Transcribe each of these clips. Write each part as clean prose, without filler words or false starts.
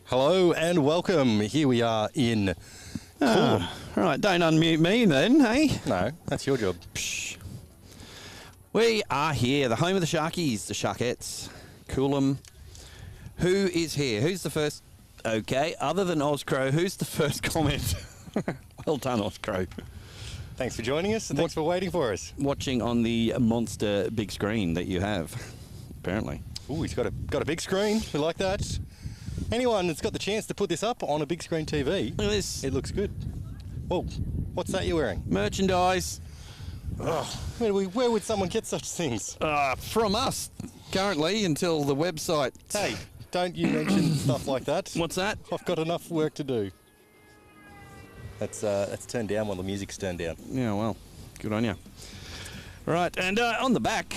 Hello and welcome. Here we are in Coolum. Right, don't unmute me then, hey? No, that's your job. Psh. We are here, the home of the Sharkies, the Sharkettes, Coolum. Who is here? Who's the first? Okay, other than Ozcrow, who's the first comment? Well done, Ozcrow. Thanks for joining us and thanks for waiting for us. Watching on the monster big screen that you have, apparently. Ooh, he's got a big screen. We like that. Anyone that's got the chance to put this up on a big screen TV, Look at this. it looks good. Whoa, what's that you're wearing? Merchandise. Oh, where would someone get such things? From us, currently, until the website. Hey, don't you mention stuff like that. What's that? I've got enough work to do. That's turned down while the music's turned down. Yeah, well, good on you. Right, and on the back,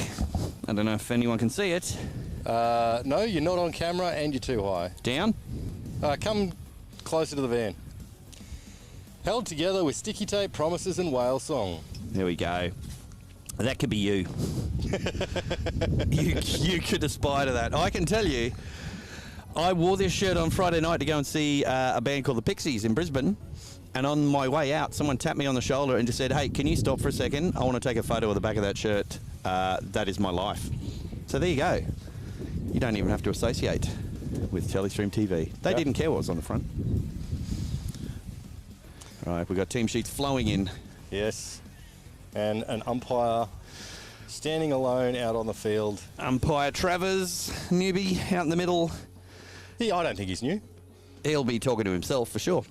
I don't know if anyone can see it. No, you're not on camera and you're too high. Down? Come closer to the van. Held together with sticky tape, promises and whale song. There we go. That could be you. you could aspire to that. I can tell you, I wore this shirt on Friday night to go and see a band called the Pixies in Brisbane. And on my way out, someone tapped me on the shoulder and just said, hey, can you stop for a second? I want to take a photo of the back of that shirt. That is my life. So there you go. You don't even have to associate with TelestreamTV. They didn't care what was on the front. All right, we've got team sheets flowing in. Yes. And an umpire standing alone out on the field. Umpire Travers, newbie, out in the middle. I don't think he's new. He'll be talking to himself for sure.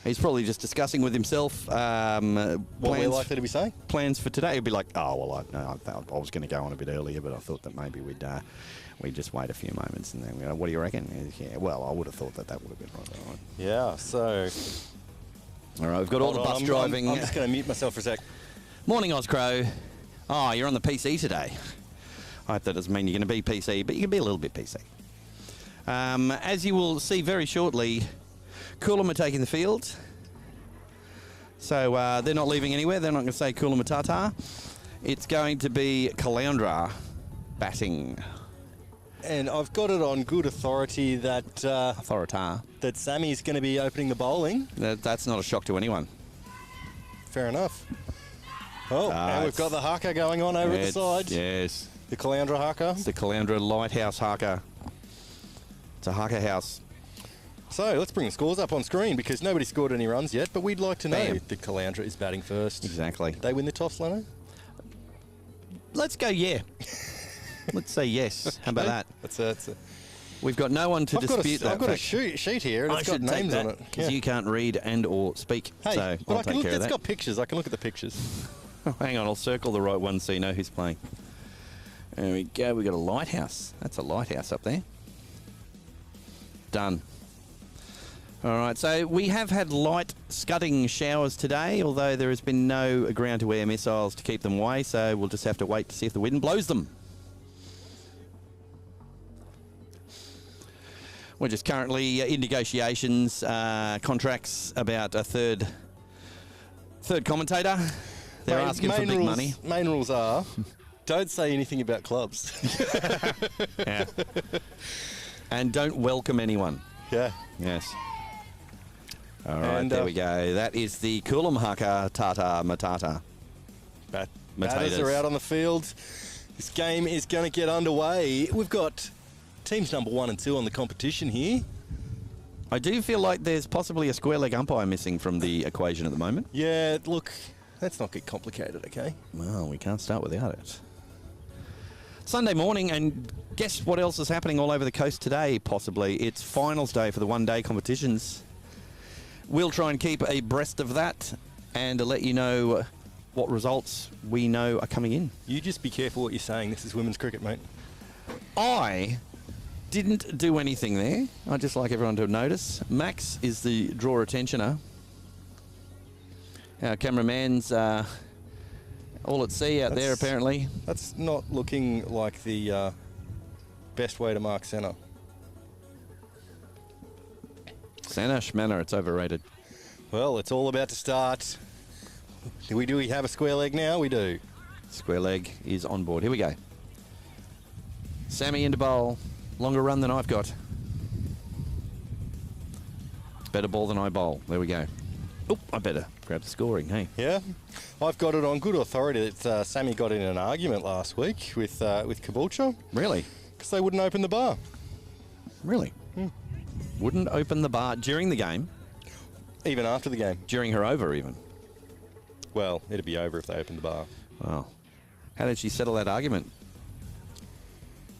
He's probably just discussing with himself What we're likely to be saying? plans for today. He'll be like, oh, well, I was going to go on a bit earlier, but I thought that maybe we'd just wait a few moments and then we go, what do you reckon? Yeah, well, I would have thought that would have been right. Yeah, so... All right, we've got all the bus driving. I'm just going to mute myself for a sec. Morning, Ozcrow. Oh, you're on the PC today. I hope that doesn't mean you're going to be PC, but you can be a little bit PC. As you will see very shortly, Coolum are taking the field. So they're not leaving anywhere. They're not going to say Coolum Matata. It's going to be Caloundra batting. And I've got it on good authority that that Sammy's going to be opening the bowling. That's not a shock to anyone. Fair enough. Oh, and we've got the haka going on over at the side. Yes. The Caloundra haka. It's the Caloundra Lighthouse haka. It's a haka house. So let's bring the scores up on screen because nobody scored any runs yet, but we'd like to know Bam. that Caloundra is batting first. Exactly. Did they win the toss, Lanno? Let's go, yeah. Let's say yes. How about that? That's a We've got no one to dispute that. I've got a sheet here and it's got names on it. Because you can't read and or speak. Hey, so but I'll take care of that. It's got pictures. I can look at the pictures. Oh, hang on, I'll circle the right one so you know who's playing. There we go. We've got a lighthouse. That's a lighthouse up there. Done. All right, so we have had light scudding showers today, although there has been no ground-to-air missiles to keep them away, so we'll just have to wait to see if the wind blows them. We're just currently in negotiations, contracts about a third commentator. They're asking for big money. Main rules are, don't say anything about clubs. Yeah. And don't welcome anyone. Yeah. Yes. All right, there we go. That is the Coolum Haka Tata Matata. Batters are out on the field. This game is going to get underway. We've got teams number 1 and 2 on the competition here. I do feel like there's possibly a square leg umpire missing from the equation at the moment. Yeah, look, let's not get complicated, okay? Well, we can't start without it. Sunday morning, and guess what else is happening all over the coast today, possibly? It's finals day for the one-day competitions. We'll try and keep abreast of that and let you know what results we know are coming in. You just be careful what you're saying. This is women's cricket, mate. I didn't do anything there. I'd just like everyone to notice. Max is the draw attentioner. Our cameraman's all at sea out there, apparently. That's not looking like the best way to mark centre. Centre, schmanner, it's overrated. Well, it's all about to start. Do we have a square leg now? We do. Square leg is on board. Here we go. Sammy into bowl. Longer run than I've got. Better ball than I bowl. There we go. Oh, I better grab the scoring, hey? Yeah. I've got it on good authority that Sammy got in an argument last week with Caboolture. Really? Because they wouldn't open the bar. Really? Wouldn't open the bar during the game? Even after the game. During her over, even? Well, it'd be over if they opened the bar. Wow. How did she settle that argument?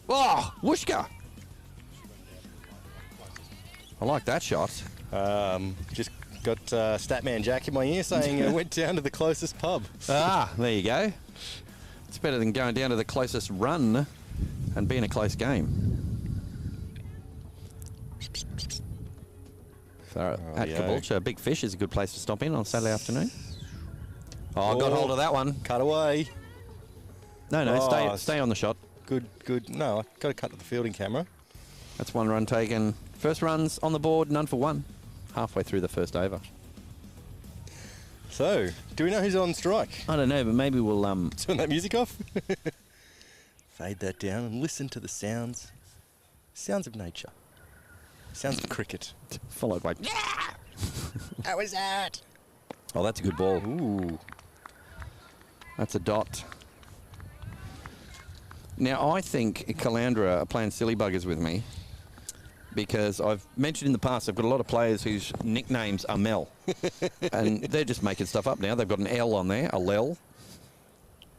Oh, whooshka! I like that shot. Just got Statman Jack in my ear saying it went down to the closest pub. Ah, there you go. It's better than going down to the closest run and being a close game. So at Caboolture, Big Fish is a good place to stop in on Saturday afternoon. Oh, I got hold of that one. Cut away. No, stay on the shot. Good. No, I've got to cut to the fielding camera. That's one run taken. First runs on the board, none for one. Halfway through the first over. So, do we know who's on strike? I don't know, but maybe we'll... Turn that music off. Fade that down and listen to the sounds of nature. Sounds of cricket. Followed by... Yeah! How was that? Oh, that's a good ball. Ooh. That's a dot. Now, I think Caloundra are playing silly buggers with me because I've mentioned in the past I've got a lot of players whose nicknames are Mel. And they're just making stuff up now. They've got an L on there, a Lel.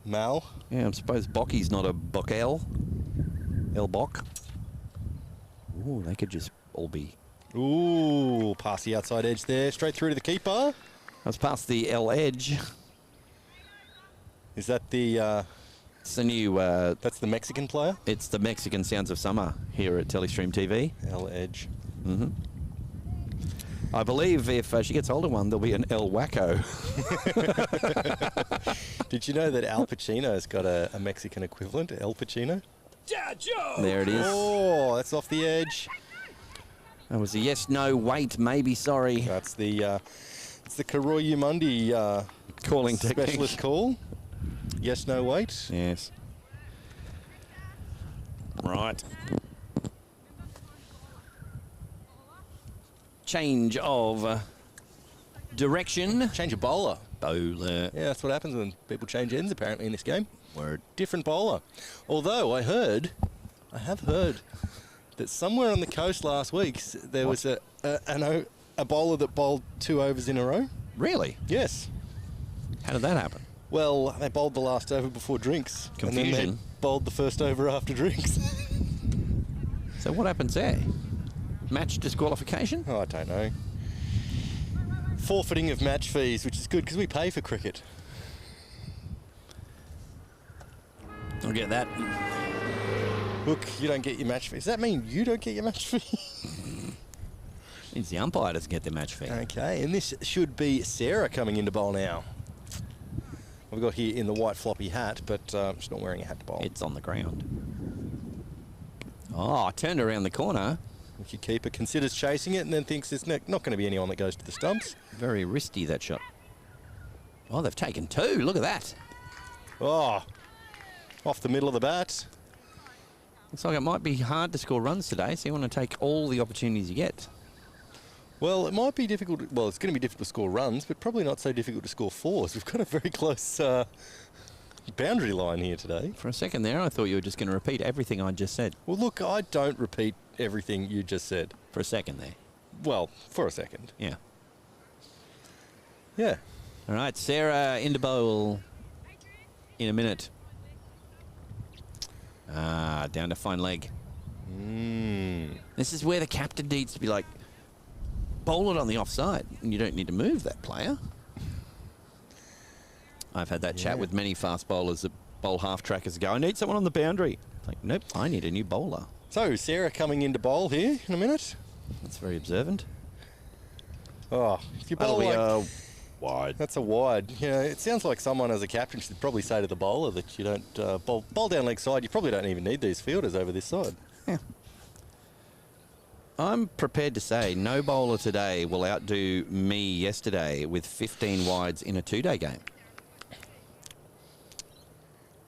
Mal? Yeah, I suppose Bocky's not a Bockel. El Bock. Ooh, they could just all be... Ooh, past the outside edge there, straight through to the keeper. That's past the L edge. Is that the... It's the new... that's the Mexican player? It's the Mexican Sounds of Summer here at TelestreamTV. L edge. Mm-hmm. I believe if she gets hold of one, there'll be an El Wacko. Did you know that Al Pacino's got a Mexican equivalent, El Pacino? There it is. Oh, that's off the edge. That was a yes, no, wait, maybe, sorry. That's the it's the Karoyu Mundi Calling specialist technique. call. Yes, no, wait. Yes. Right. Change of direction. Change of bowler. Bowler. Yeah, that's what happens when people change ends apparently in this game. Word. Different bowler. Although I have heard that somewhere on the coast last week there was a bowler that bowled 2 overs in a row. Really? Yes. How did that happen? Well, they bowled the last over before drinks. Confusion. And then they bowled the first over after drinks. So what happens there? Match disqualification? Oh, I don't know. Forfeiting of match fees, which is good because we pay for cricket. I'll get that. Look, you don't get your match fee. Does that mean you don't get your match fee? Means the umpire doesn't get the match fee. Okay, and this should be Sarah coming into bowl now. I've got here in the white floppy hat, but she's not wearing a hat to bowl. It's on the ground. Oh, turned around the corner. Your keeper considers chasing it and then thinks there's not going to be anyone that goes to the stumps. Very risky, that shot. Oh, they've taken 2. Look at that. Oh, off the middle of the bat. Looks like it might be hard to score runs today, so you want to take all the opportunities you get. Well, it might be difficult. Well, it's going to be difficult to score runs, but probably not so difficult to score 4s. We've got a very close boundary line here today. For a second there, I thought you were just going to repeat everything I just said. Well, look, I don't repeat everything you just said. For a second there. Well, for a second. Yeah. Yeah. All right, Sarah into bowl in a minute. Ah, down to fine leg. This is where the captain needs to be like, bowl it on the offside, and you don't need to move that player. I've had that chat with many fast bowlers that bowl half trackers go, I need someone on the boundary. It's like, nope, I need a new bowler. So, Sarah coming into bowl here in a minute. That's very observant. Oh, if you bowl like... wide. That's a wide. You know, it sounds like someone as a captain should probably say to the bowler that you don't bowl down leg side. You probably don't even need these fielders over this side. Yeah. I'm prepared to say no bowler today will outdo me yesterday with 15 wides in a 2-day game.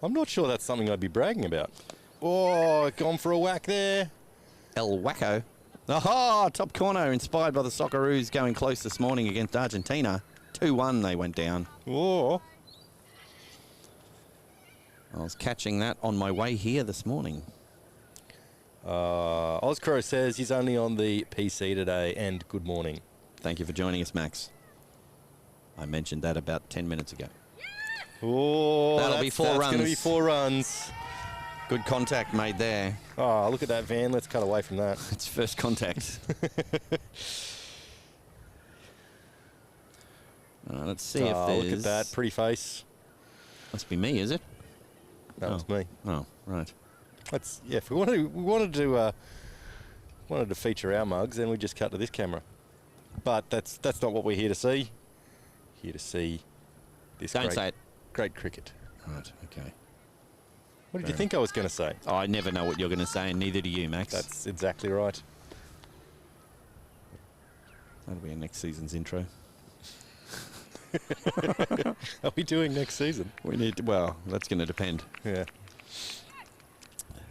I'm not sure that's something I'd be bragging about. Oh, gone for a whack there. El Wacko. Aha! Top corner, inspired by the Socceroos going close this morning against Argentina. 2-1 they went down. Whoa. I was catching that on my way here this morning. Ozcrow says he's only on the PC today, and good morning. Thank you for joining us, Max. I mentioned that about 10 minutes ago. Oh, That'll be 4 runs. That's going to be 4 runs. Good contact made there. Oh, look at that van. Let's cut away from that. It's first contact. Let's see if there's... Look at that. Pretty face. Must be me, is it? That was me. Oh, right. That's, yeah, if we wanted to feature our mugs, then we just cut to this camera. But that's not what we're here to see. Here to see this Don't say it. Great cricket. Right, okay. What did you think I was going to say? Oh, I never know what you're going to say, and neither do you, Max. That's exactly right. That'll be our next season's intro. Are we doing next season? We need to, well, that's going to depend. Yeah.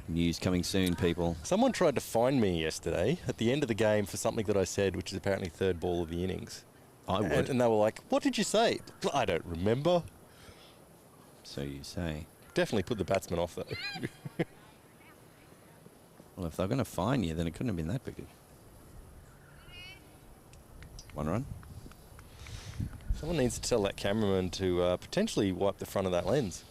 News coming soon, people. Someone tried to find me yesterday at the end of the game for something that I said, which is apparently third ball of the innings. I would. And they were like, what did you say? I don't remember. So you say. Definitely put the batsman off, though. Well, if they're going to fine you, then it couldn't have been that big. 1 run. Someone needs to tell that cameraman to potentially wipe the front of that lens.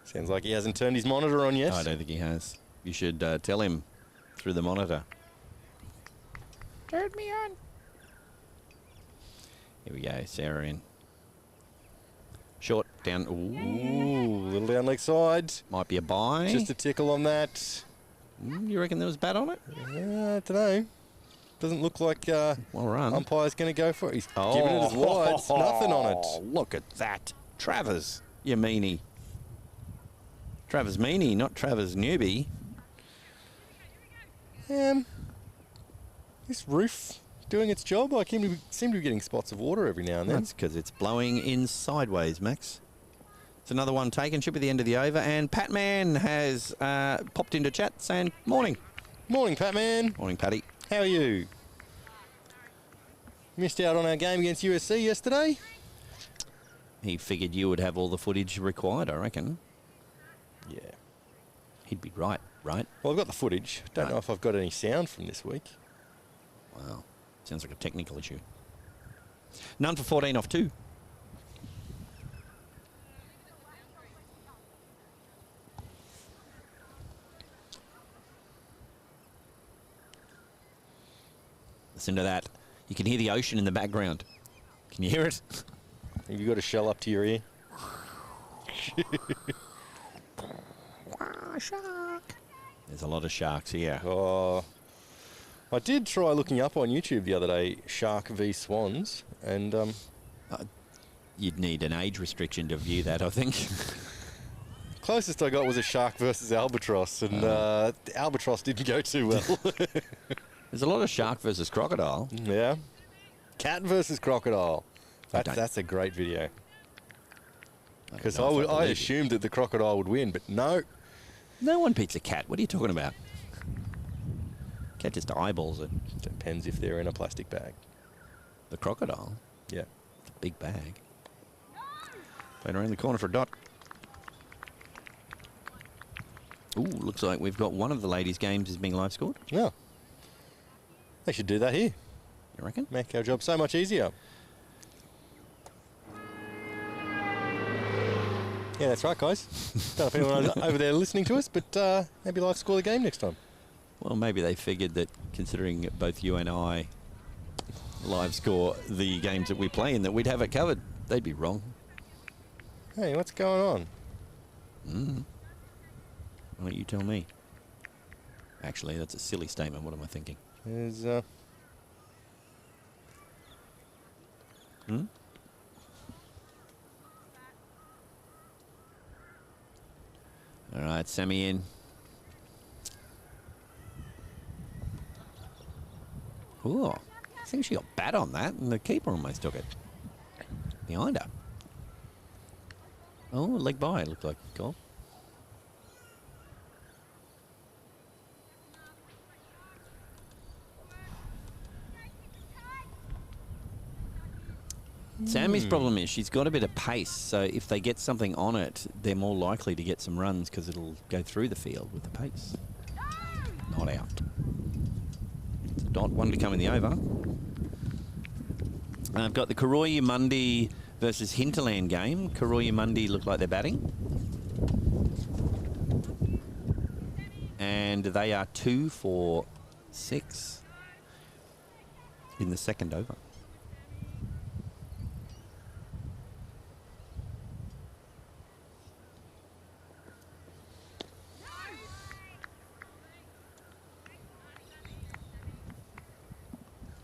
Sounds like he hasn't turned his monitor on yet. I don't think he has. You should tell him through the monitor. Turn me on. Here we go, Sarah in. Short, down. Ooh, little down leg side. Might be a bye. Just a tickle on that. You reckon there was bat on it? I don't know. Doesn't look like Well run. umpire's going to go for it. He's giving it as wide. It's nothing on it. Look at that. Travers, you meanie. Travers meanie, not Travers newbie. This roof doing its job. I seem to be getting spots of water every now and then. That's because it's blowing in sideways, Max. It's another one taken. Should be the end of the over. And Patman has popped into chat saying, morning. Morning, Patman. Morning, Patty. How are you? Missed out on our game against USC yesterday. He figured you would have all the footage required, I reckon. Yeah. He'd be right, right? Well, I've got the footage. Don't Right. know if I've got any sound from this week. Wow. Sounds like a technical issue. None for 14 off 2. Listen to that. You can hear the ocean in the background. Can you hear it? Have you got a shell up to your ear? Shark. There's a lot of sharks here. Oh, I did try looking up on YouTube the other day, Shark v Swans, and You'd need an age restriction to view that, I think. closest I got was a shark versus albatross, and the albatross didn't go too well. There's a lot of shark versus crocodile. Yeah. Cat versus crocodile. I don't- That's a great video. don't Because know if I believe you. assumed that the crocodile would win, but no. No one beats a cat. What are you talking about? Cat just eyeballs it. Depends if they're in a plastic bag. The crocodile. Yeah. It's a big bag. Playing around the corner for a dot. Ooh, looks like we've got one of the ladies' games is being live scored. Yeah. They should do that here. You reckon? Make our job so much easier. Yeah, that's right, guys. Don't know if anyone over there listening to us, but maybe live score the game next time. Well, maybe they figured that considering both you and I live score the games that we play in, that we'd have it covered. They'd be wrong. Hey, what's going on? Why don't you tell me? Actually, that's a silly statement. What am I thinking? There's All right, Sammy in. Ooh, I think she got bat on that, and the keeper almost took it. Behind her. Oh, leg by, it looked like. Goal. Sammy's problem is she's got a bit of pace, so if they get something on it, they're more likely to get some runs because it'll go through the field with the pace. Not out. Dot one to come in the over. I've got the Karoya-Mundi versus Hinterland game. Karoya-Mundi look like they're batting. And they are 2 for 6 in the second over.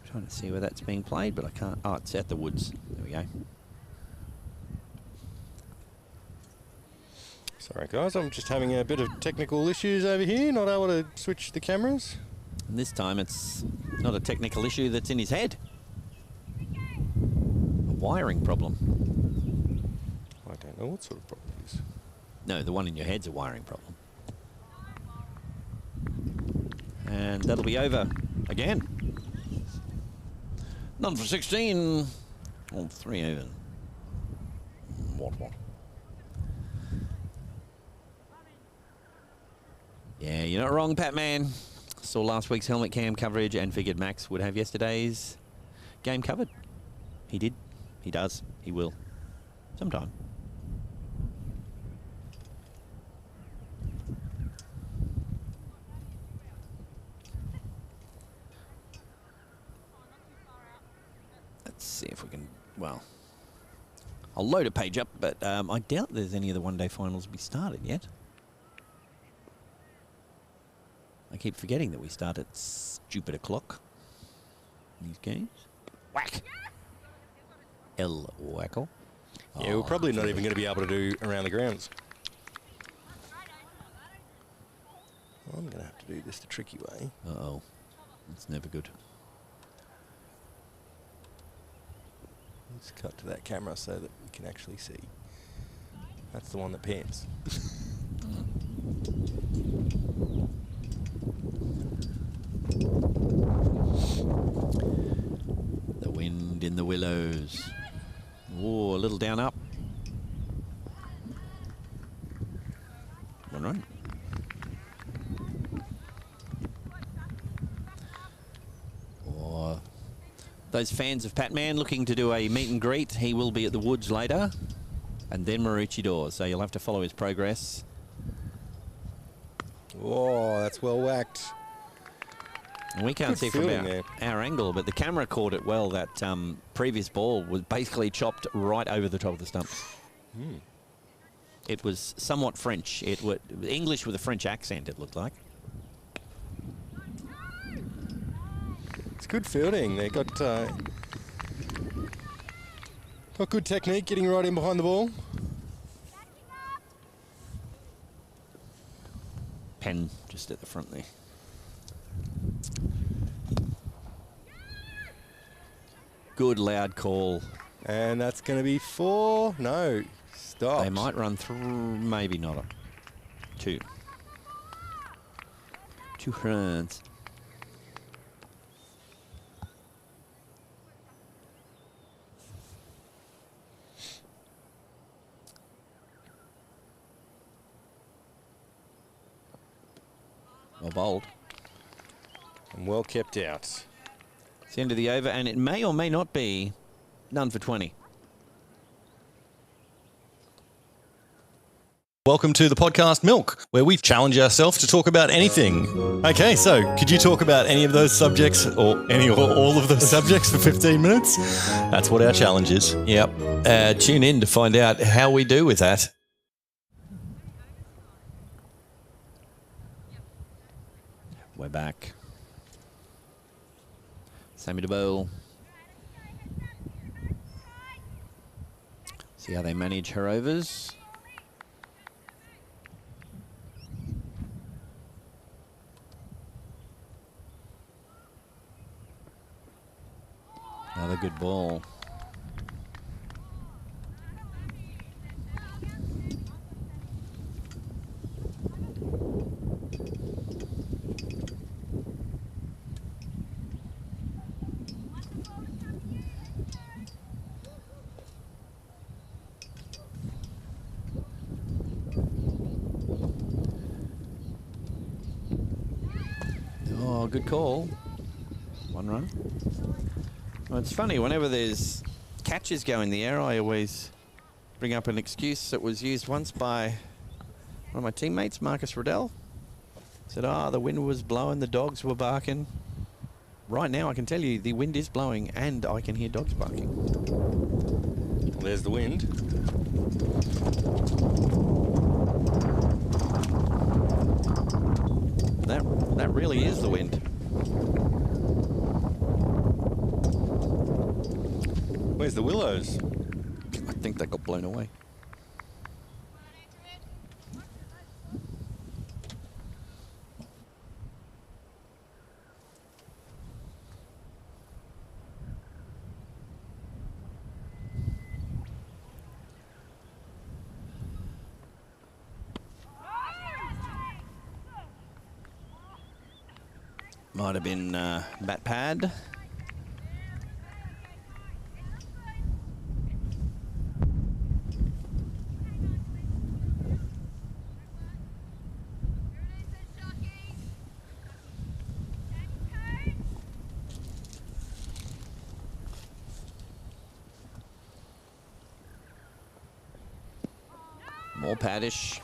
Trying to see where that's being played, but I can't. Oh, it's at the Woods. There we go. Sorry, guys. I'm just having a bit of technical issues over here. Not able to switch the cameras. And this time it's not a technical issue that's in his head. A wiring problem. I don't know what sort of problem it is. No, the one in your head's a wiring problem. And that'll be over again. None for 16. All 3 even. What? Yeah, you're not wrong, Pat Man. Saw last week's helmet cam coverage and figured Max would have yesterday's game covered. He did. He does. He will. Sometime. Let's see if we can, well, I'll load a page up, but I doubt there's any of the one-day finals be started yet. I keep forgetting that we start at stupid o'clock in these games. Whack! El Wackle. Yeah, we're probably not even going to be able to do around the grounds. I'm going to have to do this the tricky way. Uh-oh. It's never good. Let's cut to that camera so that we can actually see. That's the one that pans. The wind in the willows. Oh, a little down up. One run. Oh, those fans of Pat Man looking to do a meet and greet, he will be at the Woods later. And then Maroochydore, so you'll have to follow his progress. Oh, that's well whacked. And we can't Good see from fielding our angle, but the camera caught it well. That previous ball was basically chopped right over the top of the stumps. It was somewhat French. It was English with a French accent, it looked like. It's good fielding. They got good technique, getting right in behind the ball. Pen just at the front there. Good loud call. And that's going to be 4. No, stop. They might run through, maybe not. 2. 2 runs. Well bowled. And well kept out. It's the end of the over, and it may or may not be none for 20. Welcome to the podcast Milk, where we challenge ourselves to talk about anything. Okay, so could you talk about any of those subjects or any or all of those subjects for 15 minutes? That's what our challenge is. Yep. Tune in to find out how we do with that. We're back. Sammy DeBow. See how they manage her overs. Another good ball. Oh, good call. 1 run. Well, it's funny, whenever there's catches go in the air, I always bring up an excuse that was used once by one of my teammates, Marcus Riddell. Said, the wind was blowing, the dogs were barking. Right now, I can tell you, the wind is blowing and I can hear dogs barking. Well, there's the wind. That really is the wind. Where's the willows? I think they got blown away. Might have been bat pad. More paddish.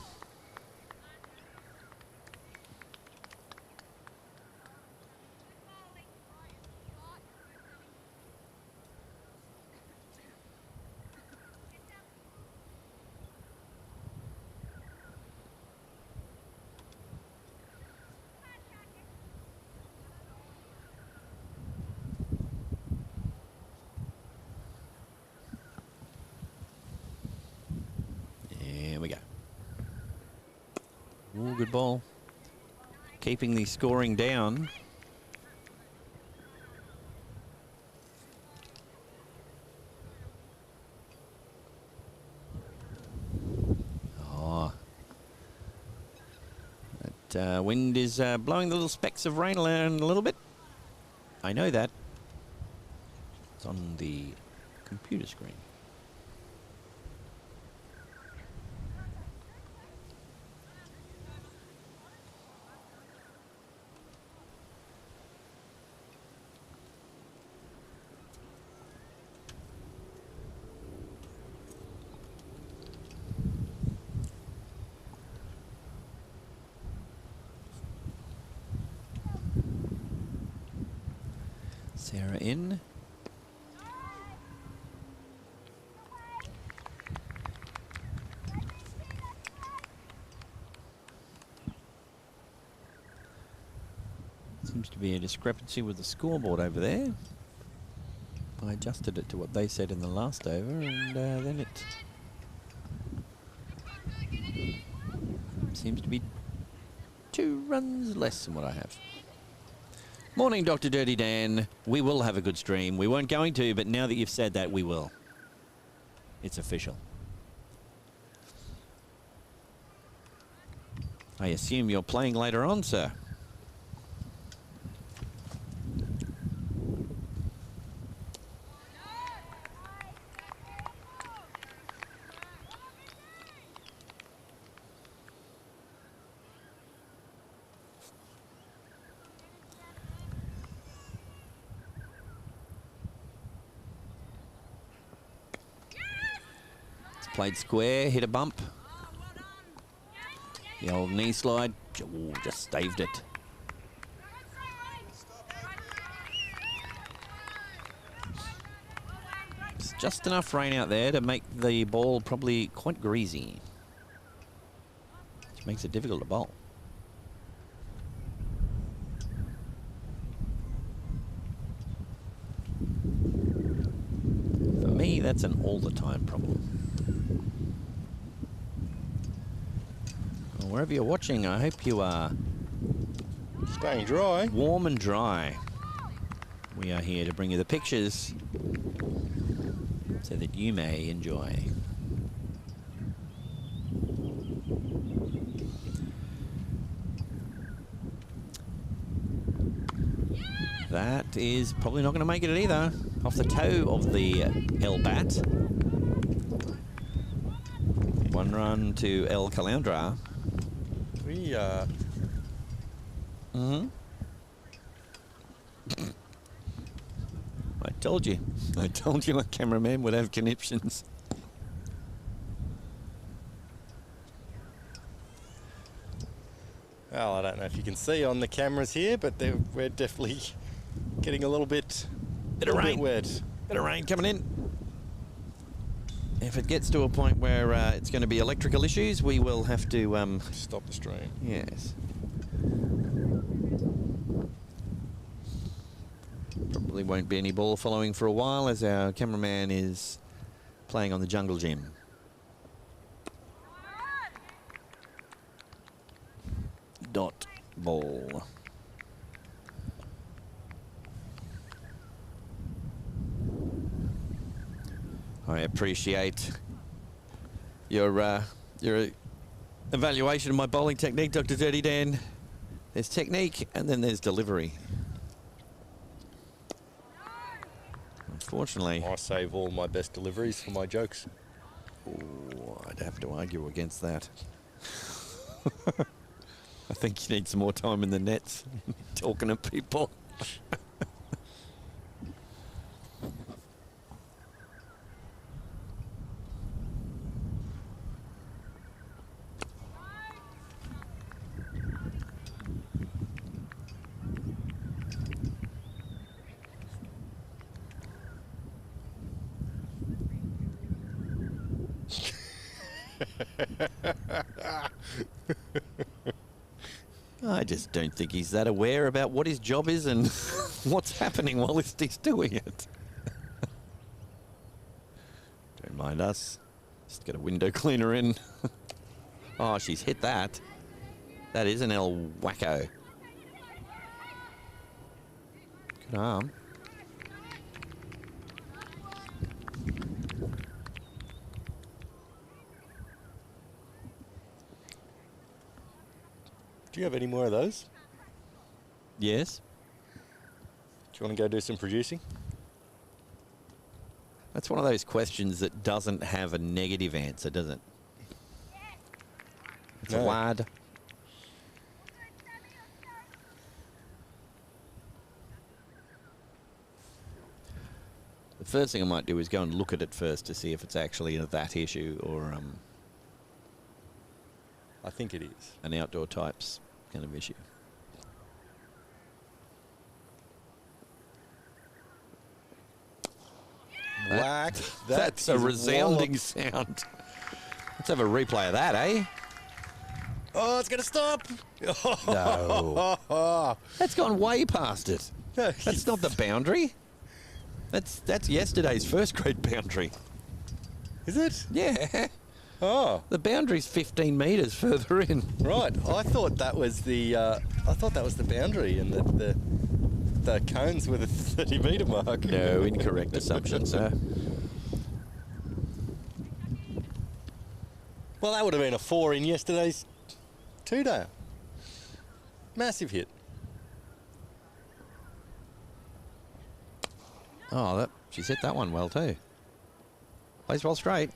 There we go. Ooh, good ball. Keeping the scoring down. Oh. That wind is blowing the little specks of rain around a little bit. I know that. It's on the computer screen. Sarah in. Seems to be a discrepancy with the scoreboard over there. I adjusted it to what they said in the last over, and then it seems to be 2 runs less than what I have. Morning, Dr. Dirty Dan. We will have a good stream. We weren't going to, but now that you've said that, we will. It's official. I assume you're playing later on, sir. Played square, hit a bump. The old knee slide, ooh, just staved it. It's just enough rain out there to make the ball probably quite greasy, which makes it difficult to bowl. For me, that's an all-the-time problem. Wherever you're watching, I hope you are Staying dry. warm and dry. We are here to bring you the pictures so that you may enjoy. That is probably not going to make it either. Off the toe of the L bat. 1 run to El Caloundra. We told you. I told you a cameraman would have conniptions. Well, I don't know if you can see on the cameras here, but we're definitely getting a little bit, Bit of rain. wet. Bit of rain coming in. If it gets to a point where it's going to be electrical issues, we will have to... Stop the stream. Yes. Probably won't be any ball following for a while as our cameraman is playing on the jungle gym. Dot ball. I appreciate your evaluation of my bowling technique, Dr. Dirty Dan. There's technique and then there's delivery. Unfortunately, I save all my best deliveries for my jokes. ooh, I'd have to argue against that. I think you need some more time in the nets talking to people. I just don't think he's that aware about what his job is and what's happening while he's doing it. Don't mind us. Just get a window cleaner in. Oh, she's hit that. That is an El Wacko. Good arm. Do you have any more of those? Yes. Do you want to go do some producing? That's one of those questions that doesn't have a negative answer, does it? It's a No. lad. The first thing I might do is go and look at it first to see if it's actually that issue or I think it is. an outdoor types kind of issue. Whack. That's a resounding sound. Let's have a replay of that, eh? Oh, it's going to stop. No. That's gone way past it. That's not the boundary. That's yesterday's first grade boundary. Is it? Yeah. Oh, The boundary's 15 metres further in. right. I thought that was the boundary, and that the cones were the 30-metre mark. No, incorrect assumption, sir. Well, that would have been a 4 in yesterday's two-day. Massive hit. Oh, she's hit that one well too. Plays well straight.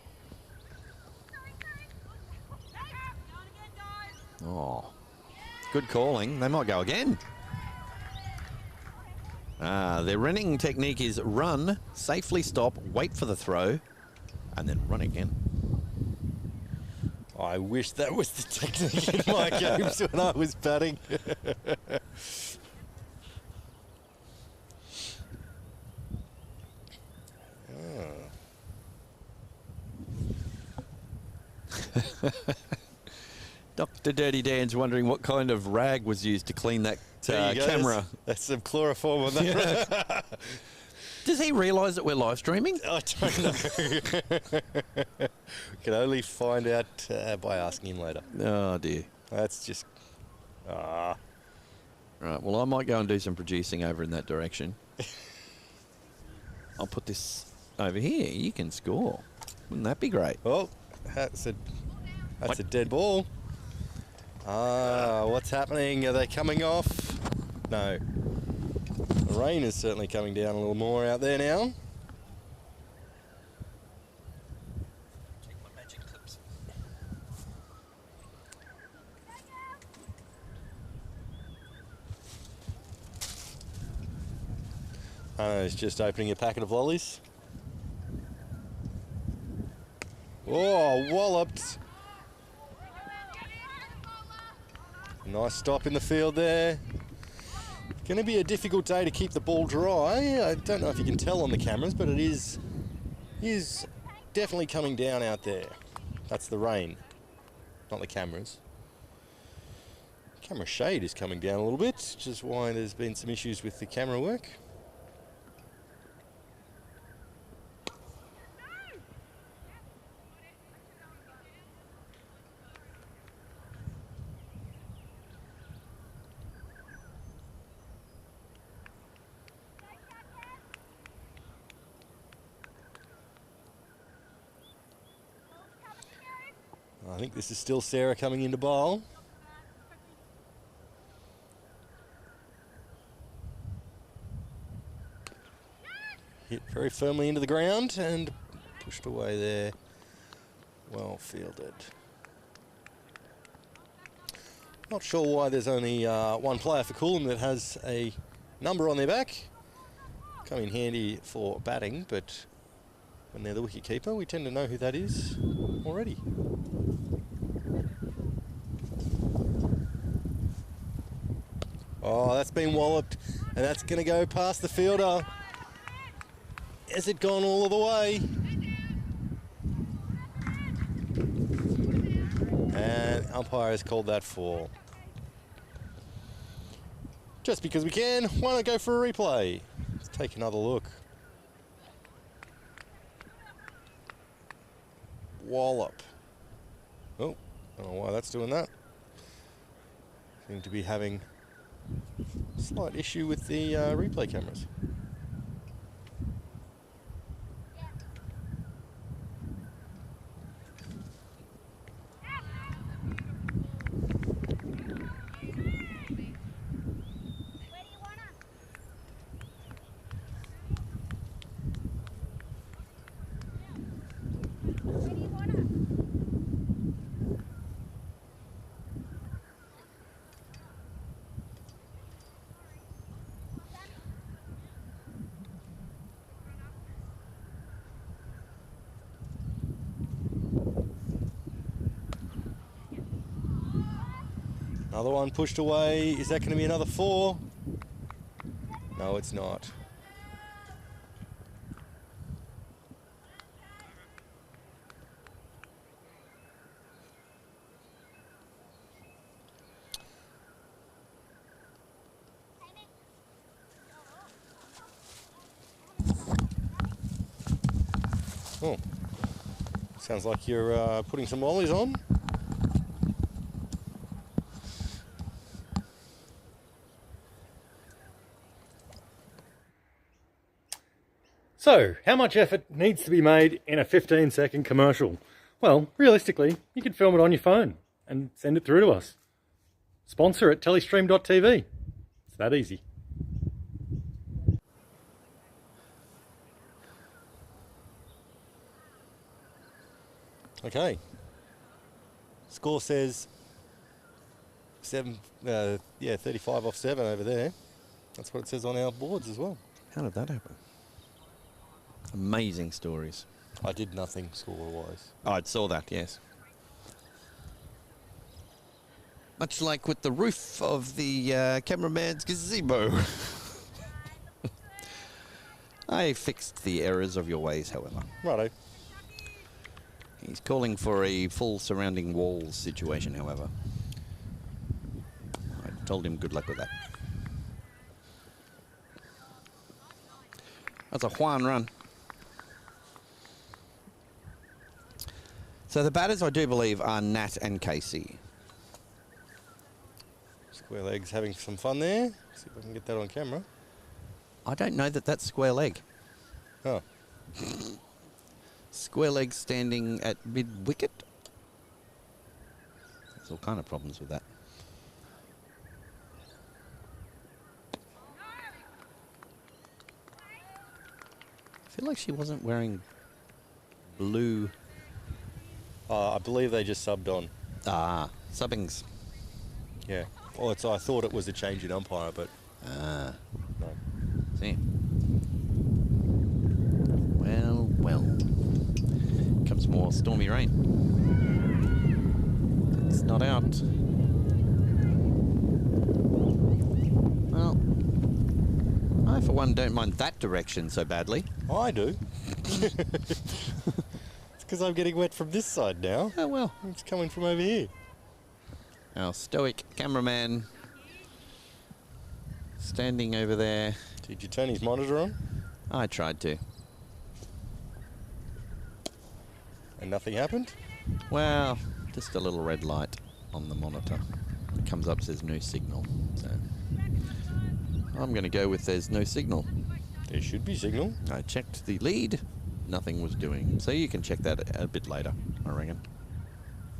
Oh, good calling. They might go again. Their running technique is run, safely stop, wait for the throw, and then run again. I wish that was the technique in my games when I was batting. Dr. Dirty Dan's wondering what kind of rag was used to clean that There you go. camera. That's some chloroform on that. Does he realise that we're live streaming? I don't know. We can only find out by asking him later. Oh, dear. That's just... Right, well, I might go and do some producing over in that direction. I'll put this over here. You can score. Wouldn't that be great? Well, that's a dead ball. What's happening? Are they coming off? No. The rain is certainly coming down a little more out there now. Hannah's just opening a packet of lollies. Oh, walloped. Nice stop in the field there. Going to be a difficult day to keep the ball dry. I don't know if you can tell on the cameras, but it is definitely coming down out there. That's the rain, not the cameras. Camera shade is coming down a little bit, which is why there's been some issues with the camera work. I think this is still Sarah coming into bowl. Hit very firmly into the ground and pushed away there. Well fielded. Not sure why there's only one player for Coolum that has a number on their back. Come in handy for batting, but when they're the wicket keeper, we tend to know who that is already. Oh, that's been walloped, and that's going to go past the fielder. Has it gone all of the way? And umpire has called that for. Just because we can, why not go for a replay? Let's take another look. Wallop. Oh, I don't know why that's doing that. Seem to be having a slight issue with the replay cameras. Another one pushed away. Is that going to be another 4? No, it's not. Oh, sounds like you're putting some lollies on. So, how much effort needs to be made in a 15-second commercial? Well, realistically, you can film it on your phone and send it through to us. Sponsor at TelestreamTV. It's that easy. Okay. Score says 35 off 7 over there. That's what it says on our boards as well. How did that happen? Amazing stories. I did nothing score-wise. Oh, I saw that, yes. Much like with the roof of the cameraman's gazebo. I fixed the errors of your ways, however. Righto. He's calling for a full surrounding walls situation, however. I told him good luck with that. That's a Juan run. So the batters, I do believe, are Nat and Casey. Square legs having some fun there. See if I can get that on camera. I don't know that that's square leg. Oh. Square leg standing at mid-wicket. There's all kind of problems with that. I feel like she wasn't wearing blue. I believe they just subbed on. Ah, subbings. Yeah. Well, I thought it was a change in umpire, but Ah, no. see. T.Maxwell. Comes more stormy rain. It's not out. Well, I for one don't mind that direction so badly. I do. It's because I'm getting wet from this side now. Oh well. It's coming from over here. Our stoic cameraman standing over there. Did you turn his monitor on? I tried to. And nothing happened? Well, just a little red light on the monitor. It comes up, says no signal. So I'm going to go with there's no signal. There should be signal. I checked the lead. Nothing was doing. So you can check that a bit later, I reckon.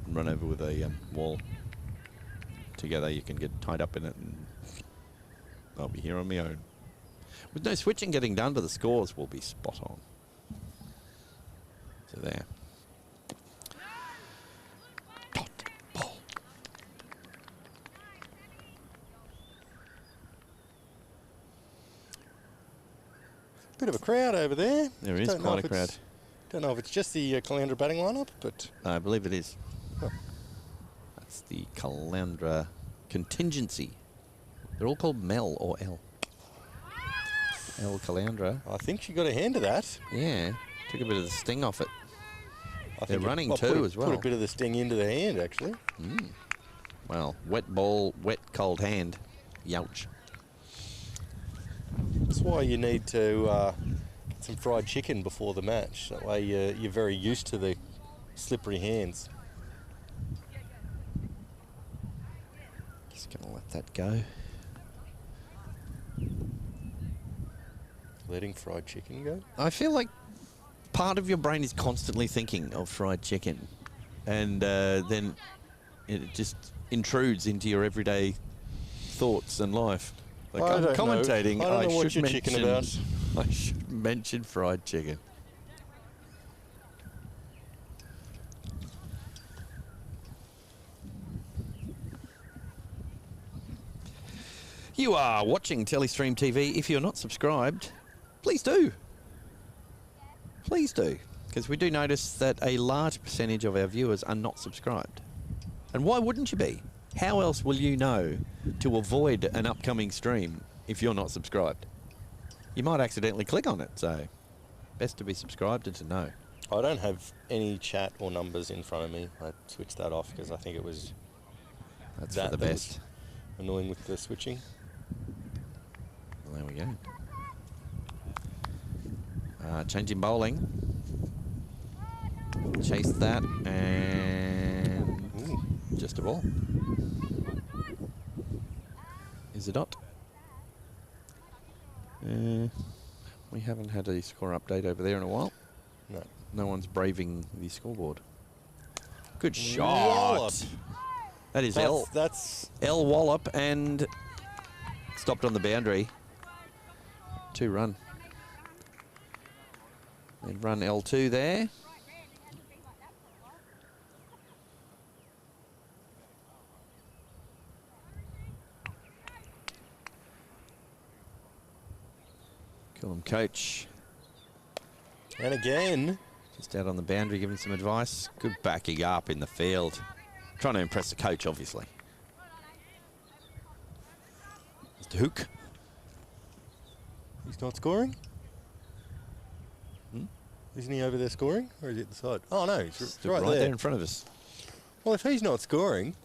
And run over with a wall. Together you can get tied up in it and I'll be here on my own. With no switching getting done, but the scores will be spot on. So there. Dot ball. Bit of a crowd over there. There is Don't know quite if a crowd. it's- Don't know if it's just the Caloundra batting lineup, but I believe it is. Huh. That's the Caloundra contingency. They're all called Mel or L. L Caloundra. I think she got a hand of that. Yeah, took a bit of the sting off it. I They're think running put too as well. Put a bit of the sting into the hand, actually. Well, wet ball, wet cold hand. Youch. That's why you need to get some fried chicken before the match. That way you're very used to the slippery hands. Just gonna let that go. Letting fried chicken go. I feel like part of your brain is constantly thinking of fried chicken, and then it just intrudes into your everyday thoughts and life. Like I I'm don't know. commentating, I don't know what should you're chicken mention, I should mention fried chicken. You are watching TelestreamTV. If you're not subscribed, please do. Please do. Because we do notice that a large percentage of our viewers are not subscribed. And why wouldn't you be? How else will you know to avoid an upcoming stream if you're not subscribed? You might accidentally click on it, so best to be subscribed and to know. I don't have any chat or numbers in front of me. I switched that off because I think it was That's that for the that was best. annoying with the switching. Well, there we go. Changing bowling. Chase that and Ooh. just a ball. Is it not? We haven't had a score update over there in a while. No. No one's braving the scoreboard. Good Wallop. shot. That is L. That's L wallop and stopped on the boundary. 2 run. And run L2 there. Coolum coach. and again. Just out on the boundary giving some advice. Good backing up in the field. Trying to impress the coach, obviously. Mr. Hook. He's not scoring? Isn't he over there scoring? Or is he at the side? Oh, no, he's Stood right there there. in front of us. Well, if he's not scoring,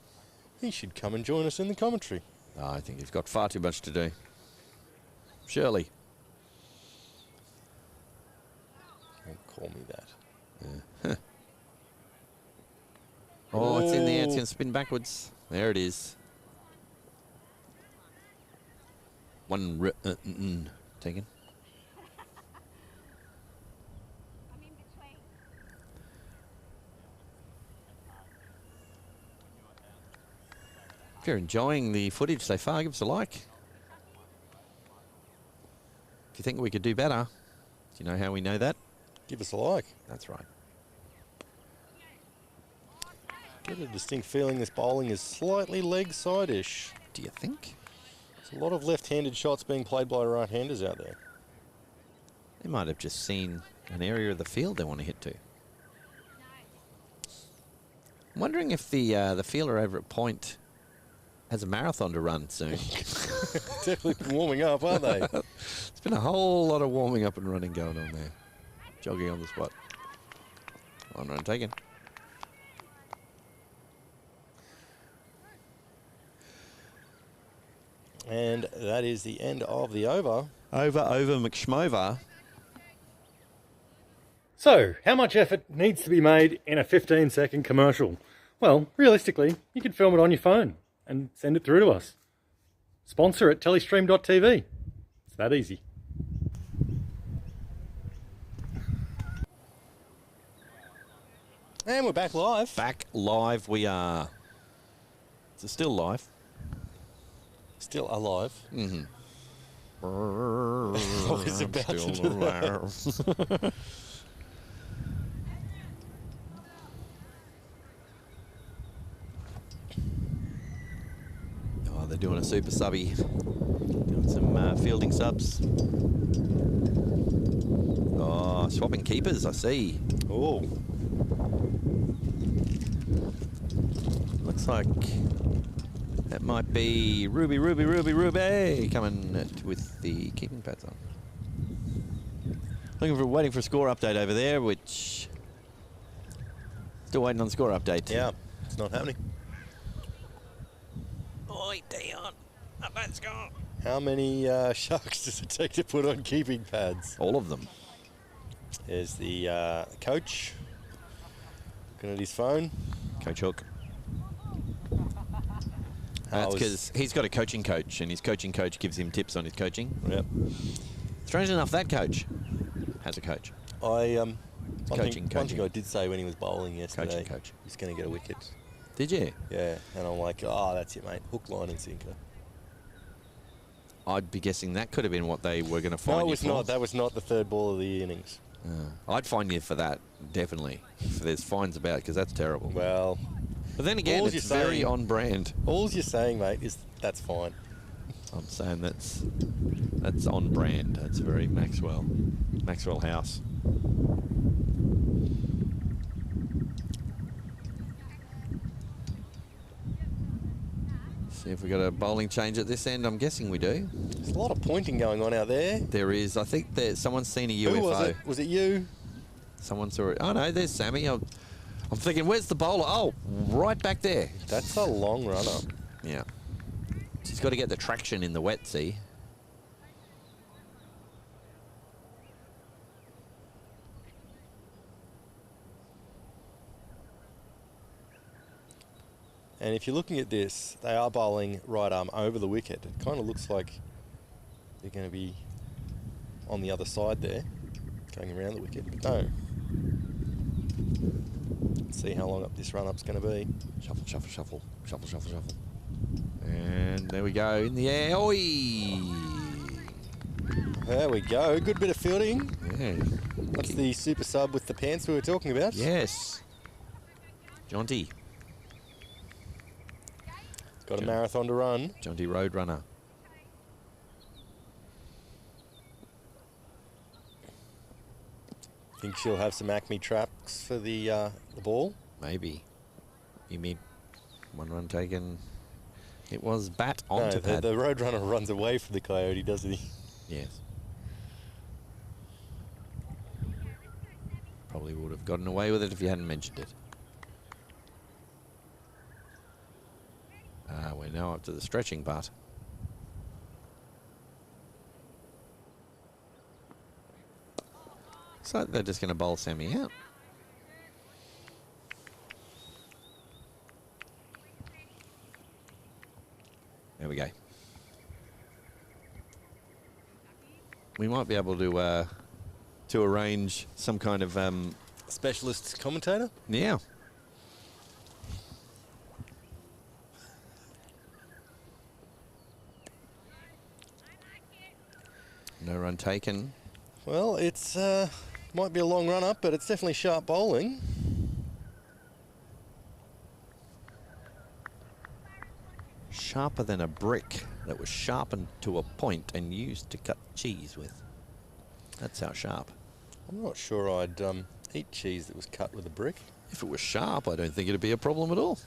he should come and join us in the commentary. Oh, I think he's got far too much to do. Surely. Don't call me that. Oh, it's in there. It's going to spin backwards. There it is. One taken. If you're enjoying the footage so far, give us a like. If you think we could do better, do you know how we know that? Give us a like. That's right. Get a distinct feeling this bowling is slightly leg side-ish. Do you think? There's a lot of left-handed shots being played by right-handers out there. They might have just seen an area of the field they want to hit to. I'm wondering if the fielder over at Point has a marathon to run soon. Definitely warming up, aren't they? It's been a whole lot of warming up and running going on there. Jogging on the spot. One run taken. And that is the end of the over. Over McSchmover. So, how much effort needs to be made in a 15-second commercial? Well, realistically, you can film it on your phone and send it through to us. Sponsor at TelestreamTV. It's that easy. And we're back live. Back live we are. Is it still live? Still alive. Mm-hmm. I was about to do that. Oh, they're doing a super subby. Doing some fielding subs. Oh, swapping keepers, I see. Oh. Looks like that might be Ruby coming with the keeping pads on. Waiting for a score update over there, which still waiting on the score update. Yeah, it's not happening. Oi, Dion, up that score. How many sharks does it take to put on keeping pads? All of them. There's the coach looking at his phone. Coach Hook. That's because he's got a coaching coach, and his coaching coach gives him tips on his coaching. Yep. Strange enough, that coach has a coach. One Coaching. thing I did say when he was bowling yesterday, Coach. he's going to get a wicket. Did you? Yeah, and I'm like, oh, that's it, mate. Hook, line, and sinker. I'd be guessing that could have been what they were going to find No, it you was for. not. That was not the third ball of the innings. I'd fine you for that, definitely. If there's fines about, because that's terrible. Well, But then again, All it's you're very saying- on brand. all you're saying, mate, is that's fine. I'm saying that's on brand. That's very Maxwell House. See if we got a bowling change at this end. I'm guessing we do. There's a lot of pointing going on out there. There is. I think that someone's seen a UFO. Who was it? Was it you? Someone saw it. Oh no, there's Sammy. I'm thinking, where's the bowler? Oh, right back there. That's a long runner. Yeah. She's got to get the traction in the wet, see? And if you're looking at this, they are bowling right arm over the wicket. It kind of looks like they're going to be on the other side there, going around the wicket, but no. Let's see how long up this run-up's going to be. Shuffle, shuffle, shuffle. Shuffle, shuffle, shuffle. And there we go, in the air. Oi! There we go. Good bit of fielding. Yeah. That's the super sub with the pants we were talking about. Yes. Jonty. Got a marathon to run. Jonty Roadrunner. Think she'll have some Acme traps for the ball. Maybe. You mean one run taken. It was bat No, onto pad. the Roadrunner runs away from the Coyote, doesn't he? Yes. Probably would have gotten away with it if you hadn't mentioned it. We're now up to the stretching part. So they're just going to bowl Sammy out. There we go. We might be able to arrange some kind of Specialist commentator? yeah. No run taken. Well, it's might be a long run up, but it's definitely sharp bowling. Sharper than a brick that was sharpened to a point and used to cut cheese with. That's how sharp. I'm not sure I'd eat cheese that was cut with a brick. If it was sharp, I don't think it'd be a problem at all.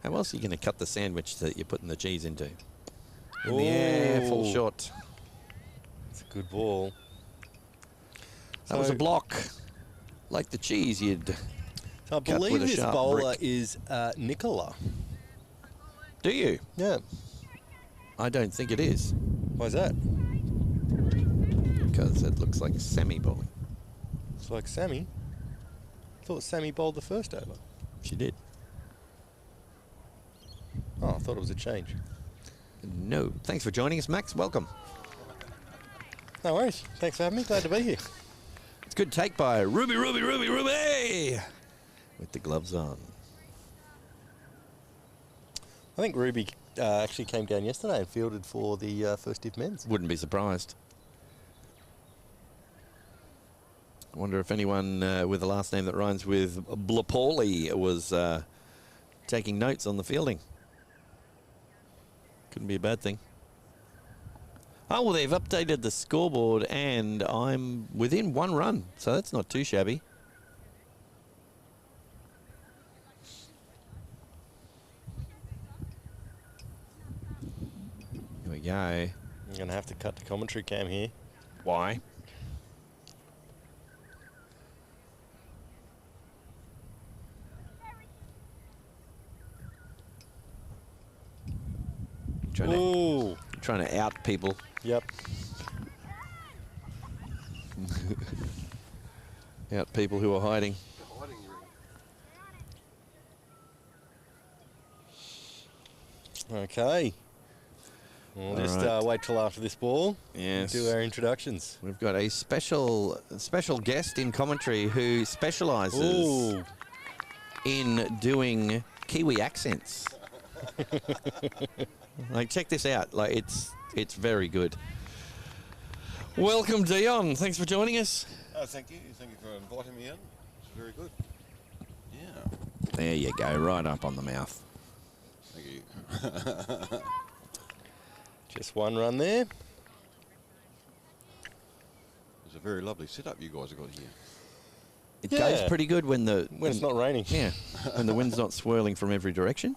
How else are you going to cut the sandwich that you're putting the cheese into? In the air, full Ooh. shot. It's a good ball. That was a block. Like the cheese you'd So I cut believe with a this sharp bowler brick. is Nicola. Do you? Yeah. I don't think it is. Why's that? Because it looks like Sammy bowling. It's like Sammy. I thought Sammy bowled the first over. She did. Oh, I thought it was a change. No. Thanks for joining us, Max. Welcome. No worries. Thanks for having me. Glad to be here. It's a good take by Ruby with the gloves on. I think Ruby actually came down yesterday and fielded for the first div men's. Wouldn't be surprised. I wonder if anyone with a last name that rhymes with Blapoli was taking notes on the fielding. Couldn't be a bad thing. Oh, well, they've updated the scoreboard and I'm within 1 run, so that's not too shabby. Here we go. I'm going to have to cut the commentary cam here. Why? Ooh. Trying to out people. Yep. Out people who are hiding. Okay. We'll just right. wait till after this ball. Yes. Do our introductions. We've got a special guest in commentary who specialises Ooh. in doing Kiwi accents. Like, check this out. Like, it's very good. Welcome, Dion. Thanks for joining us. Oh, thank you. Thank you for inviting me in. It's very good. Yeah. There you go, right up on the mouth. Thank you. Just 1 run there. It's a very lovely setup you guys have got here. It Yeah. goes pretty good when When it's not raining. Yeah, when the wind's not swirling from every direction.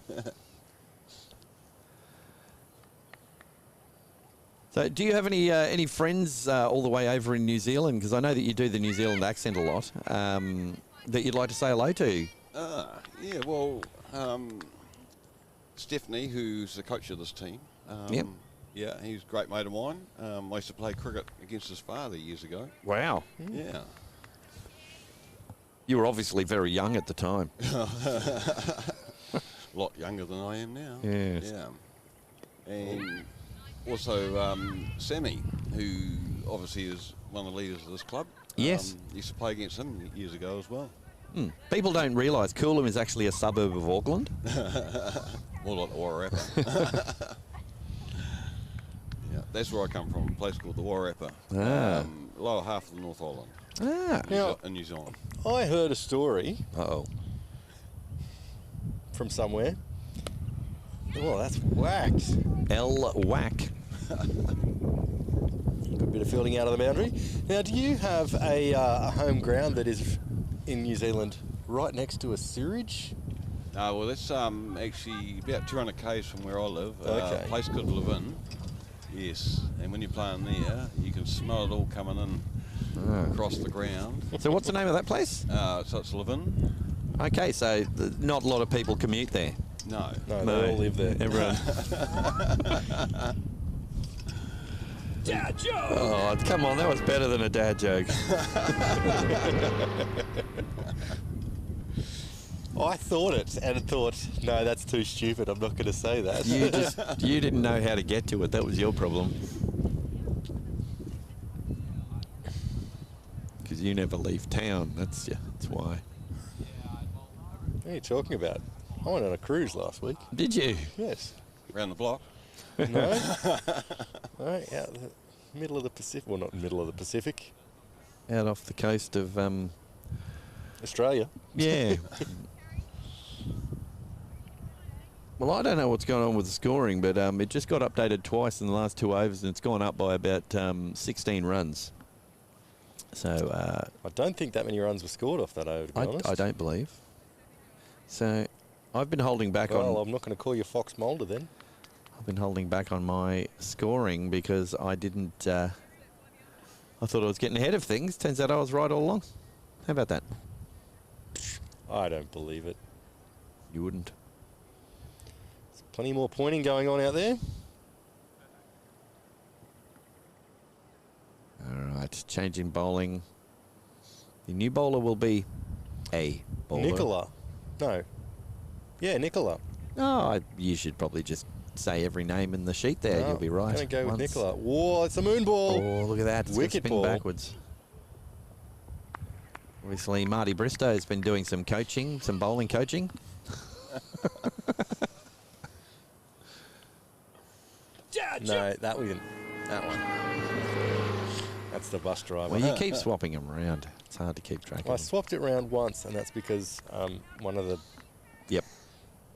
So, do you have any friends all the way over in New Zealand? Because I know that you do the New Zealand accent a lot. That you'd like to say hello to? Yeah, well, Stephanie, who's the coach of this team. Yep. Yeah, he's a great mate of mine. I used to play cricket against his father years ago. Wow. Yeah. You were obviously very young at the time. A lot younger than I am now. Yes. Yeah. And also Sammy, who obviously is one of the leaders of this club. Yes. Used to play against him years ago as well. People don't realise Coolum is actually a suburb of Auckland. More like the Wairarapa. Yeah, that's where I come from, a place called the Wairarapa. Ah. Lower half of the North Island Now, in New Zealand. I heard a story Uh-oh. from somewhere. Oh, that's whacked. L whack. Good bit of fielding out of the boundary. Now, do you have a home ground that is in New Zealand right next to a sewage? Well, that's actually about 200 k's from where I live. Okay. A place called Levin. Yes, and when you're playing there, you can smell it all coming in across the ground. So what's the name of that place? So it's Levin. Okay, so not a lot of people commute there. No. No, they all live there. Everyone. Dad joke! Oh, come on, that was better than a dad joke. I thought it and thought, no, that's too stupid. I'm not going to say that. You didn't know how to get to it. That was your problem. Because you never leave town. That's why. What are you talking about? I went on a cruise last week. Did you? Yes. Around the block. No. No, yeah, the middle of the Pacific. Well, not middle of the Pacific. Out off the coast of Australia. yeah. Well, I don't know what's going on with the scoring, but it just got updated twice in the last 2 overs, and it's gone up by about 16 runs. So I don't think that many runs were scored off that over, to be honest. I don't believe. So I've been holding back Well, on. I'm not going to call you Fox Mulder then. I've been holding back on my scoring because I didn't. I thought I was getting ahead of things. Turns out I was right all along. How about that? I don't believe it. You wouldn't. There's plenty more pointing going on out there. All right, changing bowling. The new bowler will be a bowler. Nicola. No. Yeah, Nicola. Oh, you should probably just say every name in the sheet there. You'll be right. I'm going to go with once. Nicola. Whoa, it's a moon ball. Oh, look at that. It's gonna Wicket spin ball. backwards. Obviously, Marty Bristow has been doing some coaching, some bowling coaching. No, that one. That's the bus driver. Well, you keep swapping them around. It's hard to keep track I of them. swapped it around once, and that's because one of the Yep.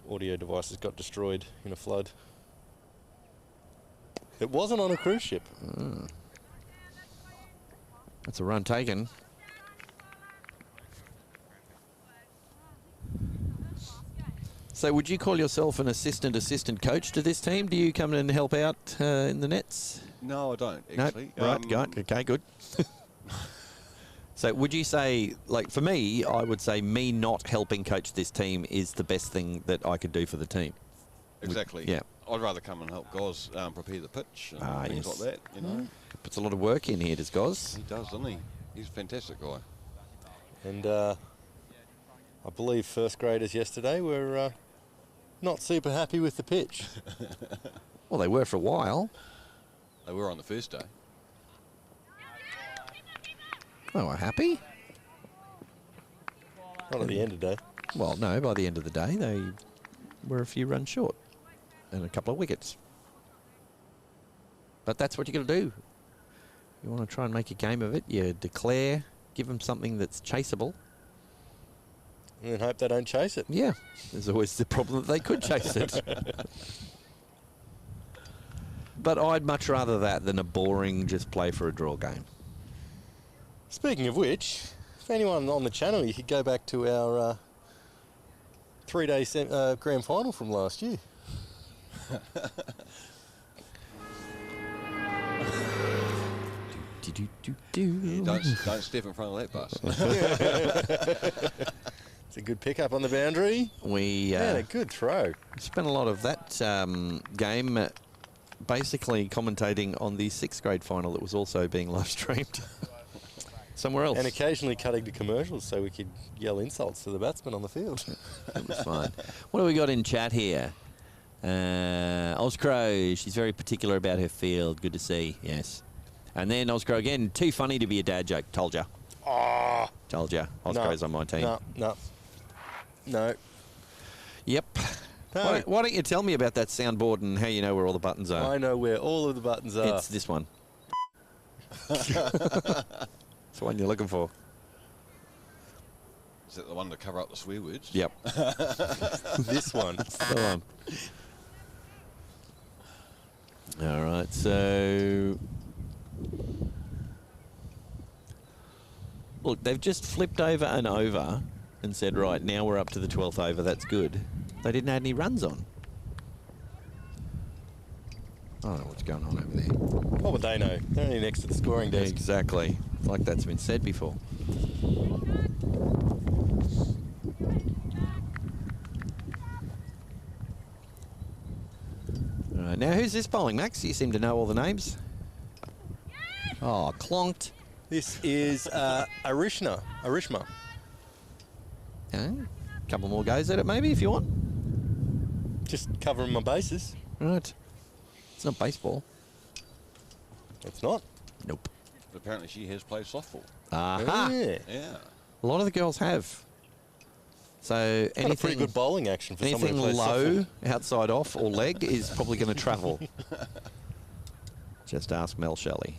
audio devices got destroyed in a flood. It wasn't on a cruise ship. That's a run taken. So would you call yourself an assistant coach to this team? Do you come in and help out in the nets? No, I don't, No? actually. Right, okay, good. So would you say, like for me, I would say me not helping coach this team is the best thing that I could do for the team. Exactly. Yeah. I'd rather come and help Goz prepare the pitch and things yes. like that, you know. Puts a lot of work in here, does Goz? He does, doesn't he? He's a fantastic guy. And I believe first graders yesterday were not super happy with the pitch. Well, they were for a while. They were on the first day. They were happy. Not at the end of the day. Well, no, by the end of the day, they were a few runs short and a couple of wickets. But that's what you got to do. You want to try and make a game of it. You declare, give them something that's chaseable. And then hope they don't chase it. Yeah, there's always the problem that they could chase it. But I'd much rather that than a boring just play for a draw game. Speaking of which, if anyone on the channel, you could go back to our 3-day grand final from last year. Yeah, don't step in front of that bus. It's a good pickup on the boundary. We And a good throw. spent a lot of that game basically commentating on the 6th grade final that was also being live streamed somewhere else. And occasionally cutting to commercials so we could yell insults to the batsman on the field. That was fine. What do we got in chat here? Oscrow, she's very particular about her field. Good to see, yes. And then Oscrow again, too funny to be a dad joke. Told ya. Oh, Told ya. Oscrow's on my team. No. Yep. No. Why don't you tell me about that soundboard and how you know where all the buttons are? I know where all of the buttons are. It's this one. It's the one you're looking for. Is that the one to cover up the swear words? Yep. This one. That's the one. All right, so look, they've just flipped over and over and said, right, now we're up to the 12th over, that's good. They didn't add any runs on. I don't know what's going on over there. What would they know? They're only next to the scoring desk. Exactly. Like that's been said before. All right, now who's this bowling, Max? You seem to know all the names. Oh, clonked. This is Arishma. A couple more goes at it maybe if you want. Just covering my bases. Right. It's not baseball. It's not. Nope. But apparently she has played softball. Aha. Yeah. Yeah. A lot of the girls have. So Got a pretty anything, good bowling action for someone anything who plays low, softball. outside off or leg is probably going to travel. Just ask Mel Shelley.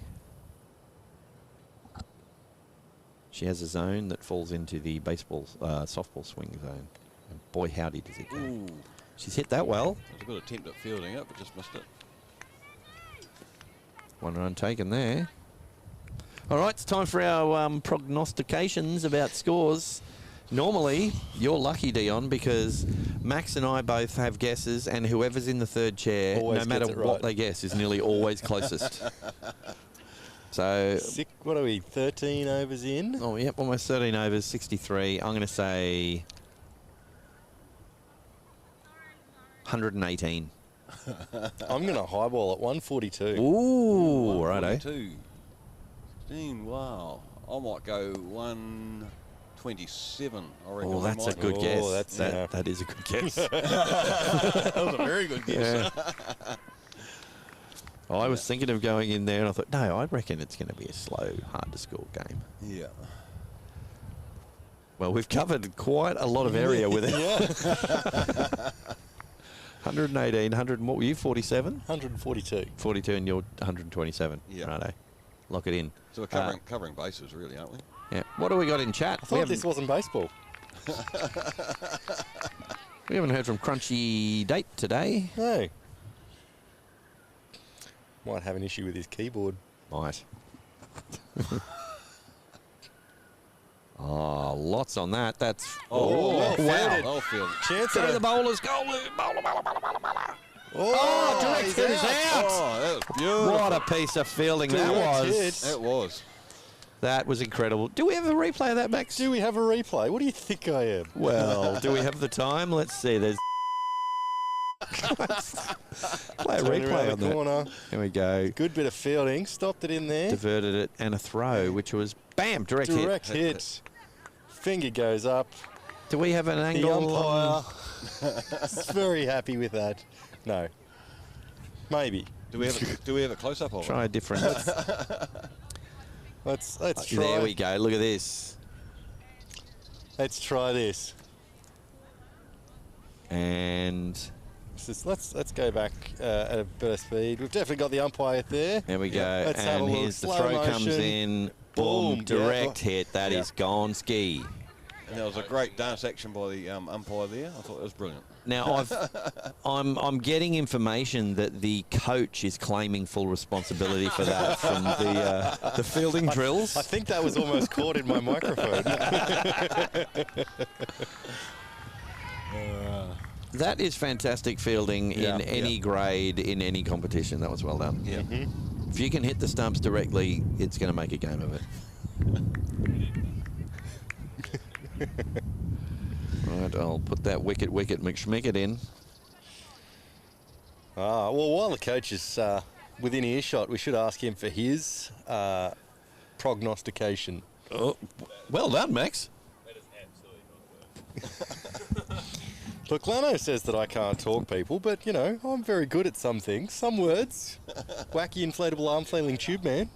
She has a zone that falls into the baseball, softball swing zone. And boy, howdy does it go. Ooh. She's hit that well. It was a good attempt at fielding it, but just missed it. One run taken there. All right, it's time for our prognostications about scores. Normally, you're lucky, Dion, because Max and I both have guesses, and whoever's in the third chair, Always no matter gets it what right. they guess, is nearly always closest. So, What are we, 13 overs in? oh, yep, almost 13 overs, 63. I'm going to say 118. I'm going to highball at 142. Ooh, righto. 142. 16, wow. I might go 127. I reckon. Oh, I that's a might. good guess. that's, That is a good guess. That was a very good guess. I was thinking of going in there, and I thought, no, I reckon it's going to be a slow, hard-to-score game. Yeah. Well, we've covered quite a lot of area with it. 118, 100, what were you, 47? 142. 42, and you're 127. Yeah. Righto. Lock it in. So we're covering bases, really, aren't we? Yeah. What do we got in chat? I thought this wasn't baseball. We haven't heard from Crunchy Date today. No. Might have an issue with his keyboard. Might. Oh, lots on that. That's... well fielded. Well fielded. Chance Go at to the a... bowlers. Go, bowler, bowler, bowler, bowler, bowler. Oh, direct he's hit is out. Oh, that was beautiful. What a piece of fielding that Direct was. hit. That was. That was incredible. Do we have a replay of that, Max? Do we have a replay? What do you think I am? Well, do we have the time? Let's see. There's play a Turn replay around on the that. corner. Here we go. Good bit of fielding. Stopped it in there. Diverted it and a throw, which was bam, direct hit. Direct hit. Finger goes up. Do we have an The angle? umpire is very happy with that. No. Maybe. Do we have a close up of it? Try a different. Let's try. There we go. Look at this. Let's try this. And Let's go back at a better speed. We've definitely got the umpire there. there we go. Let's have a And look. here's the Slow throw comes motion. in. Boom, Boom. direct Yeah. hit. That is gone ski. And there was a great dance action by the umpire there. I thought it was brilliant. Now I'm getting information that the coach is claiming full responsibility for that from the fielding drills. I think that was almost caught in my microphone. That is fantastic fielding Yeah, in any grade, in any competition. That was well done. Yeah. If you can hit the stumps directly, it's going to make a game of it. Right, I'll put that wicket McSchmicket in. Well, while the coach is within earshot, we should ask him for his prognostication. Oh, well done, Max. Look, Lanno says that I can't talk, people, but, you know, I'm very good at some things. Some words. Wacky inflatable arm flailing tube man.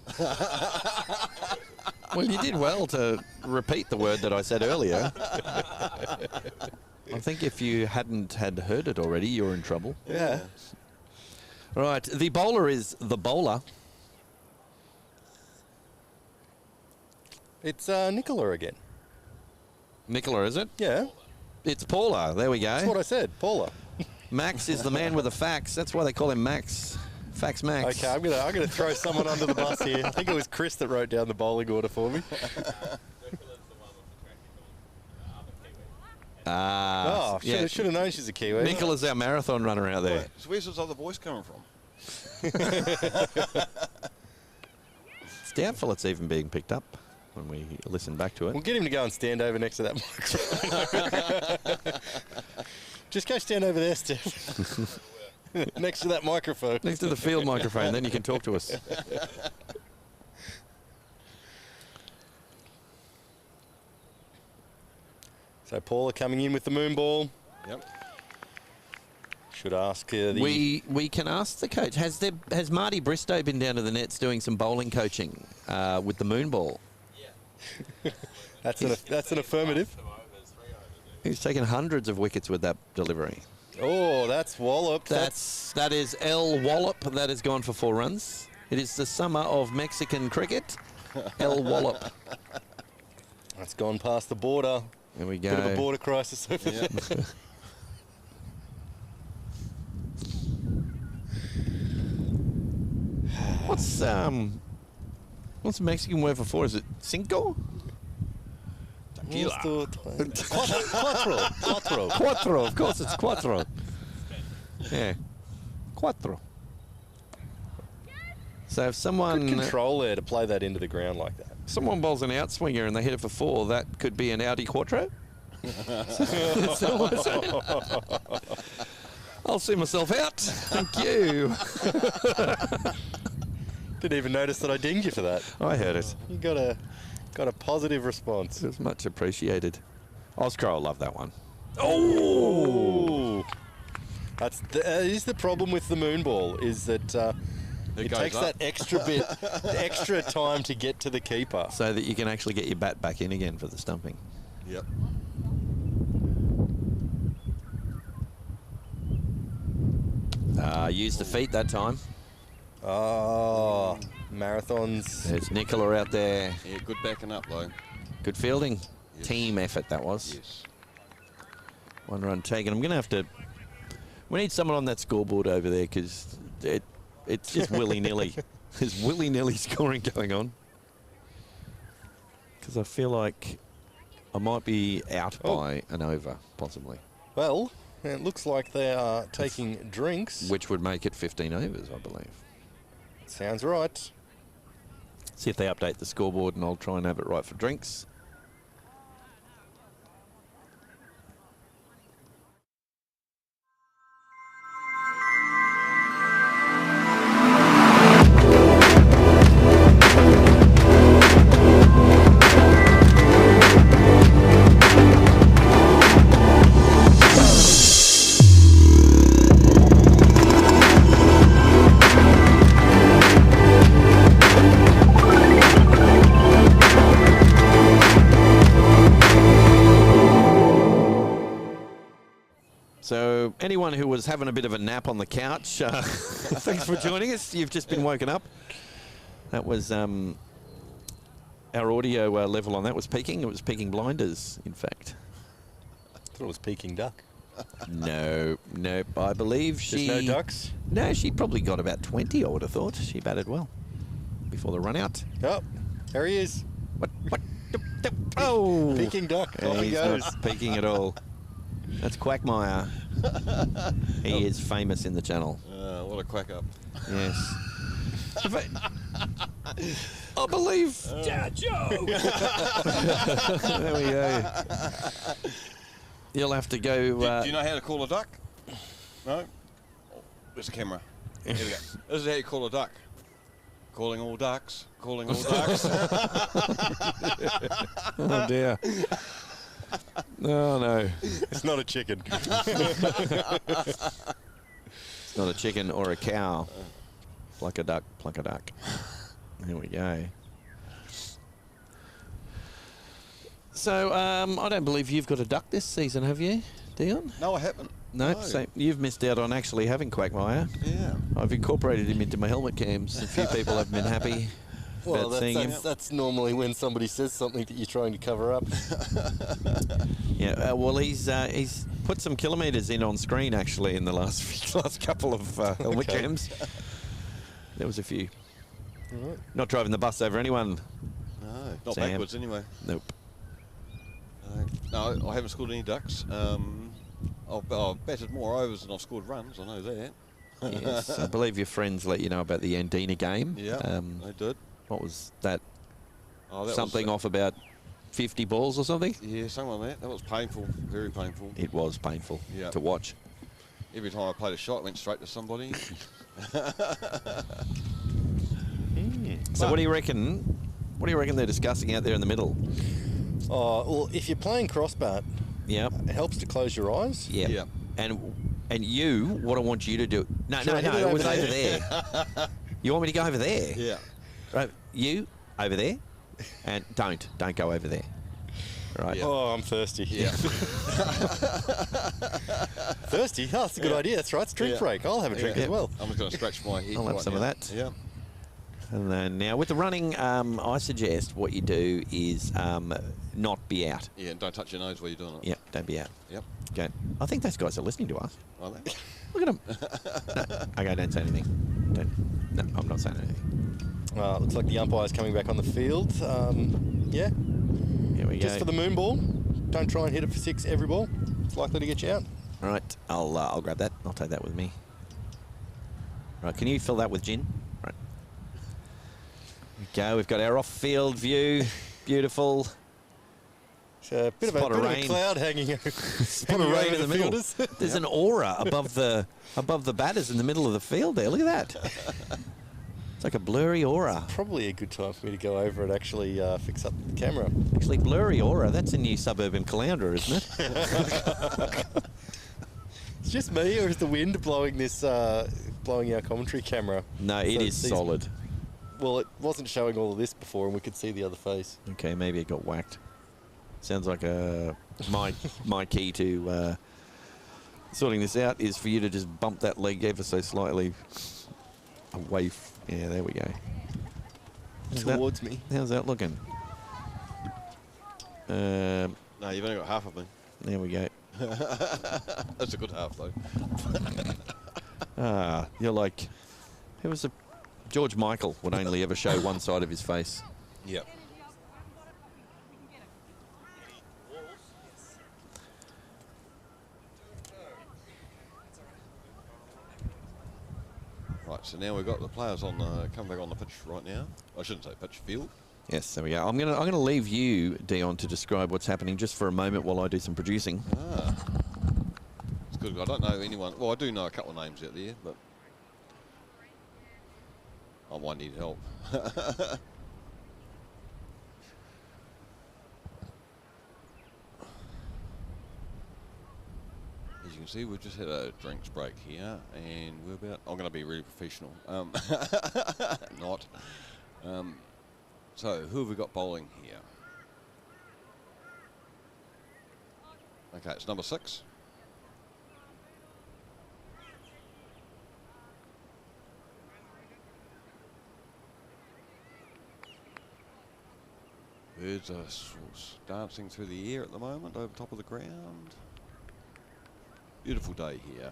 Well, you did well to repeat the word that I said earlier. I think if you hadn't had heard it already, you're in trouble. Yeah. Right, the bowler is the bowler. It's Nicola again. Nicola, is it? Yeah. It's Paula. There we go. That's what I said. Paula. Max is the man with the facts. That's why they call him Max. Fax Max. Okay, I'm gonna throw someone under the bus here. I think it was Chris that wrote down the bowling order for me. Ah, Oh, should have known she's a Kiwi. Nicola's our marathon runner out there. So where's this other voice coming from? It's doubtful it's even being picked up when we listen back to it. We'll get him to go and stand over next to that microphone. Just go stand over there, Steph. Next to that microphone. Next to the field microphone, then you can talk to us. So Paula coming in with the moon ball. Yep. Should ask the... We can ask the coach. Has Marty Bristow been down to the nets doing some bowling coaching with the moon ball? That's an affirmative. He's taken hundreds of wickets with that delivery. Oh, that's wallop. That is L Wallop. That has gone for 4 runs. It is the summer of Mexican cricket. L Wallop. That's gone past the border. There we go. Bit of a border crisis over there. What's the Mexican word for four? Is it cinco? Quattro. Cuatro, of course it's cuatro. Yeah, cuatro. So if someone Good control there to play that into the ground like that. someone bowls an outswinger and they hit it for four, that could be an Audi Quattro. I'll see myself out. Thank you. Didn't even notice that I dinged you for that. I heard it. You got a positive response. It was much appreciated. Oscar, I love that one. Oh! That is the problem with the moon ball, is that it goes takes up. that extra bit, extra time to get to the keeper. So that you can actually get your bat back in again for the stumping. Yep. Use the feet that time. Oh, marathons. There's Nicola out there. Yeah, good backing up though. Good fielding. Yes. Team effort that was. Yes. One run taken. I'm going to have to... We need someone on that scoreboard over there because it's just willy-nilly. There's willy-nilly scoring going on. Because I feel like I might be out by an over, possibly. Well, it looks like they are taking drinks. Which would make it 15 overs, I believe. Sounds right. See if they update the scoreboard and I'll try and have it right for drinks. So anyone who was having a bit of a nap on the couch, thanks for joining us. You've just been woken up. That was our audio level on that was peaking. It was peaking blinders, in fact. I thought it was Peking duck. Nope. I believe she... There's no ducks? No, she probably got about 20, I would have thought. She batted well before the run out. Oh, there he is. What? Oh! Peking duck. Off he He's goes. not peaking at all. That's Quackmire. He is famous in the channel. What a quack up. Yes. I believe. Dad joke. There we go. You'll have to go. Do you know how to call a duck? No? Oh, there's a camera. Here we go. This is how you call a duck. Calling all ducks. Calling all ducks. Oh dear. Oh no. It's not a chicken. It's not a chicken or a cow. Pluck a duck, pluck a duck. Here we go. So, I don't believe you've got a duck this season, have you, Dion? No, I haven't. No, so you've missed out on actually having Quackmire. Yeah. I've incorporated him into my helmet cams. A few people have been happy Well, about seeing him. that's normally when somebody says something that you're trying to cover up. Yeah, well, he's put some kilometres in on screen actually in the last couple of helmet cams. There was a few. Right. Not driving the bus over anyone. No, not Sam. backwards anyway. Nope. No, I haven't scored any ducks. I've batted more overs than I've scored runs, I know that. Yes, I believe your friends let you know about the Andina game. Yeah, they did. What was that? Oh, that Something was, off about 50 balls or something? Yeah, something like that. That was painful, very painful. It was painful Yeah. to watch. Every time I played a shot, it went straight to somebody. So what do you reckon? What do you reckon they're discussing out there in the middle? Oh, well, if you're playing crossbat, Yep. it helps to close your eyes. Yep. Yeah. And you, what I want you to do? No, Should I hit it it was over over there. You want me to go over there? Yeah. Right. You over there, and don't go over there. Right. Yeah. Oh, I'm thirsty. Yeah. Thirsty? Oh, that's a good idea. That's right. It's drink Yeah. break. I'll have a drink Yeah. as well. I'm just going to scratch my head. I'll have right some of now. that. Yeah. And then now with the running, I suggest what you do is not be out. Yeah, and don't touch your nose while you're doing it. Yep, don't be out. Yep. Okay. I think those guys are listening to us. Are they? Look at them. No, okay, don't say anything. No, I'm not saying anything. Well, it looks like the umpire's coming back on the field. Yeah, Here we just go. for the moon ball. Don't try and hit it for 6 every ball. It's likely to get you out. All right, I'll grab that. I'll take that with me. Right, can you fill that with gin? Right. Here we go. We've got our off-field view. Beautiful. It's a bit, Spot of of a rain. cloud hanging over, Spot of rain in the middle. fielders. There's an aura above the batters in the middle of the field there. Look at that. It's like a blurry aura. Probably a good time for me to go over and actually fix up the camera. Actually, blurry aura. That's a new suburb in Caloundra, isn't it? It's just me, or is the wind blowing this, blowing our commentary camera? No, it So is these- solid. Well, it wasn't showing all of this before, and we could see the other face. Okay, maybe it got whacked. Sounds like my key to sorting this out is for you to just bump that leg ever so slightly away. Yeah, there we go. Towards me. How's that looking? No, you've only got half of me. There we go. That's a good half, though. You're like, who was a George Michael would only ever show one side of his face. Yep. Right, so now we've got the players on the coming back on the pitch right now. I shouldn't say pitch, field. Yes, there we go. I'm gonna leave you, Dion, to describe what's happening just for a moment while I do some producing. It's good. I don't know anyone. Well, I do know a couple of names out there, but I might need help. As you can see, we've just had a drinks break here, and we're about. I'm going to be really professional. Not. So, who have we got bowling here? Okay, it's number 6. Birds are dancing through the air at the moment over top of the ground. Beautiful day here.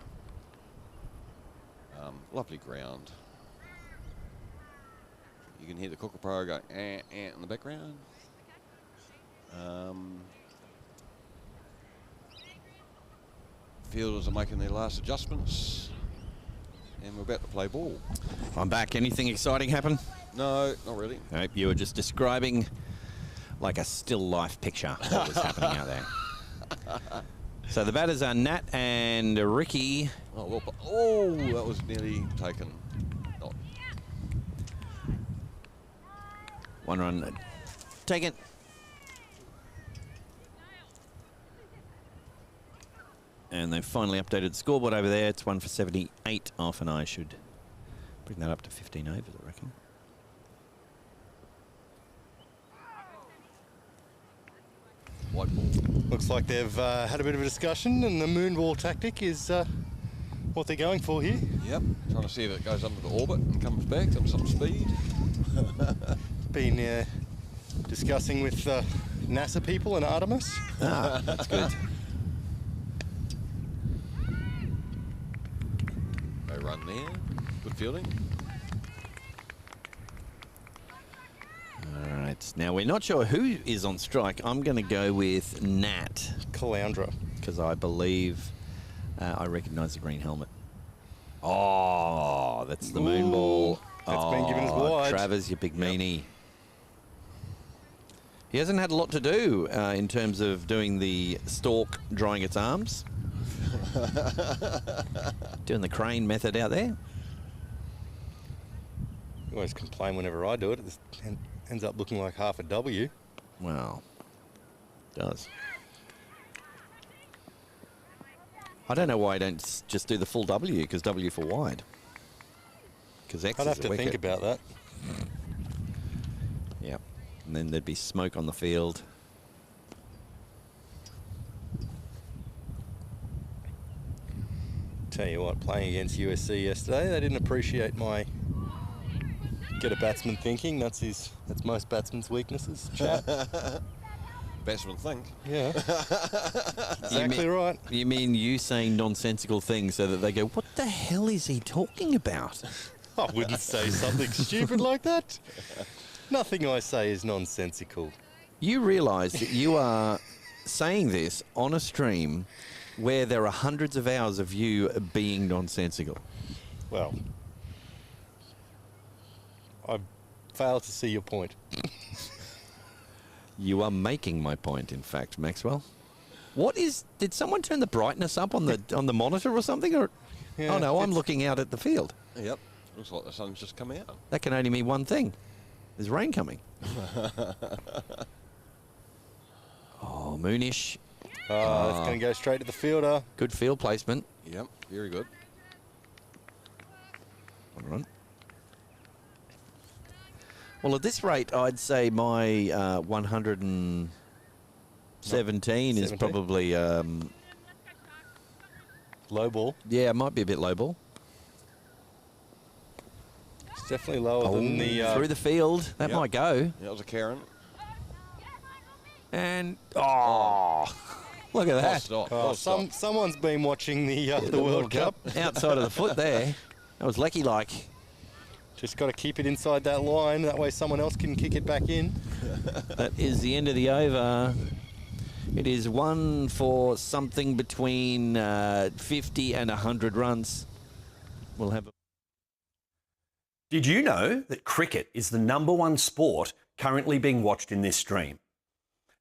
Lovely ground. You can hear the kookaburra going in the background. Fielders are making their last adjustments. And we're about to play ball. I'm back. Anything exciting happen? No, not really. Nope, you were just describing like a still life picture what was happening out there. So the batters are Nat and Ricky. Oh, well, oh, that was nearly taken. Not. One run. Take it. And they've finally updated the scoreboard over there. It's 1 for 78 off, and I should bring that up to 15 overs, I reckon. White ball. Looks like they've had a bit of a discussion, and the moonball tactic is what they're going for here. Yep, trying to see if it goes under the orbit and comes back at some speed. Been discussing with NASA people and Artemis. Ah, that's good. They run there. Good fielding. All right. Now, we're not sure who is on strike. I'm going to go with Nat Caloundra. because I believe I recognise the green helmet. Oh, that's the moon ball. That's been given as wide. Travers, you big meanie. He hasn't had a lot to do in terms of doing the stork drying its arms. Doing the crane method out there. You always complain whenever I do it. It ends up looking like half a W. Well, it does. I don't know why I don't just do the full W, because W for wide. Because X I'd is have a to wicket. think about that. Yep. And then there'd be smoke on the field. Tell you what, playing against USC yesterday, they didn't appreciate my get a batsman thinking. That's most batsmen's weaknesses. Chat. Batsmen think. Yeah. Exactly right. You mean you saying nonsensical things so that they go, what the hell is he talking about? I wouldn't say something stupid like that. Nothing I say is nonsensical. You realise that you are saying this on a stream where there are hundreds of hours of you being nonsensical. Well, I fail to see your point. You are making my point, in fact, Maxwell. Did someone turn the brightness up on the monitor or something? Or Yeah, oh no, I'm it's- looking out at the field. Yep. Looks like the sun's just come out. That can only mean one thing. There's rain coming. Oh, Moonish. Oh, that's going to go straight to the fielder. Good field placement. Yep. Very good. Hold on. Well, at this rate, I'd say my 117 is 17? probably, Low ball. yeah, it might be a bit low ball. It's definitely lower than the... Through the field. That Yep. might go. Yeah, that was a Karen. And, oh, look at that. Lost off. Oh, Lost off. someone's been watching the World Cup. Outside of the foot there. That was Lecky-like. Just got to keep it inside that line. That way someone else can kick it back in. That is the end of the over. It is one for something between 50 and 100 runs. We'll have a... Did you know that cricket is the #1 sport currently being watched in this stream?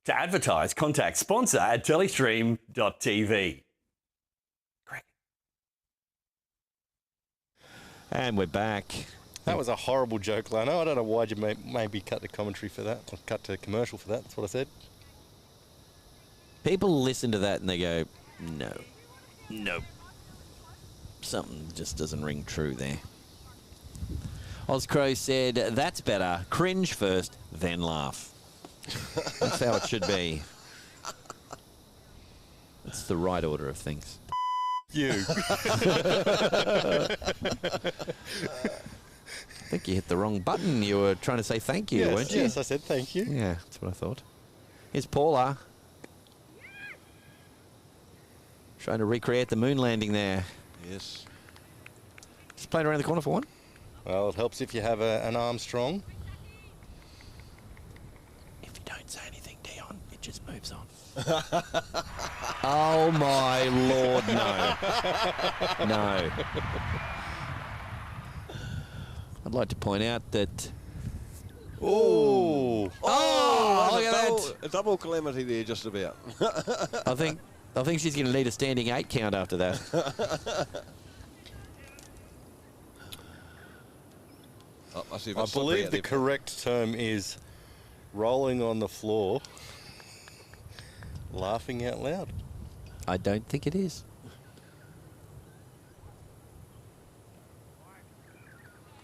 To advertise, contact sponsor at TelestreamTV. And we're back. That was a horrible joke, Lanno. I don't know why you maybe cut the commentary for that, or cut to commercial for that. That's what I said. People listen to that and they go, no. Something just doesn't ring true there. Ozcrow said, that's better. Cringe first, then laugh. That's how it should be. It's the right order of things. You. I think you hit the wrong button. You were trying to say thank you, weren't you? Yes, I said thank you. Yeah, that's what I thought. Here's Paula. Trying to recreate the moon landing there. Yes. Just playing around the corner for one. Well, it helps if you have an Armstrong. If you don't say anything, Dion, it just moves on. Oh, my Lord, no. No. I'd like to point out that... Oh! Oh, look at double, that. a double calamity there, just about. I think she's going to need a standing 8 count after that. I see if I it's slippery believe out the there. correct term is rolling on the floor, laughing out loud. I don't think it is.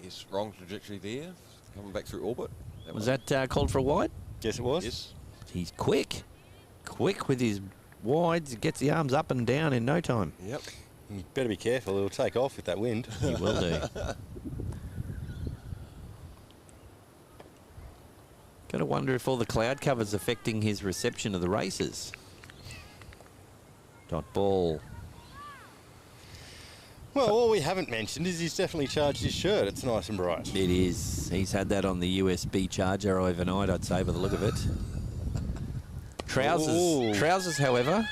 Yes, wrong trajectory there. Coming back through orbit. Was that called for a wide? Yes, it was. Yes. He's quick. Quick with his wides. Gets the arms up and down in no time. Yep. You better be careful. It'll take off with that wind. He will do. Gotta wonder if all the cloud cover's affecting his reception of the races. Dot ball. Well, all we haven't mentioned is he's definitely charged his shirt. It's nice and bright. It is. He's had that on the USB charger overnight, I'd say, by the look of it. Trousers. Ooh. Trousers, however.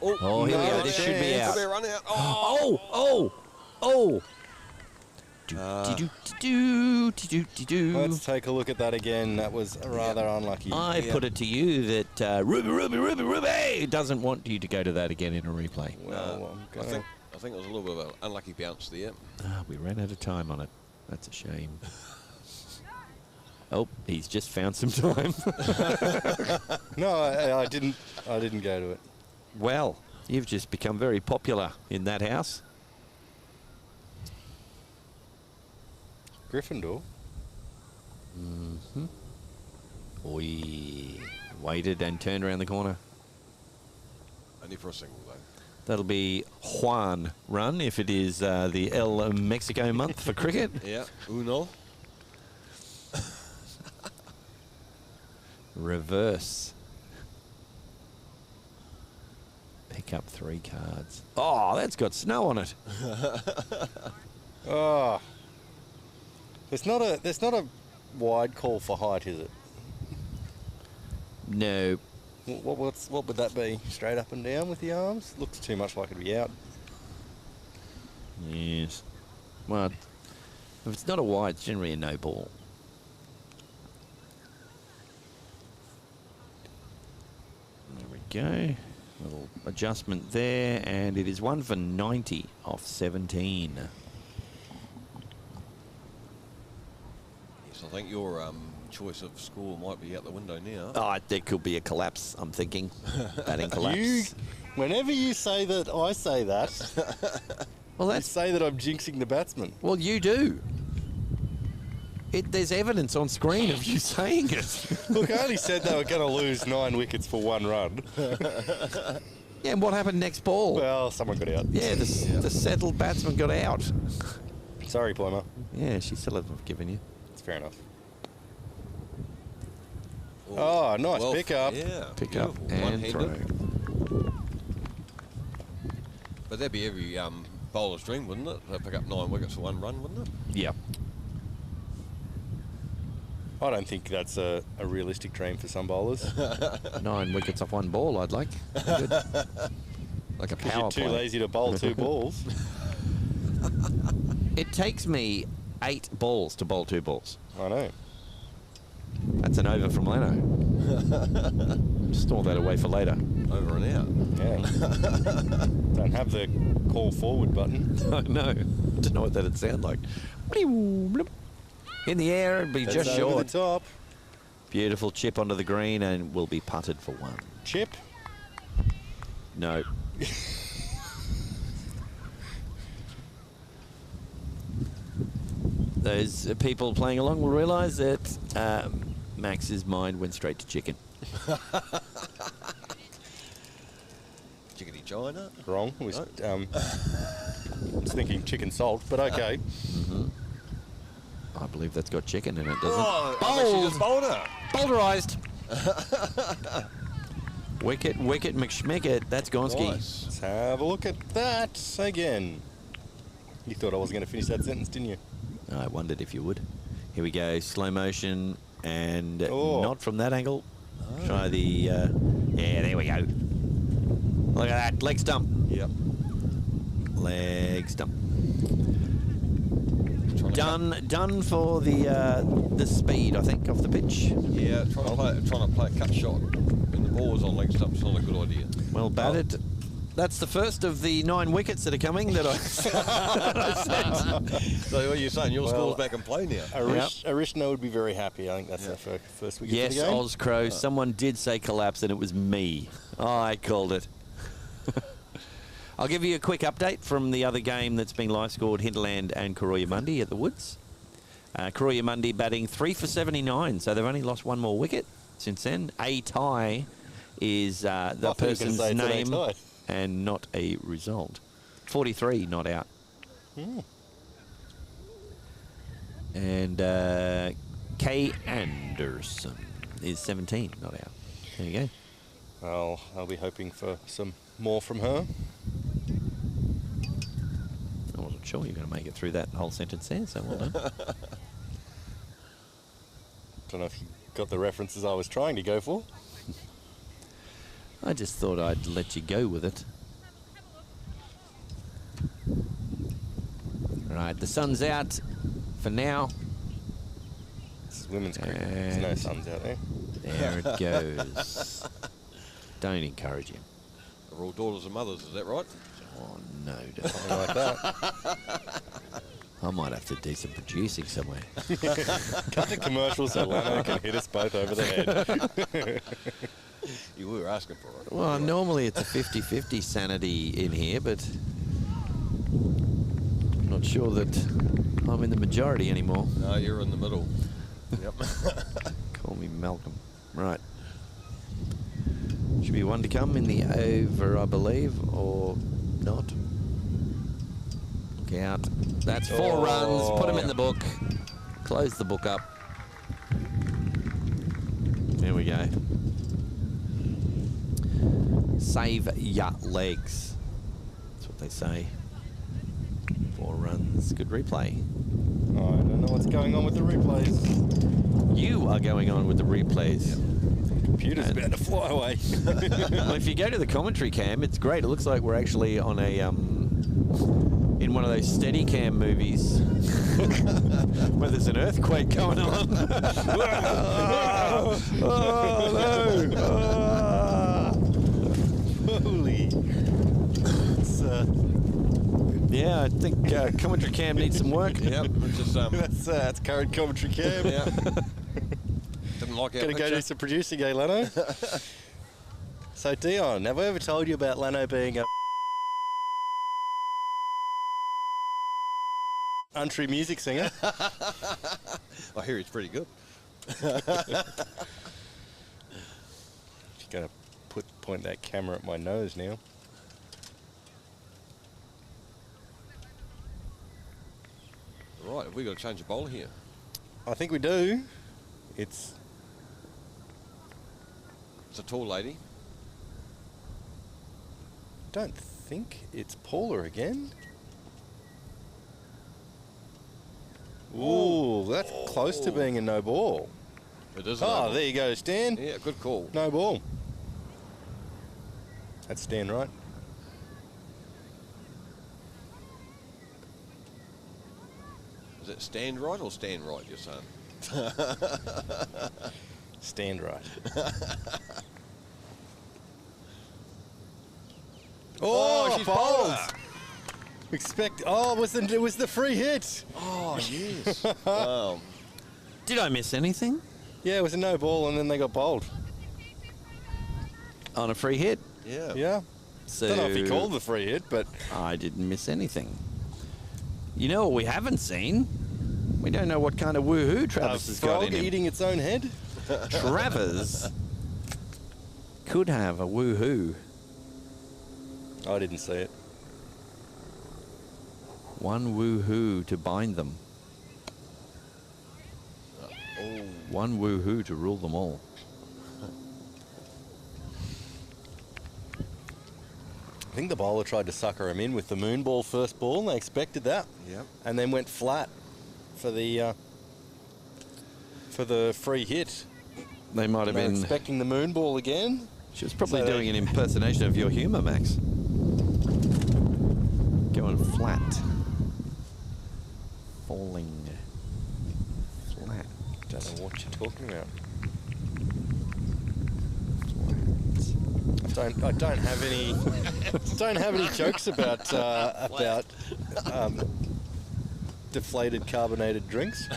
Oh, here we no go. This should be chance. out. Could be a run out. Oh! Oh! Let's take a look at that again. That was rather unlucky. I put it to you that Ruby doesn't want you to go to that again in a replay. Well, I'm I gonna... think it was a little bit of an unlucky bounce there. We ran out of time on it. That's a shame. Oh, he's just found some time. No, I didn't. I didn't go to it. Well, you've just become very popular in that house. Gryffindor. We waited and turned around the corner. Only for a single, though. That'll be Juan run if it is the El Mexico month for cricket. Yeah. Uno. Reverse. Pick up 3 cards. Oh, that's got snow on it. Oh, There's not a wide call for height, is it? No. What would that be? Straight up and down with the arms? Looks too much like it'd be out. Yes. Well, if it's not a wide, it's generally a no ball. There we go. Little adjustment there, and it is 1 for 90 off 17. Yes, I think your choice of score might be out the window now. Oh, there could be a collapse, I'm thinking. Batting collapse. Whenever you say that, I say that. Well, You say that I'm jinxing the batsman. Well, you do. There's evidence on screen of you saying it. Look, I only said they were going to lose 9 wickets for 1 run. Yeah, and what happened next ball? Well, someone got out. Yeah, the settled batsman got out. Sorry, Plummer. Yeah, she still hasn't forgiven you. It's fair enough. Oh, nice Well, pick-up. Yeah. Pick up beautiful. and One-handed. throw. But that'd be every bowler's dream, wouldn't it? They'd pick up 9 wickets for 1 run, wouldn't it? Yep. I don't think that's a realistic dream for some bowlers. 9 wickets off 1 ball, I'd like. Good. Like a Because power you're too play. lazy to bowl 2 balls. It takes me 8 balls to bowl 2 balls. I know. That's an over from Lanno. Store that away for later. Over and out. Yeah. Don't have the call forward button. I know. Don't know what that'd sound like. In the air, it'd be That's just over short. the top. Beautiful chip onto the green and will be putted for 1. Chip. No. Those people playing along will realise that Max's mind went straight to chicken. Chickadee China. Wrong. I was thinking chicken salt, but okay. I believe that's got chicken in it, doesn't Oh, it? I actually just bowled her. Bowlerised. Wicket, McSchmicket. That's Gonski. Nice. Let's have a look at that again. You thought I wasn't going to finish that sentence, didn't you? I wondered if you would. Here we go. Slow motion and Oh. not from that angle. Try the... yeah, there we go. Look at that. Leg stump. Yep. Leg stump. Trying to Done for the speed, I think, of the pitch. Yeah, trying to play a cut shot. And the ball was on leg stump's not a good idea. Well batted. That's the first of the 9 wickets that are coming that I said. So what you're saying, your Well, score's back in play now. Arishna would be very happy. I think that's our first wicket Yes, for the game. Oz Crow. Someone did say collapse and it was me. I called it. I'll give you a quick update from the other game that's been live scored, Hinterland and Corroya-Mundy at the Woods. Corroya-Mundy batting 3 for 79, so they've only lost 1 more wicket since then. A tie is the thought you were gonna person's say it's an name A tie. and not a result. 43 not out. And Kay Anderson is 17 not out. There you go. Well, I'll be hoping for some more from her. I wasn't sure you were going to make it through that whole sentence there, so well done. Don't know if you got the references I was trying to go for. I just thought I'd let you go with it. Right, the sun's out for now. This is women's cricket. There's no And- suns out there. There it goes. Don't encourage him. We're all daughters and mothers, is that right? Oh, no. Don't. Something like that. I might have to do some producing somewhere. Cut the commercial so Lanno can hit us both over the head. You were asking for it. Well, normally it's a 50-50 sanity in here, but I'm not sure that I'm in the majority anymore. No, you're in the middle. Yep. Call me Malcolm. Right. Should be 1 to come in the over, I believe, or not. Look out. That's 4 runs. Put them in the book. Close the book up. There we go. Save ya legs. That's what they say. 4 runs. Good replay. don't know what's going on with the replays. You are going on with the replays. Computer's about to fly away. Well, if you go to the commentary cam, it's great. It looks like we're actually on a in one of those steady cam movies where there's an earthquake going on. Oh, no. Holy. It's, Yeah, I think commentary cam needs some work. Yep. It's just, that's current commentary cam. yeah. Didn't like our Gonna go do picture. some producing, eh, Lanno? So, Dion, have I ever told you about Lanno being a country music singer? I hear he's pretty good. Just gonna point that camera at my nose now. Right, have we got to change the bowl here? I think we do. It's It's a tall lady. don't think it's Paula again. Ooh, that's close to being a no ball. It is. Oh, there you go, Stan. Yeah, good call. No ball. That's Stan, right? Is it stand right or stand right, you're saying? Stand right. Oh, she's bowled. bowled. It was the free hit. Oh, yes. Wow. Did I miss anything? Yeah, it was a no ball, and then they got bowled. On a free hit? Yeah. Yeah. So Don't know if he called the free hit, but I didn't miss anything. You know what we haven't seen? We don't know what kind of woohoo a Travis has got frog in him. eating its own head. Travis could have a woohoo. I didn't see it. One woohoo to bind them. Oh, One woohoo to rule them all. I think the bowler tried to sucker him in with the moon ball first ball, and they expected that. Yep. And then went flat for the free hit. They might have They're been. expecting the moon ball again. She was probably So they- doing an impersonation of your humour, Max. Going flat. Falling flat. Don't know what you're talking about. Flat. I don't have any jokes about deflated carbonated drinks.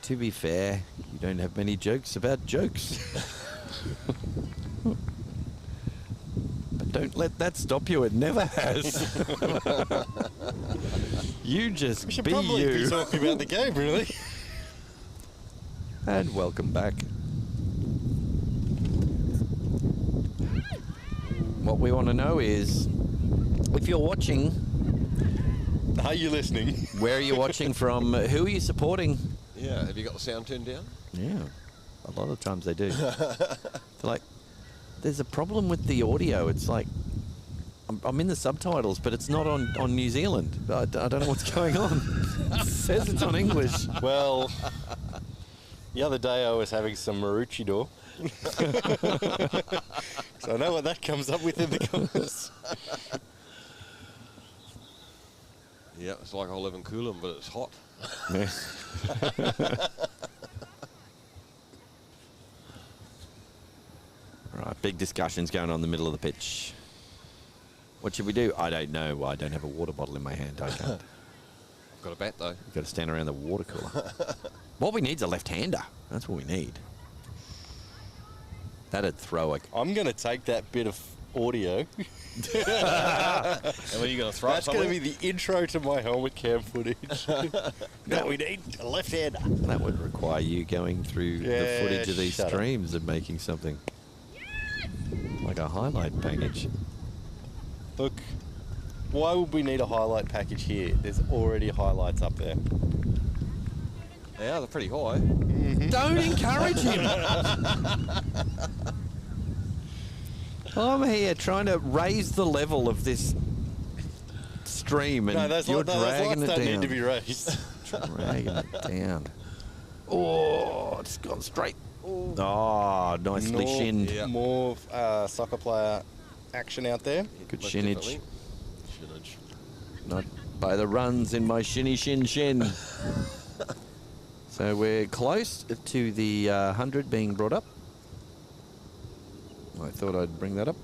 To be fair, you don't have many jokes about jokes. But don't let that stop you. It never has. You just We should be probably you. be talking about the game, really. And welcome back. What we want to know is, if you're watching, Are you listening? where are you watching from? Who are you supporting? Yeah. Have you got the sound turned down? Yeah, a lot of times they do. They're like, there's a problem with the audio. It's like, I'm in the subtitles, but it's not on New Zealand. I don't know what's going on. It says it's on English. Well, the other day I was having some maroochydore. So I know what that comes up with in the comments. Yeah, it's like I live in Coolum, but it's hot. Right, big discussions going on in the middle of the pitch. What should we do? I don't know. I don't have a water bottle in my hand. I can't. I've got a bat, though. You've got to stand around the water cooler. What we need is a left-hander. That's what we need. That'd throw a... I'm going to take that bit of audio. And when are you going to throw That's going to be the intro to my helmet cam footage. Now we need a left-hander. That would require you going through the Yeah, footage of these shut up. streams and making something like a highlight package. Look, why would we need a highlight package here? There's already highlights up there. Yeah, they're pretty high. Don't encourage him. I'm here trying to raise the level of this stream, and No, those you're those lights dragging it don't down. need to be raised. Dragging it down. Oh, it's gone straight. Oh, nicely shinned. Yeah. More soccer player action out there. Good Most shinnage. definitely. Shinnage. Not by the runs in my shinny shin shin. So we're close to the 100 being brought up. I thought I'd bring that up.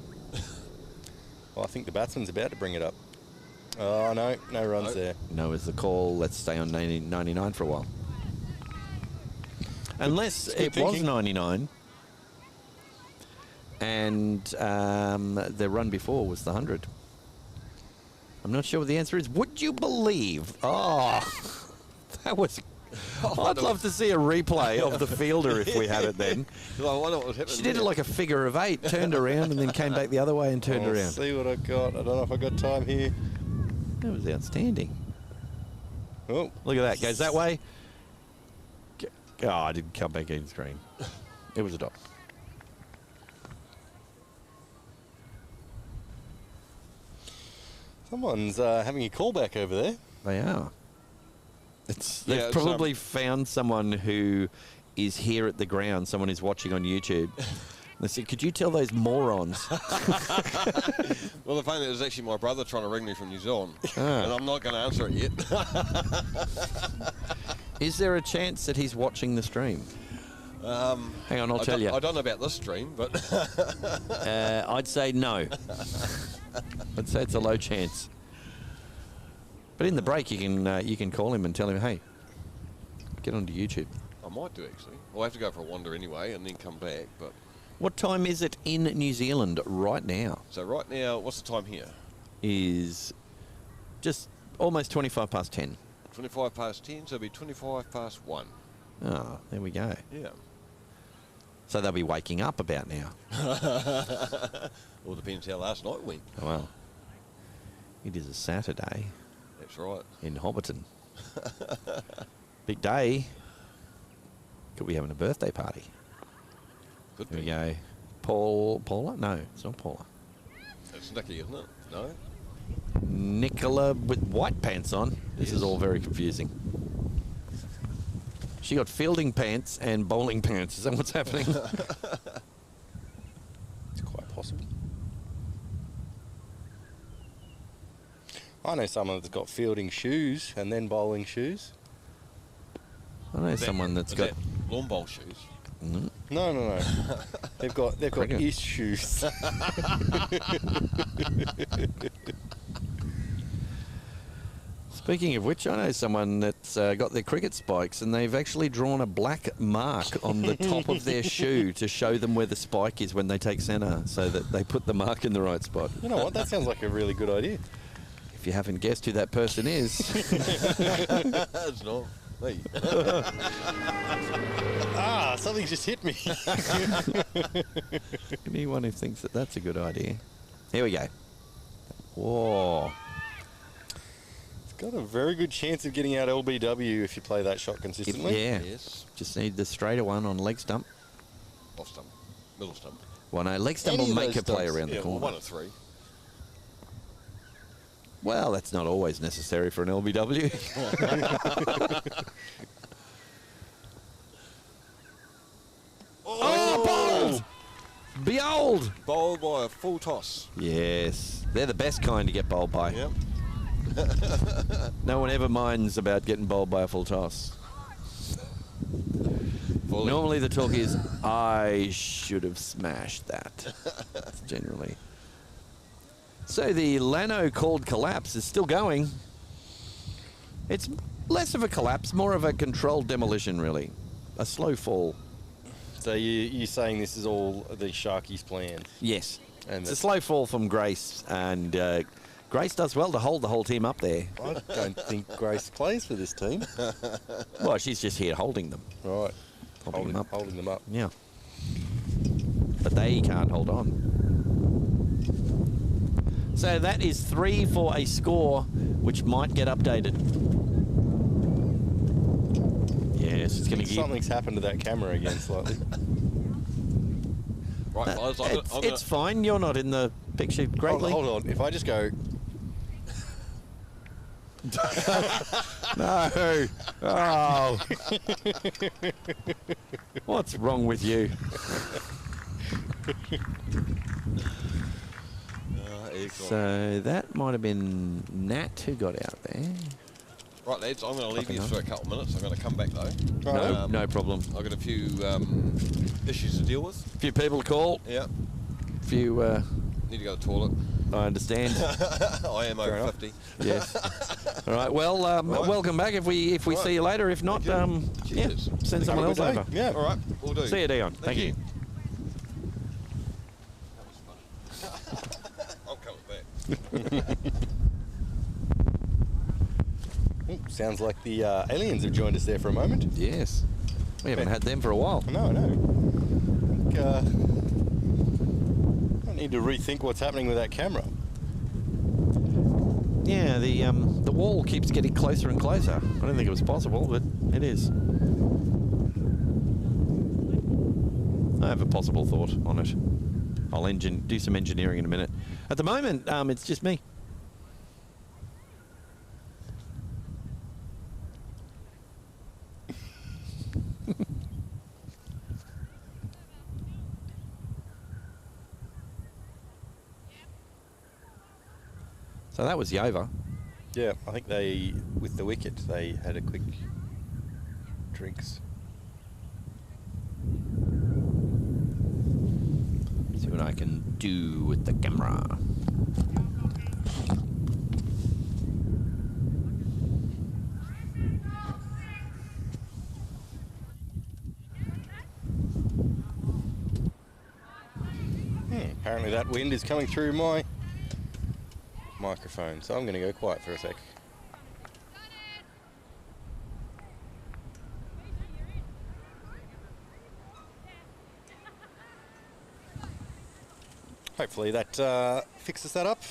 Well, I think the batsman's about to bring it up. Oh, no. No runs there. No is the call. Let's stay on 99 for a while. Unless good it was thinking. 99 and the run before was the 100. I'm not sure what the answer is. Would you believe? Oh, that was... I'd love to see a replay of the fielder if we had it then. I wonder what was happening She did it there. like a figure of 8, turned around and then came back the other way and turned I'll around. see what I got. I don't know if I got time here. That was outstanding. Oh, Look at that. Goes that way. Oh, I didn't come back in screen. It was a dot. someone's having a callback over there. They are. They've Yeah, it's, probably found someone who is here at the ground, someone who's watching on YouTube. They said, could you tell those morons? Well, the funny thing is, actually my brother trying to ring me from New Zealand, and I'm not going to answer it yet. Is there a chance that he's watching the stream? Hang on, I'll tell you. I don't know about this stream, but I'd say no. I'd say it's a low chance. But in the break, you can call him and tell him, hey, get onto YouTube. I might do actually. I'll have to go for a wander anyway, and then come back. But What time is it in New Zealand right now? so right now, what's the time here? Is just almost 25 past 10. 25 past 10, so it'll be 25 past 1. Oh, there we go. Yeah. So they'll be waking up about now. All depends how last night went. Oh, well, it is a Saturday That's right. in Hobbiton. Big day. Could be having a birthday party. Could Here we be. go. Paula? No, it's not Paula. It's Nicky, isn't it? No? Nicola with white pants on. This is all very confusing. She got fielding pants and bowling pants. Is that what's happening? It's quite possible. I know someone that's got fielding shoes and then bowling shoes. I know someone that's Is got... that lawn bowl shoes. No. they've got Cricket. East shoes. Speaking of which, I know someone that's got their cricket spikes and they've actually drawn a black mark on the top of their shoe to show them where the spike is when they take centre, so that they put the mark in the right spot. You know what? That sounds like a really good idea. If you haven't guessed who that person is, That's not me. Something just hit me. anyone who thinks that that's a good idea. Here we go. Whoa. Got a very good chance of getting out LBW if you play that shot consistently. Yeah. Yes. Just need the straighter one on leg stump. Off stump. Middle stump. Well, no, leg stump Any will of make a those play stumps. around the Yeah, well, corner. 1 of 3. Well, that's not always necessary for an LBW. Oh, bowled! Behold! Bowled by a full toss. Yes, they're the best kind to get bowled by. Yep. No one ever minds about getting bowled by a full toss. Fully. Normally the talk is, I should have smashed that. That's generally. So the Lanno called collapse is still going. It's less of a collapse, more of a controlled demolition, really. A slow fall. So you're saying this is all the Sharkies' plans? Yes. And It's a that's- slow fall from Grace, and Grace does well to hold the whole team up there. I don't think Grace plays for this team. Well, she's just here holding them. Right. Holding them up. Holding them up. Yeah. But they can't hold on. So that is 3 for a score, which might get updated. Yes, it's going to get... Something's happened to that camera again slightly. Right, fellas. It's fine. You're not in the picture greatly. Hold on. If I just go... No. Oh. What's wrong with you? So that might have been Nat who got out there. Right, lads, I'm going to leave you for a couple of minutes. I'm going to come back, though. No, no problem. I've got a few issues to deal with. A few people to call. Yeah. A few... Need to go to the toilet. I understand. I am over 50. Yes. All right. Well, welcome back. If we see you later, if not, yeah, send someone else over. Yeah. All right. We'll do. See you, Dion. Thank you. I'll come back. Ooh, sounds like the aliens have joined us there for a moment. Yes. We haven't had them for a while. No, I need to rethink what's happening with that camera. Yeah, the wall keeps getting closer and closer. I don't think it was possible, but it is. I have a possible thought on it. I'll do some engineering in a minute. At the moment, it's just me. So that was the over. Yeah, I think they, with the wicket, they had a quick drinks. See what I can do with the camera. Apparently that wind is coming through my microphone, so I'm going to go quiet for a sec. Hopefully that fixes that up.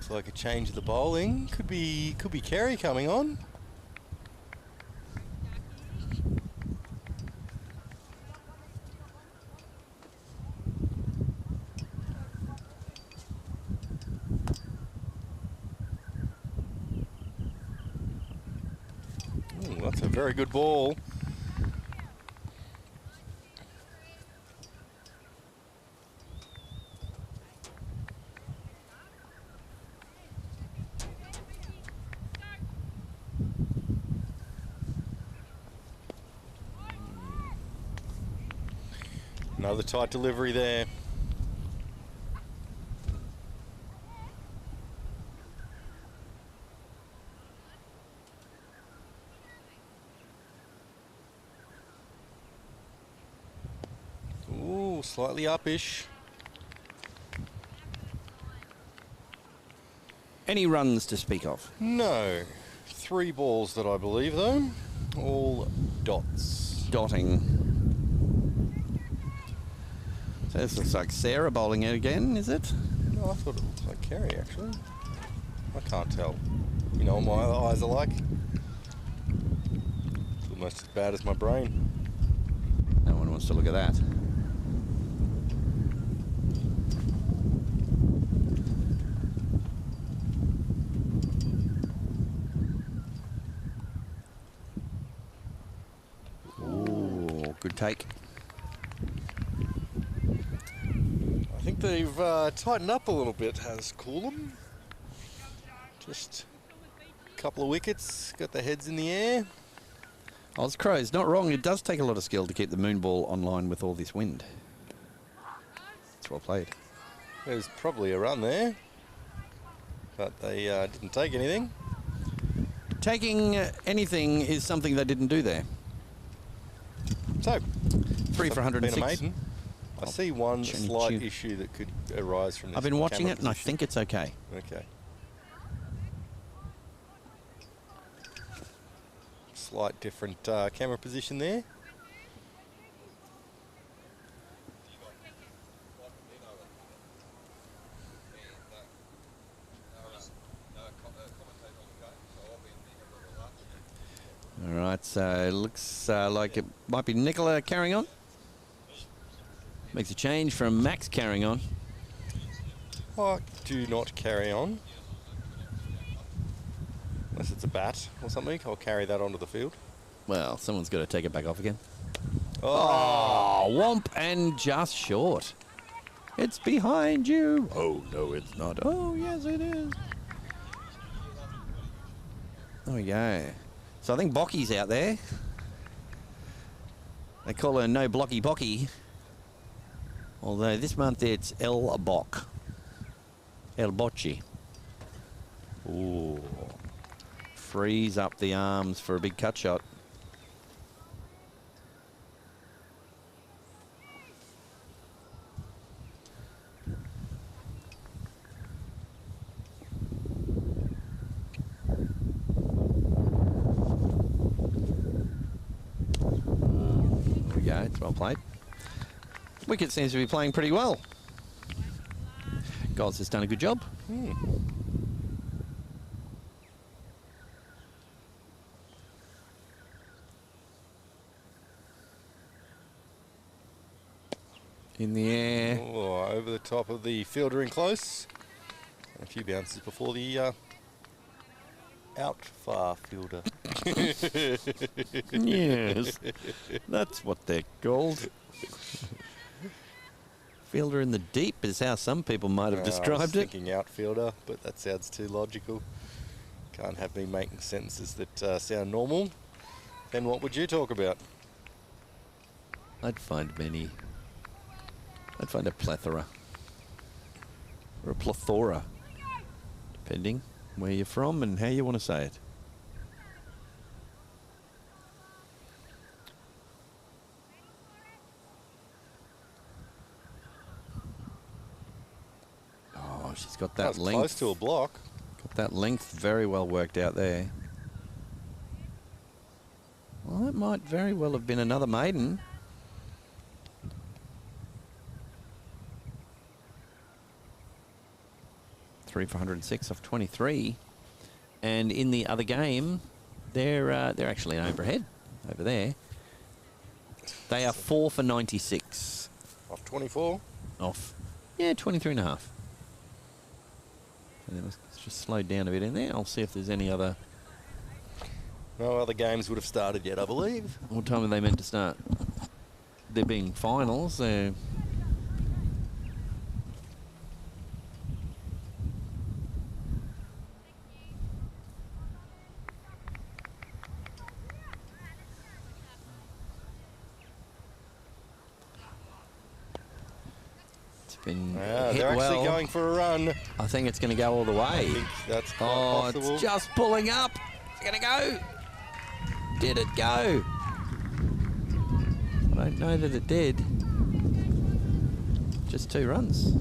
Looks like a change of the bowling. Could be Kerry coming on. Ooh, that's a very good ball. Another tight delivery there. Ooh, slightly upish. Any runs to speak of? No. 3 balls that I believe though. All dots. Dotting. So this looks like Sarah bowling it again, is it? No, I thought it looked like Kerry actually. I can't tell. You know what my eyes are like? It's almost as bad as my brain. No one wants to look at that. Ooh, good take. I think they've tightened up a little bit, has Coolum. Just a couple of wickets, got their heads in the air. Oz Crow's not wrong. It does take a lot of skill to keep the moon ball online with all this wind. It's well played. There's probably a run there, but they didn't take anything. Taking anything is something they didn't do there. So, 3 for 106. been a maiden. I see one Chinny slight chew. issue that could arise from this. I've been watching camera it and I position. think it's okay. Okay. Slight different camera position there. All right, so it looks like it might be Nicola carrying on. Makes a change from Max carrying on. I do not carry on. Unless it's a bat or something, I'll carry that onto the field. Well, someone's got to take it back off again. Oh, Womp and just short. It's behind you. Oh, no, it's not. Oh, yes, it is. There we go. So I think Bocky's out there. They call her No Blocky Bocky. Although this month it's El Bock. El Bocci. Ooh. Frees up the arms for a big cut shot. It's well played. Wicket seems to be playing pretty well. Golds has done a good job. In the air. Oh, over the top of the fielder in close. A few bounces before the out far fielder. Yes, that's what they're called. Fielder in the deep is how some people might have I was described it. thinking outfielder, but that sounds too logical. Can't have me making sentences that sound normal. Then what would you talk about? I'd find many. I'd find a plethora. Or a plethora. Depending where you're from and how you want to say it. Oh, she's got that That's length. close to a block. Got that length very well worked out there. Well, that might very well have been another maiden. Three for 106 off 23. And in the other game, they're actually an overhead over there. They are 4 for 96. Off 24. Off, yeah, 23 and a half. And then it's just slowed down a bit in there. I'll see if there's any other. No other games would have started yet, I believe. What time are they meant to start? They're being finals. Been hit they're actually well. going for a run. I think it's going to go all the way. I think that's quite possible. It's just pulling up. It's going to go. Did it go? I don't know that it did. Just 2 runs.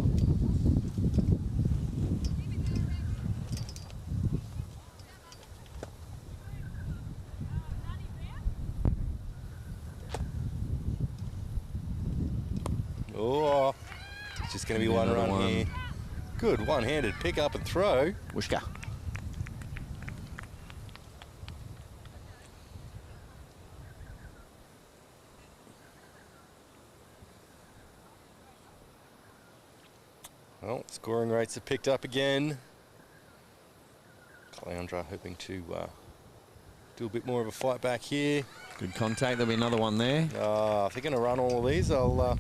Oh, it's just going to be one Another run one. here. Good one-handed pick up and throw. Whooshka. Well, scoring rates have picked up again. Caloundra hoping to do a bit more of a fight back here. Good contact. There'll be another one there. If they're going to run all of these, I'll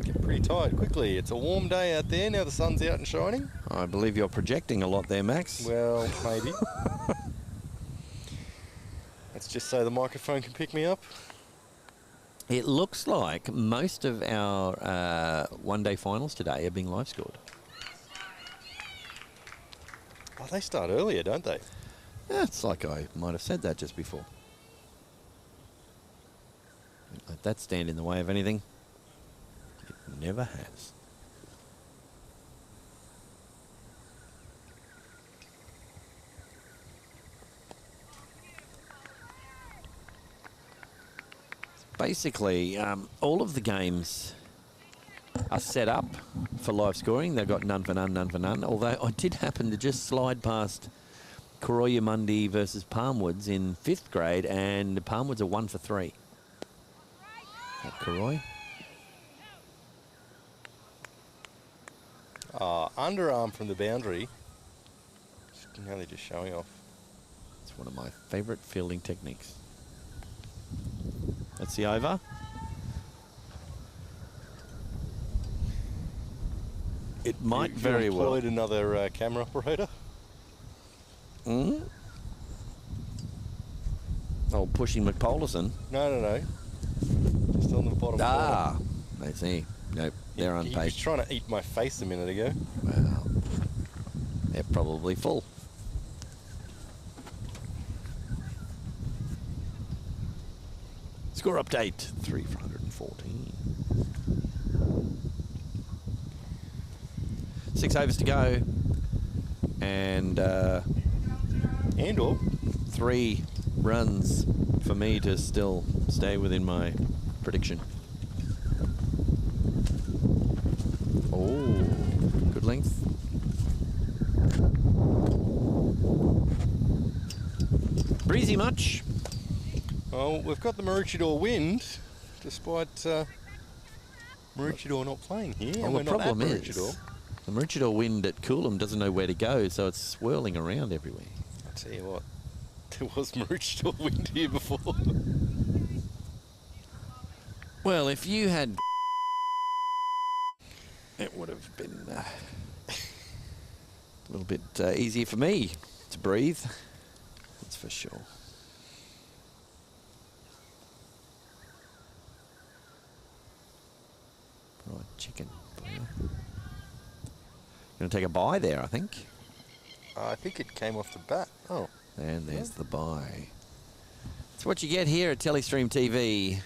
get pretty tired quickly. It's a warm day out there. Now the sun's out and shining. I believe you're projecting a lot there, Max. Well, maybe. That's just so the microphone can pick me up. It looks like most of our one-day finals today are being live scored. Oh, they start earlier, don't they? Yeah, it's like I might have said that just before. Don't let that stand in the way of anything. It never has. Basically, all of the games are set up for live scoring. They've got none for none, none for none. Although I did happen to just slide past Koroyamundi versus Palmwoods in 5th grade, and the Palmwoods are 1 for 3. At Koroy. Underarm from the boundary. Now they're just showing off. It's one of my favourite fielding techniques. That's the over. It might very well. Employed another camera operator. Oh, pushing McPolison. No. Just on the bottom. Ah, I see. Nope, they're He unpaid. was trying to eat my face a minute ago. Wow. They're probably full. Score update, 3 for 114. 6 overs to go. And or 3 runs for me to still stay within my prediction. Oh, good length. Breezy much? well, we've got the Maroochydore wind, despite Maroochydore not playing here. Well, and the we're not at problem Maroochydore. is the Maroochydore wind at Coolum doesn't know where to go, so it's swirling around everywhere. I'll tell you what, there was Maroochydore wind here before. Well, if you had, it would have been a little bit easier for me to breathe. That's for sure. Right, chicken. Going to take a bye there, I think. I think it came off the bat. Oh. And there's the bye. That's what you get here at TelestreamTV.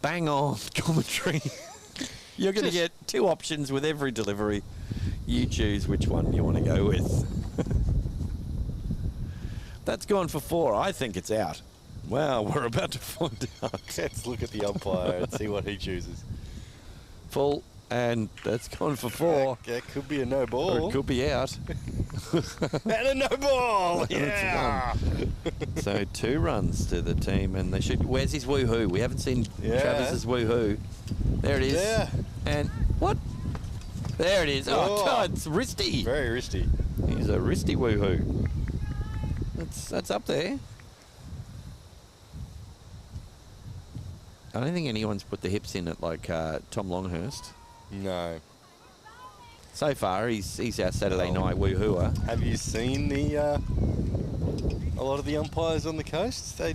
Bang on commentary. You're going to get 2 options with every delivery. You choose which one you want to go with. That's gone for 4. I think it's out. Well, we're about to find out. Let's look at the umpire and see what he chooses. Full, and that's gone for 4. That could be a no Or ball. it could be out. And a no ball! That's Yeah! So 2 runs to the team, and they should. Where's his woohoo? We haven't seen Travis's woohoo. There it is. There. And what? There it is. Oh, Oh. God, it's wristy. Very wristy. He's a wristy woohoo. That's up there. I don't think anyone's put the hips in it like Tom Longhurst. No. So far, he's our Saturday night woohooer. Have you seen the a lot of the umpires on the coast? They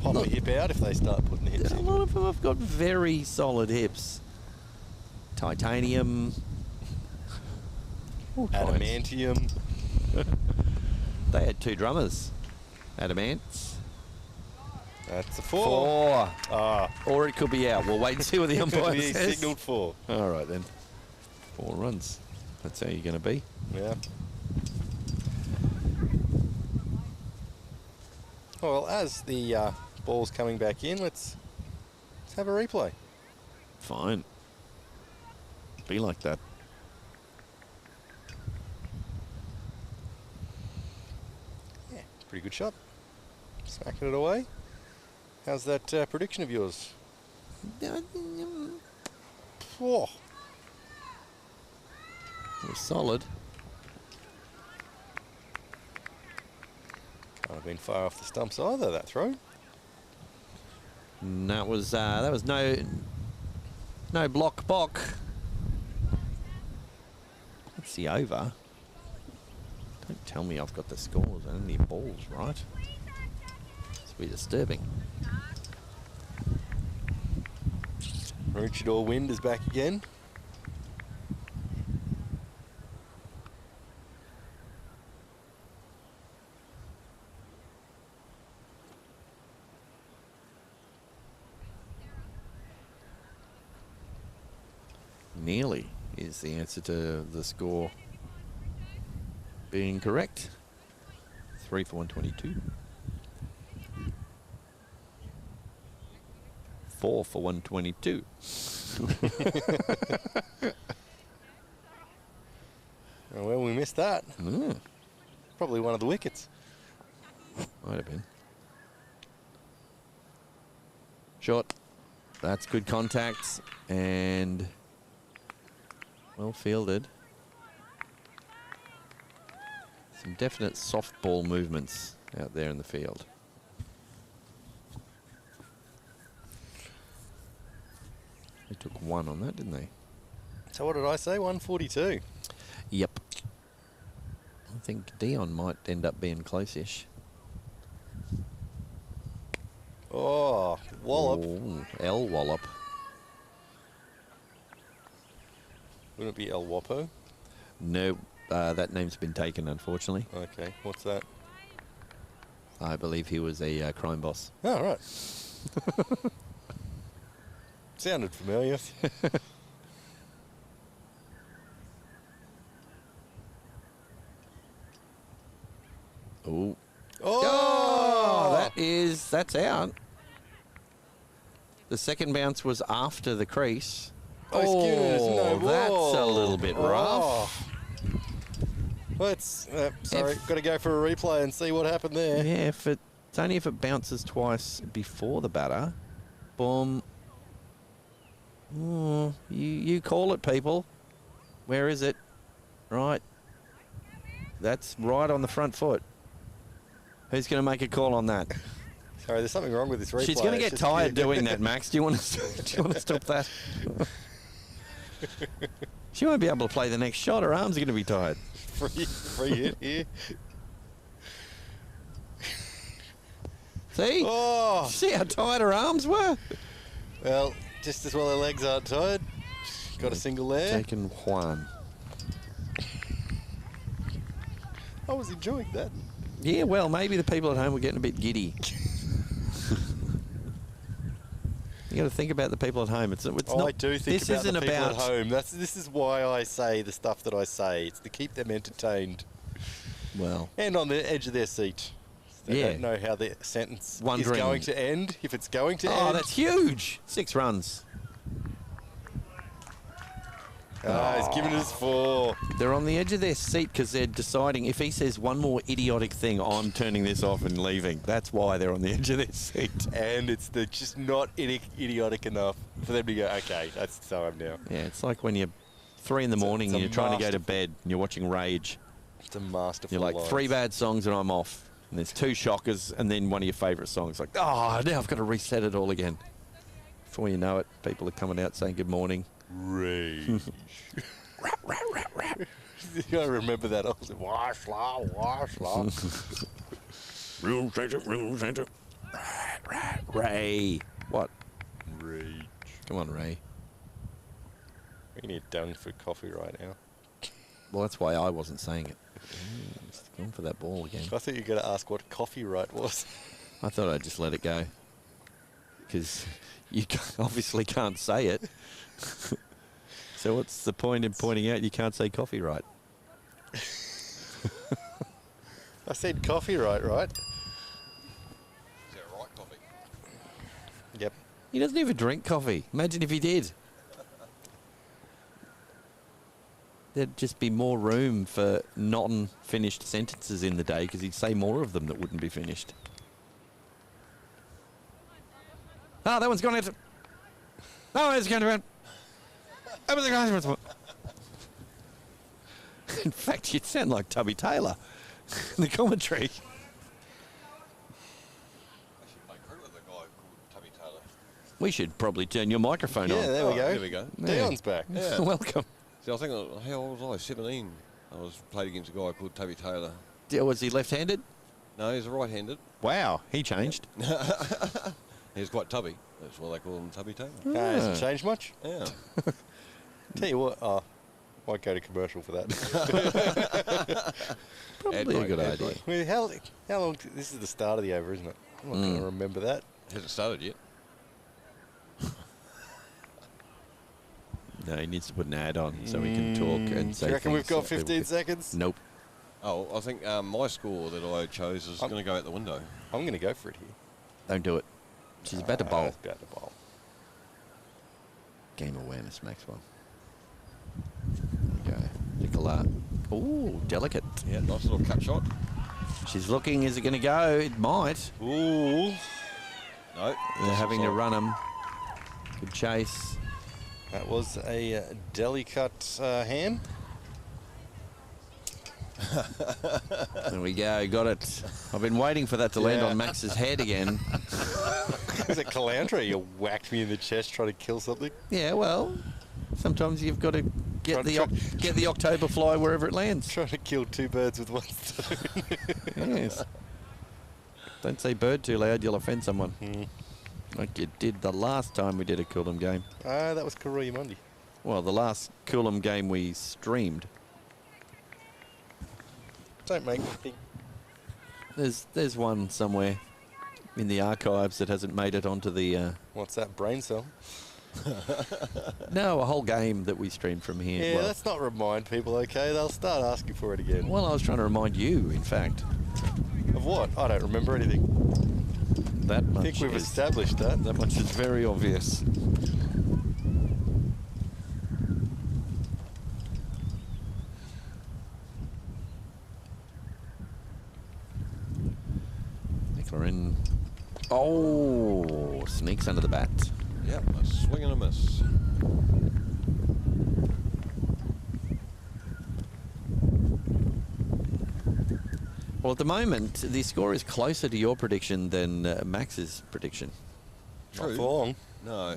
pop a hip out if they start putting the hips A in. lot of them have got very solid hips. Titanium. All kinds. Adamantium. They had 2 drummers. Adamants. That's a 4. 4. Ah, Or it could be out. We'll wait and see what the umpire he says. signalled 4. All right, then. 4 runs. That's how you're going to be. Yeah. Well, as the ball's coming back in, let's have a replay. Fine. Be like that. Yeah, pretty good shot. Smacking it away. How's that prediction of yours? Oh, It was solid. can't have been far off the stumps either, that throw. And that was no block bock. That's the over. Don't tell me I've got the scores and the balls right. It's a bit disturbing. Maroochydore wind is back again. Nearly is the answer to the score being correct. 3 for 122. 4 for 122. Oh, well, we missed that. Mm, Probably one of the wickets. might have been. Short. That's good contacts and well fielded. Some definite softball movements out there in the field. They took one on that, didn't they? So what did I say? 142. Yep. I think Dion might end up being close-ish. Oh, wallop. Ooh, L wallop. Wouldn't it be El Wapo? No, that name's been taken, unfortunately. Okay, what's that? I believe he was a crime boss. Oh, right. Sounded familiar. Ooh. Oh! That's out. The second bounce was after the crease. Oh, he's giving us no that's a ball. little bit Oh. rough. Let's, sorry, got to go for a replay and see what happened there. Yeah, it's only if it bounces twice before the batter. Boom. Oh, you call it, people. Where is it? Right. That's right on the front foot. Who's going to make a call on that? Sorry, there's something wrong with this replay. She's going to It's get just tired weird. doing that, Max. Do you want to stop that? She won't be able to play the next shot. Her arms are going to be tired. Free hit here. See? Oh, See how tired her arms were? well, just as well her legs aren't tired. Got a single there. Taken Juan. I was enjoying that. Yeah, well, maybe the people at home were getting a bit giddy. You got to think about the people at home. It's not. I do think this about isn't the people about at home. This is why I say the stuff that I say. It's to keep them entertained Well, and on the edge of their seat. They Yeah. don't know how the sentence Wondering- is going to end. If it's going to oh, end. that's huge. 6 runs. He's giving us 4. They're on the edge of their seat because they're deciding if he says one more idiotic thing, I'm turning this off and leaving. That's why they're on the edge of their seat. And it's just not idiotic enough for them to go, okay, that's time now. Yeah, it's like when you're 3 in the morning it's and a you're trying to go to masterful- bed and you're watching Rage. It's a masterful You're like, line. 3 bad songs and I'm off. And there's 2 shockers and then one of your favourite songs. Like, oh, now I've got to reset it all again. Before you know it, people are coming out saying good morning. Rage. You gotta remember that. I was like, wash law. Room center. Ray. What? Rage. Come on, Ray. We need done for coffee right now. Well, that's why I wasn't saying it. He's gone for that ball again. I thought you were going to ask what coffee right was. I thought I'd just let it go. Because you obviously can't say it. So what's the point in pointing out you can't say coffee right? I said coffee right? Is that right, coffee? Yep. He doesn't even drink coffee. Imagine if he did. There'd just be more room for non-finished sentences in the day because he'd say more of them that wouldn't be finished. Oh, that one's gone into... Oh, it's going to... In fact, you'd sound like Tubby Taylor in the commentary. Actually, I credit the guy called Tubby Taylor. We should probably turn your microphone Yeah, on. there we go. There we go. Dion's back. Yeah. Welcome. See, I think, how old was I? 17. I was played against a guy called Tubby Taylor. Was he left-handed? No, he's a right-handed. Wow, he changed. He was quite tubby. That's why they call him Tubby Taylor. Hasn't changed much. Yeah. Tell you what, might go to commercial for that. Probably a good idea. Well, how long? This is the start of the over, isn't it? I'm not going to remember that. Hasn't started yet. No, he needs to put an ad on so we can talk and Do say you reckon we've things got that people 15 can- seconds? Nope. Oh, I think my score that I chose is going to go out the window. I'm going to go for it here. Don't do it. She's about to bowl. About to bowl. Game awareness, Maxwell. There we go. Nicola. Ooh, delicate. Yeah, nice little cut shot. She's looking. Is it going to go? It might. Ooh. No. They're having to run them. Good chase. That was a deli cut hand. There we go. Got it. I've been waiting for that to land on Max's head again. Was it Caloundra? You whacked me in the chest trying to kill something. Yeah, well, sometimes you've got to get the October fly wherever it lands. Trying to kill two birds with one stone. Yes. Don't say bird too loud, you'll offend someone. Like you did the last time we did a Coolum game. That was Karuya Mundi. Well, the last Coolum game we streamed. Don't make me think. There's one somewhere in the archives that hasn't made it onto the... What's that, brain cell? No, a whole game that we streamed from here. Yeah, well, let's not remind people, okay? They'll start asking for it again. well, I was trying to remind you, in fact. Of what? I don't remember anything. That much I think we've is- established that. That much is very obvious. Nicola in. Oh, sneaks under the bat. Yep, a swing and a miss. Well, at the moment, the score is closer to your prediction than Max's prediction. Not True. for long. No.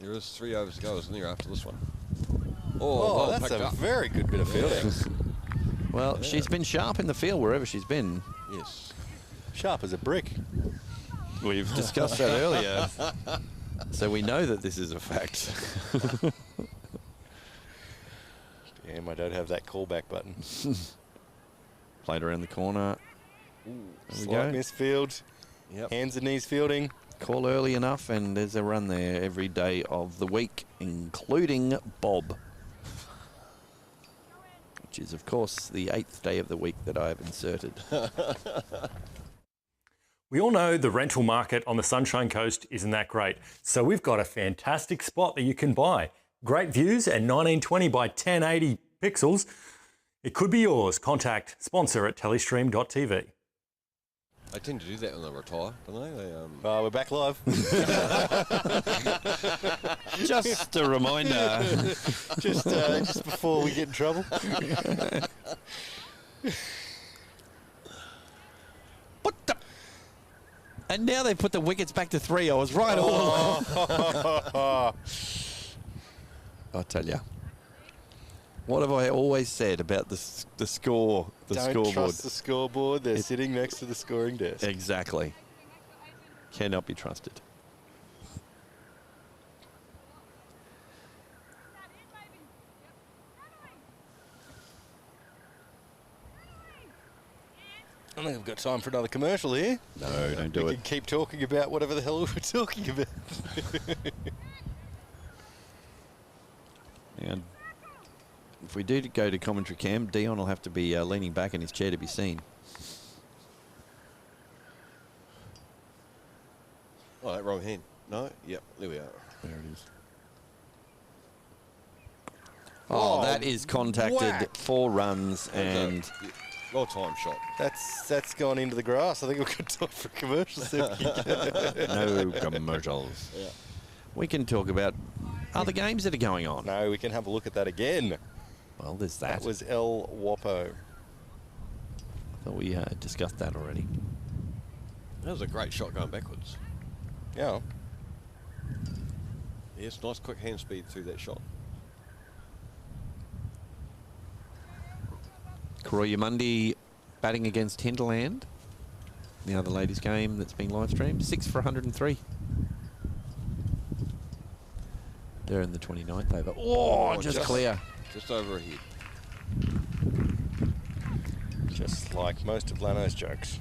There is 3 overs to go, isn't there, after this one? Oh, well that's picked a up. very good bit of fielding. Well, Yeah. she's been sharp in the field wherever she's been. Yes. Sharp as a brick. We've discussed that earlier. So we know that this is a fact. Damn, I don't have that callback button. Played around the corner. There we Slight go. misfield. Yep. Hands and knees fielding. Call early enough, and there's a run there every day of the week, including Bob. Which is, of course, the 8th day of the week that I have inserted. We all know the rental market on the Sunshine Coast isn't that great, so we've got a fantastic spot that you can buy. Great views at 1920 by 1080 pixels. It could be yours. Contact sponsor at TelestreamTV. They tend to do that when they retire, don't they? We're back live. Just a reminder. just before we get in trouble. What the? And now they put the wickets back to 3. I was right all along. I'll tell you. What have I always said about the score, the Don't scoreboard? trust the scoreboard. They're sitting next to the scoring desk. Exactly. Cannot be trusted. I think we've got time for another commercial here. No, don't do We it. can keep talking about whatever the hell we were talking about. And if we do go to commentary cam, Dion will have to be leaning back in his chair to be seen. Oh, that wrong hand. No? Yep, there we are. There it is. Oh, Oh, that is contacted. whack. 4 runs and Yeah, well timed shot. That's gone into the grass. I think we've got time for commercials. no commercials. Yeah. We can talk about other games that are going on. No, we can have a look at that again. Well, there's that. That was El Wapo. I thought we discussed that already. That was a great shot going backwards. Yeah. Yes, nice quick hand speed through that shot. Karuya Mundi batting against Hinterland. The other ladies' game that's being live streamed. 6 for 103. They're in the 29th over. Oh, just clear. Just over a head. Just like most of Lanno's jokes.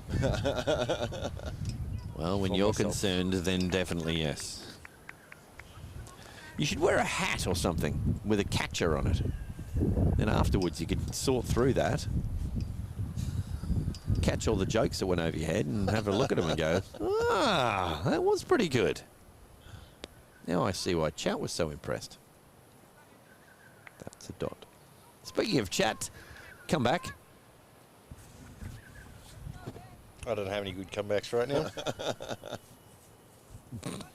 Well, when For you're myself. concerned, then definitely yes. You should wear a hat or something with a catcher on it. Then afterwards you could sort through that. Catch all the jokes that went over your head and have a look at them and go, ah, that was pretty good. Now I see why Chat was so impressed. It's a dot. Speaking of chat, come back. I don't have any good comebacks right now.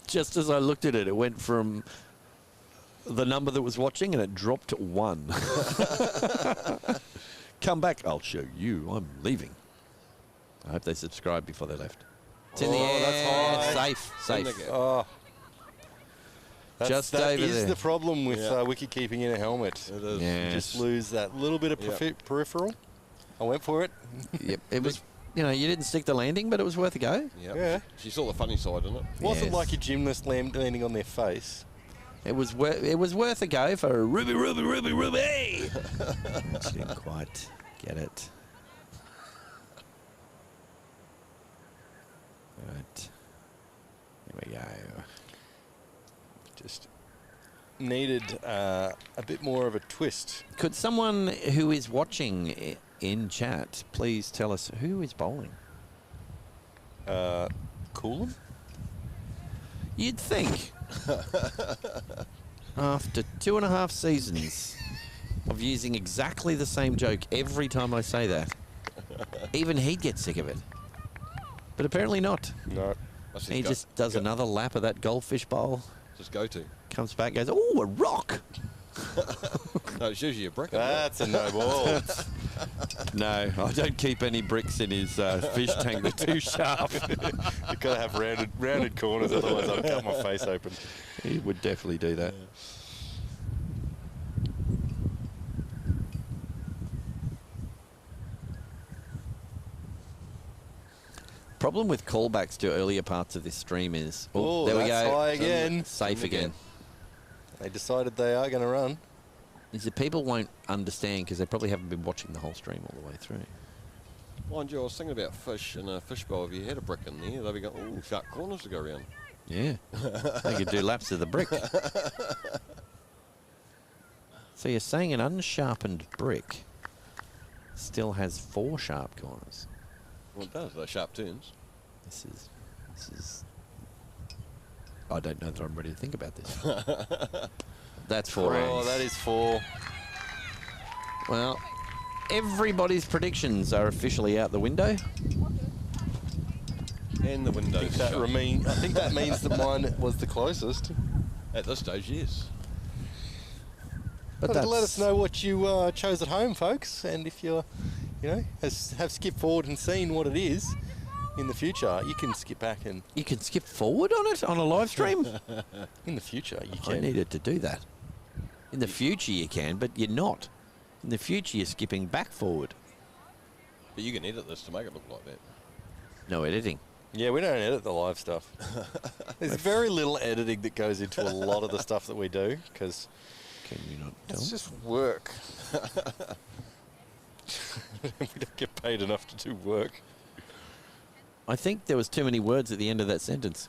Just as I looked at it, it went from the number that was watching and it dropped to 1. Come back. I'll show you. I'm leaving. I hope they subscribed before they left. It's in the air. That's high. Safe. Oh. Just that over is there. the problem with wicket keeping in a helmet. It is. Yeah. You just lose that little bit of peripheral. I went for it. Yep. It was, you didn't stick the landing, but it was worth a go. Yep. Yeah. She saw the funny side in it. Wasn't Yes. like a gymnast landing on their face. It was worth a go for Ruby. She didn't quite get it. Right. Here we go. Just needed a bit more of a twist. Could someone who is watching in chat please tell us who is bowling? Coolum? You'd think. After 2.5 seasons of using exactly the same joke every time I say that, even he'd get sick of it. But apparently not. No. That's his He just does another lap of that goldfish bowl, Just go to. comes back, goes, oh, a rock. No, it's usually a brick. isn't it? That's a no ball. No, I don't keep any bricks in his fish tank. They're too sharp. You've got to have rounded corners, otherwise I'll cut my face open. He would definitely do that. Problem with callbacks to earlier parts of this stream is... Oh, there we that's go. high again. Safe again. They decided they are going to run. Is that people won't understand because they probably haven't been watching the whole stream all the way through. Mind you, I was thinking about fish in a fishbowl. If you had a brick in there, they'd be going, oh, sharp corners to go around. Yeah. They could do laps of the brick. So you're saying an unsharpened brick still has 4 sharp corners? Well, it does. They're sharp turns. This is... I don't know that I'm ready to think about this. That's 4 Oh, runs. that is 4. Well, everybody's predictions are officially out the window. And the windows. I think that means that mine was the closest. At this stage, yes. But Let us know what you chose at home, folks, and if you're, have skipped forward and seen what it is in the future, you can skip back and... You can skip forward on it on a live stream? In the future, you I can. needed to do that. In the future you can, but you're not. In the future you're skipping back forward. But you can edit this to make it look like that. No editing. Yeah, we don't edit the live stuff. There's very little editing that goes into a lot of the stuff that we do, because Can you not tell? it's just work. We don't get paid enough to do work. I think there was too many words at the end of that sentence.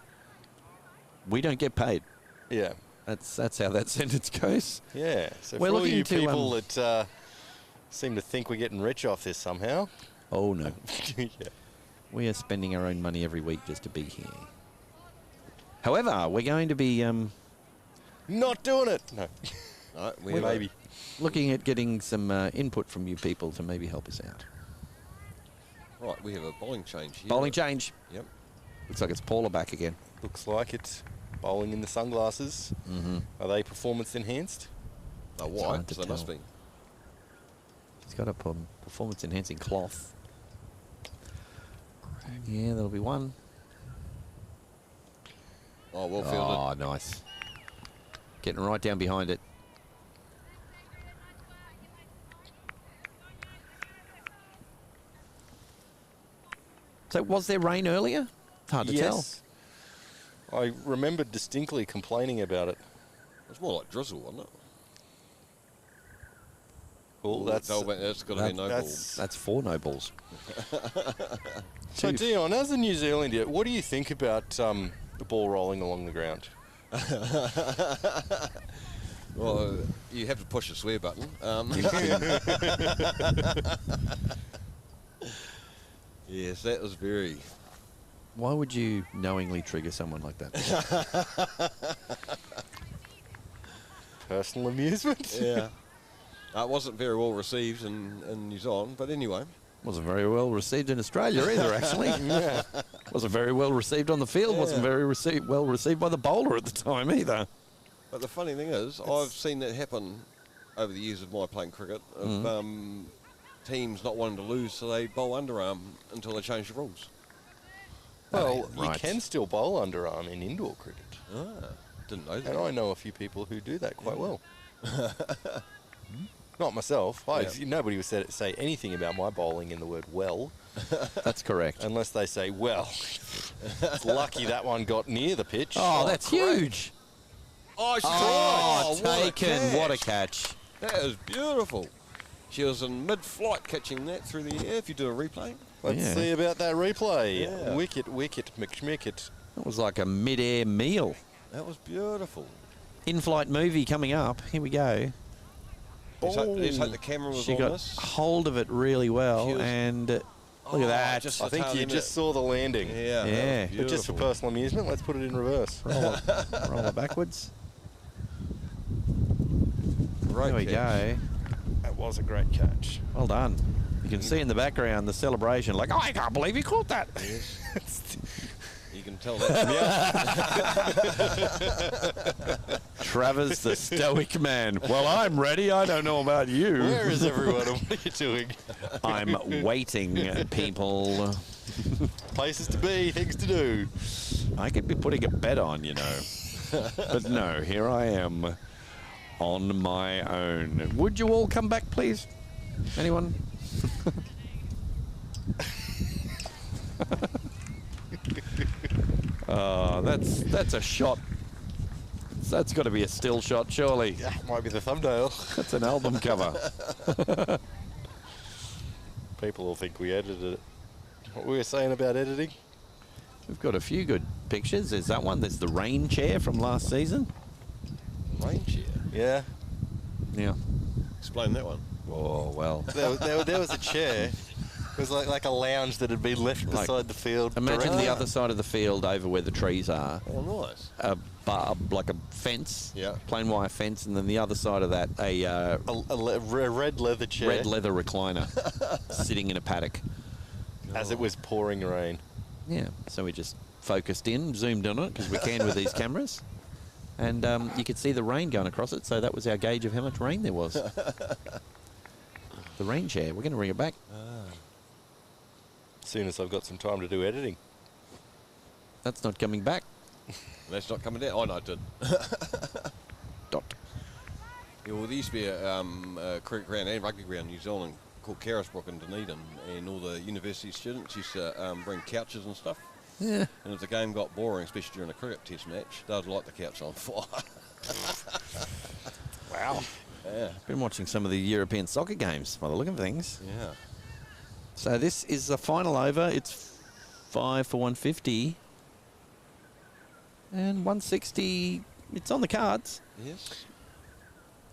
We don't get paid. Yeah. That's how that sentence goes. Yeah. So We're for all looking you to, people that seem to think we're getting rich off this somehow. Oh no. Yeah. We are spending our own money every week just to be here. However, we're going to be Not doing it. No. No, Maybe. looking at getting some input from you people to maybe help us out. Right, we have a bowling change here. Bowling change. Yep. Looks like it's Paula back again. Looks like it. Bowling in the sunglasses. Mm-hmm. Are they performance enhanced? They're hard white, to so they must tell. be. She's got a performance enhancing cloth. Yeah, that'll be one. Oh, well fielded. Oh, nice. Getting right down behind it. So was there rain earlier? It's hard to tell. Yes. I remember distinctly complaining about it. It's more like drizzle, wasn't it? Well, Ooh, that's that's got to be no balls. That's 4 no balls. so. Dion, as a New Zealander, what do you think about the ball rolling along the ground? Well, you have to push the swear button. Yes, that was very... Why would you knowingly trigger someone like that? Personal amusement? Yeah. It wasn't very well received in New Zealand, but anyway. Wasn't very well received in Australia either, actually. Yeah. Wasn't very well received on the field. Wasn't very well received by the bowler at the time either. But the funny thing is, I've seen that happen over the years of my playing cricket, of teams not wanting to lose, so they bowl underarm until they change the rules. Well, you Right. can still bowl underarm in indoor cricket. Didn't know that. And I know a few people who do that quite well. Not myself. Nobody would say anything about my bowling in the word well, That's correct. unless they say, well, it's lucky that one got near the pitch. Oh, that's huge. Oh, she Oh, tried. taken. What a catch. That is beautiful. She was in mid-flight catching that through the air, if you do a replay. Let's Yeah. see about that replay. Yeah. Wicket, McSchmicket. That was like a mid-air meal. That was beautiful. In-flight movie coming up. Here we go. Let's hope the camera was She on got this. hold of it really well, She was- and look at that. just I the think tail you end just of saw the landing. it. Yeah. Yeah. But just for personal amusement, let's put it in reverse. roll it backwards. Great There we catch. go. That was a great catch. Well done. You can see in the background the celebration, like, oh, I can't believe he caught that. You can tell that. Travis, the stoic man. Well, I'm ready. I don't know about you. Where is everyone? What are you doing? I'm waiting, people. Places to be, things to do. I could be putting a bet on, you know. But no, here I am on my own. Would you all come back, please? Anyone? Oh, that's a shot. That's got to be a still shot, surely. Yeah, might be the thumbnail. That's an album cover. People will think we edited it. What we were saying about editing? We've got a few good pictures. There's that one. There's the rain chair from last season. Rain chair. Yeah. Yeah. Explain that one. Oh, well. There was a chair. It was like a lounge that had been left Like, beside the field. Imagine directly. the other side of the field over where the trees are. Oh, nice. A barb, like a fence. Yeah. Plain wire fence. And then the other side of that, a A red leather chair. red leather recliner sitting in a paddock. As it was pouring rain. Yeah. So we just focused in, zoomed on it, because we can with these cameras. And you could see the rain going across it. So that was our gauge of how much rain there was. The rain chair. We're going to bring it back. As soon as I've got some time to do editing. That's not coming back. That's not coming down. Oh, no, it did. Dot. Yeah, well, there used to be a cricket ground and rugby ground in New Zealand called Carisbrook in Dunedin, and all the university students used to bring couches and stuff. Yeah. And if the game got boring, especially during a cricket test match, they'd light the couch on fire. Wow. Yeah. Been watching some of the European soccer games by the look of things. Yeah. So this is the final over. It's 5 for 150. And 160, it's on the cards. Yes.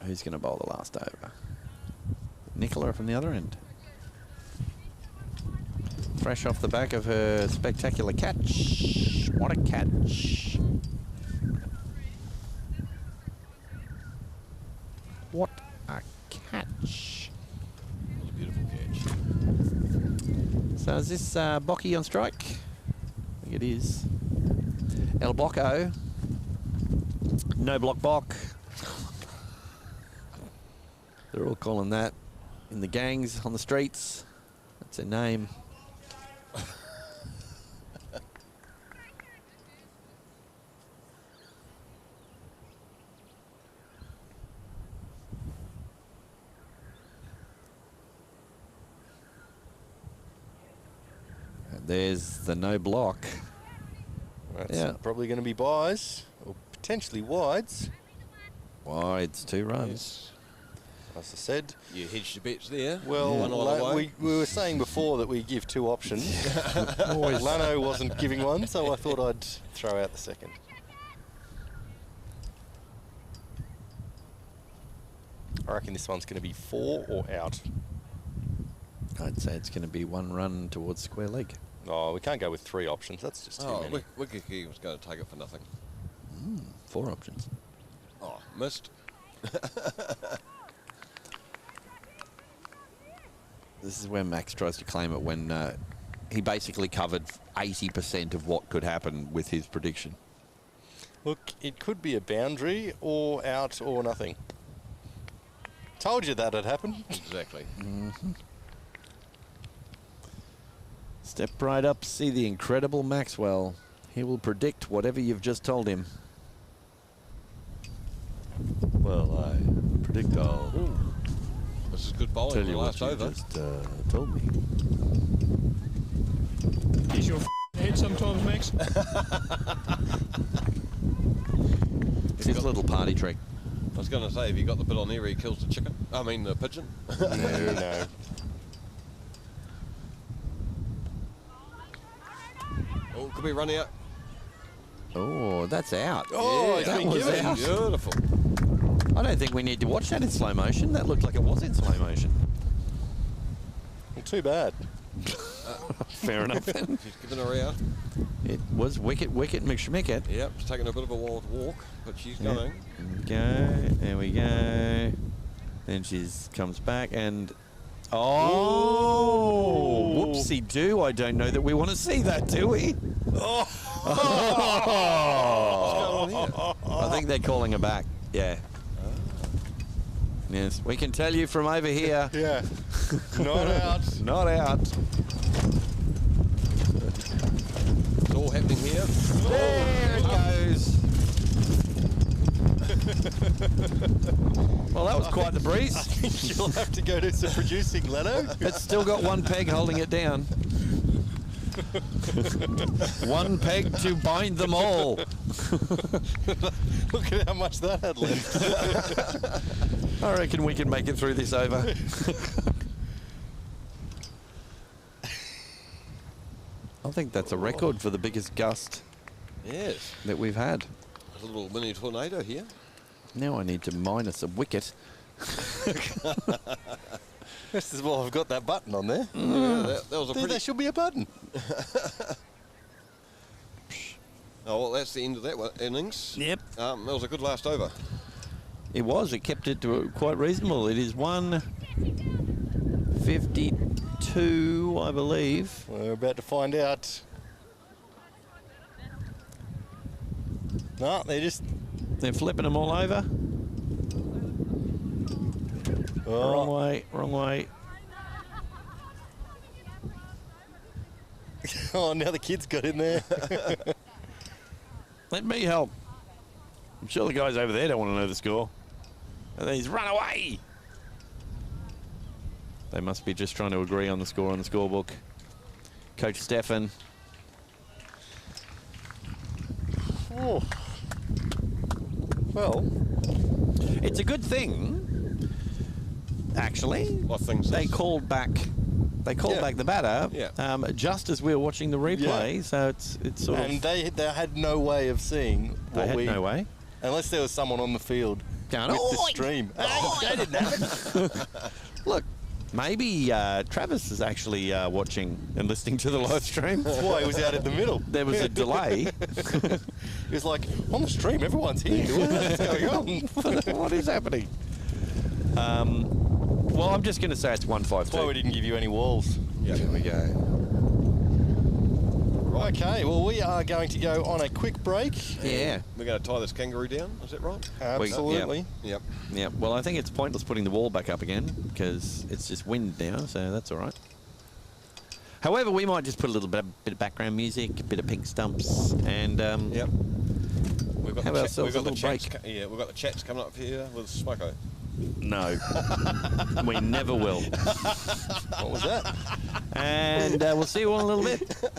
Who's going to bowl the last over? Nicola from the other end. Fresh off the back of her spectacular catch. What a catch. What a catch. That was a beautiful catch. So is this Bocky on strike? I think it is. El Bocco. No block Bock. They're all calling that in the gangs on the streets. That's their name. And there's the no block. That's Yeah. probably going to be buys, or potentially wides. Wides, 2 runs. As I said, You hedged your bets there. well, One either way. we were saying before that we give 2 options. Always. Lanno wasn't giving one, so I thought I'd throw out the second. I reckon this one's going to be 4 or out. I'd say it's going to be 1 run towards square leg. Oh, we can't go with 3 options. That's just too many. Wikiki was going to take it for nothing. 4 options. Oh, missed. This is where Max tries to claim it when he basically covered 80% of what could happen with his prediction. Look, it could be a boundary or out or nothing. Told you that'd happen. Exactly. Step right up, see the incredible Maxwell. He will predict whatever you've just told him. Well, I predict I'll This is good bowling. tell on the you what last you over. just told me. Is your head sometimes, Max? It's his little party trick. I was going to say, have you got the bit on there where he kills the chicken? I mean, the pigeon. No. Oh, could be run out. Oh, that's out. Oh, it's that been was given. out. Beautiful. I don't think we need to watch that in slow motion. That looked like it was in slow motion. Well, too bad. Fair enough then. She's given her out. It was wicket, McSchmicket. Yep, it's taking a bit of a while to walk, but she's going. There we go. Then she comes back and... Oh! Whoopsie do. I don't know that we want to see that, do we? What's going on here? I think they're calling her back. Yeah. Yes, we can tell you from over here. Yeah. Not out. Not out. It's all happening here. There it goes. Well, that was quite the breeze. You'll have to go do some producing, Lanno. It's still got one peg holding it down. One peg to bind them all. Look at how much that had left. I reckon we can make it through this over. I think that's a record for the biggest gust Yes. that we've had. There's a little mini tornado here. Now I need to minus a wicket. This is why I've got that button on there. Yeah, that was a There pretty... should be a button. Oh, well, that's the end of that innings. Yep. That was a good last over. It was. It kept it to quite reasonable. It is 152, I believe. We're about to find out. No, They're flipping them all over. Wrong way, wrong way. Oh, now the kids got in there. Let me help. I'm sure the guys over there don't want to know the score. And then he's run away. They must be just trying to agree on the score on the scorebook. Coach Stefan. Oh. Well, It's a good thing, actually. What things? They called back. They called Yeah. back the batter Yeah. just as we were watching the replay. Yeah. So it's sort and of they had no way of seeing they what had we... no way. Unless there was someone on the field Going, with the "Oi!" stream. They didn't have it. Look, maybe Travis is actually watching and listening to the live stream. That's why he was out in the middle. There was a delay. He was like, on the stream, everyone's here. What's going on? What is happening? Well, I'm just going to say it's 152. That's why we didn't give you any walls. Yeah. There we go. Okay, well, we are going to go on a quick break. Yeah. We're going to tie this kangaroo down. Is that right? Absolutely. Yep. Yeah. Well, I think it's pointless putting the wall back up again because it's just wind now, so that's all right. However, we might just put a little bit of background music, a bit of pink stumps, and Yep. We've got have the ourselves a little chats break. yeah, we've got the chats coming up here with Smoko. No, we never will. What was that? And we'll see you all in a little bit.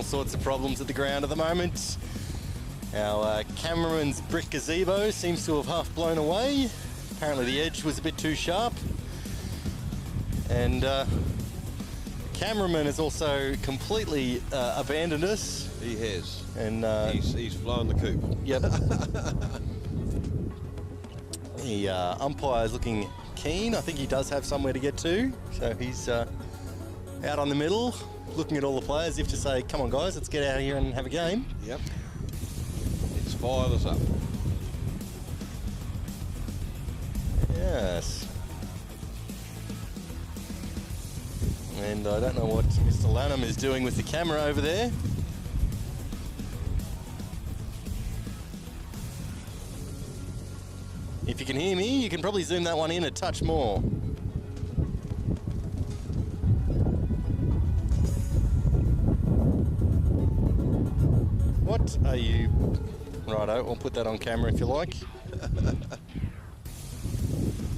all sorts of problems at the ground at the moment. Our cameraman's brick gazebo seems to have half blown away. Apparently the edge was a bit too sharp. And the cameraman has also completely abandoned us. He has. And he's flown the coop. Yep. The umpire's looking keen. I think he does have somewhere to get to. So he's out on the middle, looking at all the players, as if to say, come on guys, let's get out of here and have a game. Yep. It's fired us up. Yes. And I don't know what Mr. Lanham is doing with the camera over there. If you can hear me, you can probably zoom that one in a touch more. What are you... Righto, I'll put that on camera if you like.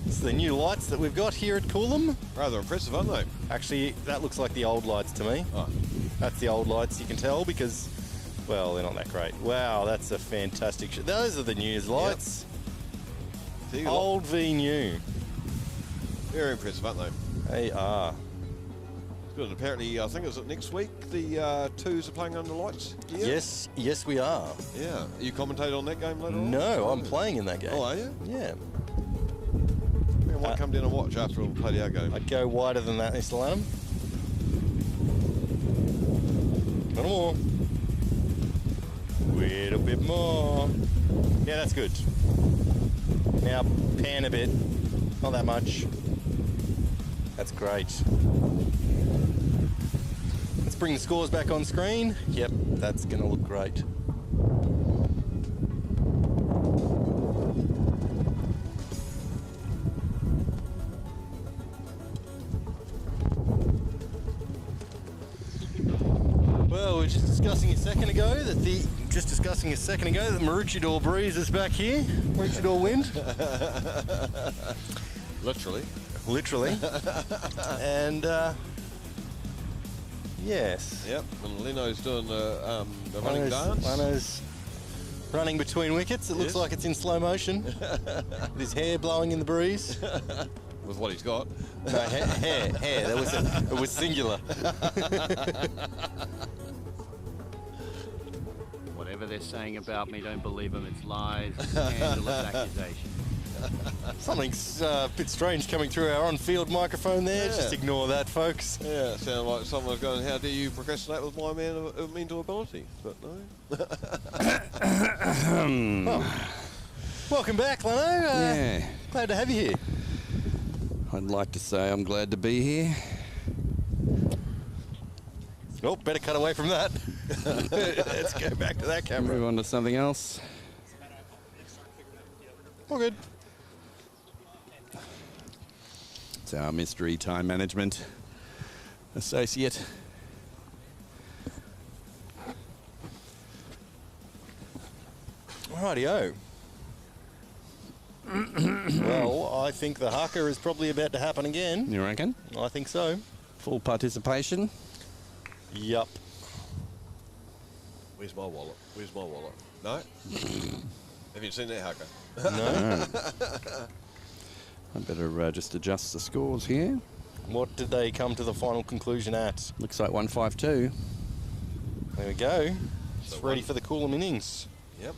It's the new lights that we've got here at Coolum. Rather impressive, aren't they? Actually, that looks like the old lights to me. Oh. That's the old lights, you can tell, because, well, they're not that great. Wow, that's a fantastic... Those are the new lights. Yep. Old v new. Very impressive, aren't they? They are. Good. Apparently, I think, is it next week, the twos are playing under lights? Yeah. Yes, we are. Yeah. Are you commentating on that game later on? No, I'm playing in that game. Oh, are you? Yeah. I might come down and watch after we'll play our game. I'd go wider than that, Mr. Lanham. A little more. Little bit more. Yeah, that's good. Now pan a bit. Not that much. That's great. Let's bring the scores back on screen. Yep, that's going to look great. Well, we were just discussing a second ago that the Maroochydore breeze is back here. Maroochydore wind. Literally. And yes. Yep. And Leno's doing the running dance. Lanno's running between wickets. It looks like it's in slow motion. With his hair blowing in the breeze. With what he's got. No, hair. It was singular. Whatever they're saying about me, don't believe them. It's lies, scandalous accusation. Something's a bit strange coming through our on-field microphone there. Yeah. Just ignore that, folks. Yeah, it sounded like someone was going, how dare you procrastinate with my man of mental ability? But no. Well, welcome back, Lanno. Yeah. Glad to have you here. I'd like to say I'm glad to be here. Oh, better cut away from that. Let's go back to that camera. Move on to something else. All good. It's our mystery time management associate. Rightio. Well, I think the haka is probably about to happen again. You reckon? I think so. Full participation. Yup. Where's my wallet? No? Have you seen that, haka? No. I better just adjust the scores here. What did they come to the final conclusion at? Looks like 152. There we go. It's So ready for the Coolum innings. Yep.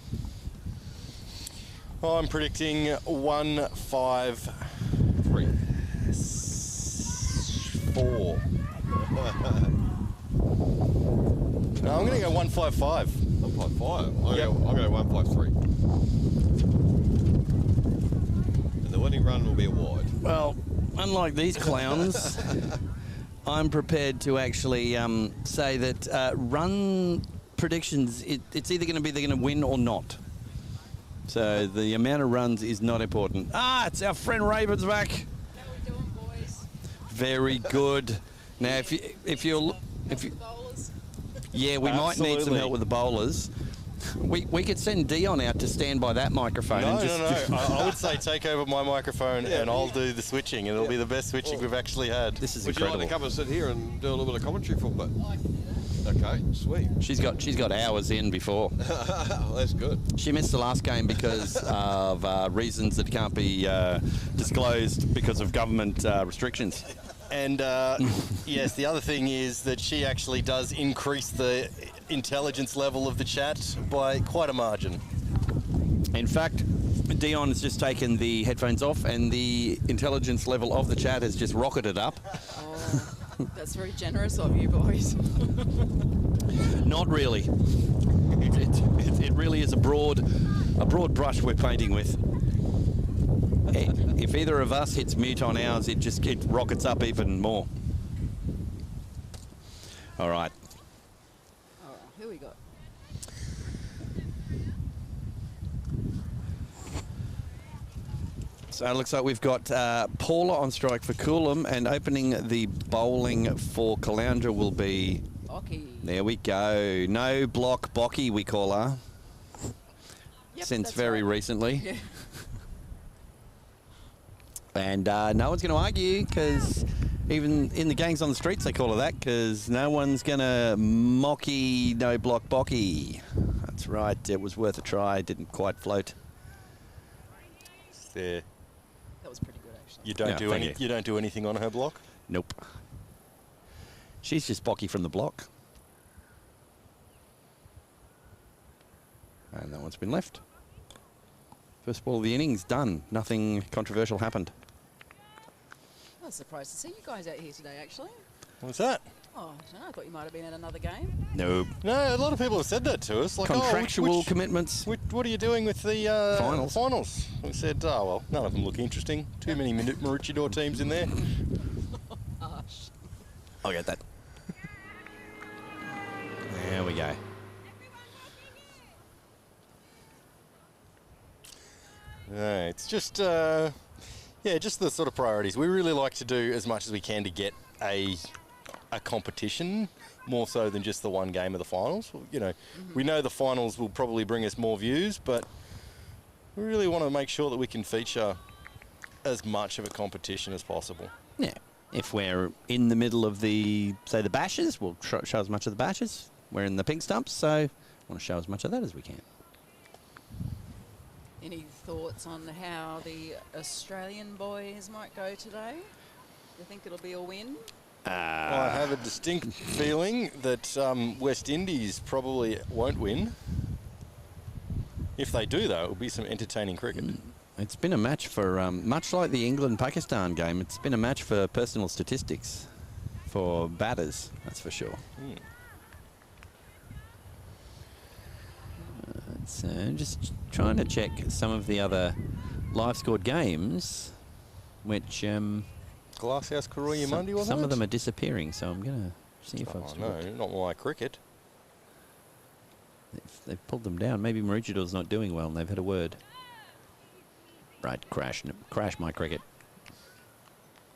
I'm predicting 1-5-3. 4. No, I'm going to go 1-5-5. 155. Yep. I'm going to go 153. And the winning run will be a wide. Well, unlike these clowns, I'm prepared to actually say that run predictions, it's either going to be they're going to win or not. So the amount of runs is not important. It's our friend Raven's back. How we doing, boys? Very good. Now, if you Bowlers. yeah, we might need some Absolutely. help with the bowlers. We could send Dion out to stand by that microphone. No, and just, no. I would say take over my microphone and I'll do the switching. It'll be the best switching we've actually had. This is Would you incredible. like to come and sit here and do a little bit of commentary for a bit? Okay, sweet. She's got hours in before. Well, that's good. She missed the last game because of reasons that can't be disclosed because of government restrictions. And yes, the other thing is that she actually does increase the intelligence level of the chat by quite a margin. In fact, Dion has just taken the headphones off and the intelligence level of the chat has just rocketed up. Oh, that's very generous of you boys. Not really. It really is a broad brush we're painting with. If either of us hits mute on ours, it rockets up even more. All right. All right, who we got? So it looks like we've got Paula on strike for Coolum, and opening the bowling for Caloundra will be... Bocky. There we go. No block Bocky, we call her. Yep, Since that's very right. recently. Yeah. And no one's going to argue, because even in the gangs on the streets they call her that, because no one's going to mocky no block Bocky. That's right. It was worth a try. Didn't quite float. There. That was pretty good, actually. You don't No, do thank any. you. You don't do anything on her block. Nope. She's just Bocky from the block. And that one's been left. First ball of the innings done. Nothing controversial happened. I was surprised to see you guys out here today, actually. What's that? Oh, I don't know. I thought you might have been at another game. Nope. No, a lot of people have said that to us. Like, Contractual which, commitments. what are you doing with the Finals. We said, oh well, none of them look interesting. Too many Maroochydore teams in there. Harsh. I'll get that. There we go. No, it's just, yeah, just the sort of priorities. We really like to do as much as we can to get a competition, more so than just the one game of the finals. You know, we know the finals will probably bring us more views, but we really want to make sure that we can feature as much of a competition as possible. Yeah. If we're in the middle of the, say, the bashes, we'll show as much of the bashes. We're in the pink stumps, so I want to show as much of that as we can. Any thoughts on how the Australian boys might go today? You think it'll be a win? I have a distinct feeling that West Indies probably won't win. If they do, though, it'll be some entertaining cricket. It's been a match for, much like the England-Pakistan game, it's been a match for personal statistics for batters, that's for sure. So just trying to check some of the other live scored games, which Glasshouse, Karuya, Mundi, wasn't some it? of them are disappearing. So I'm going to see if I've no, not my cricket. they've pulled them down. Maybe Maroochidore's not doing well, and they've had a word. Right, crash my cricket.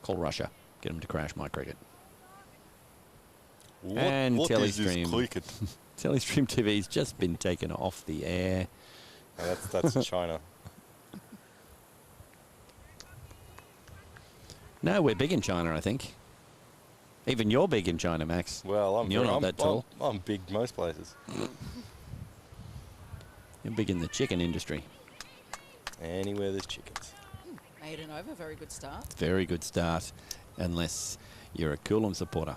Call Russia, get them to crash my cricket. And what is this Telestream. cricket? TelestreamTV's just been taken off the air. No, that's China. No, we're big in China, I think. Even you're big in China, Max. Well, You're not that tall. I'm big most places. You're big in the chicken industry. Anywhere there's chickens. Maiden over, very good start. Very good start, unless you're a Coolum supporter.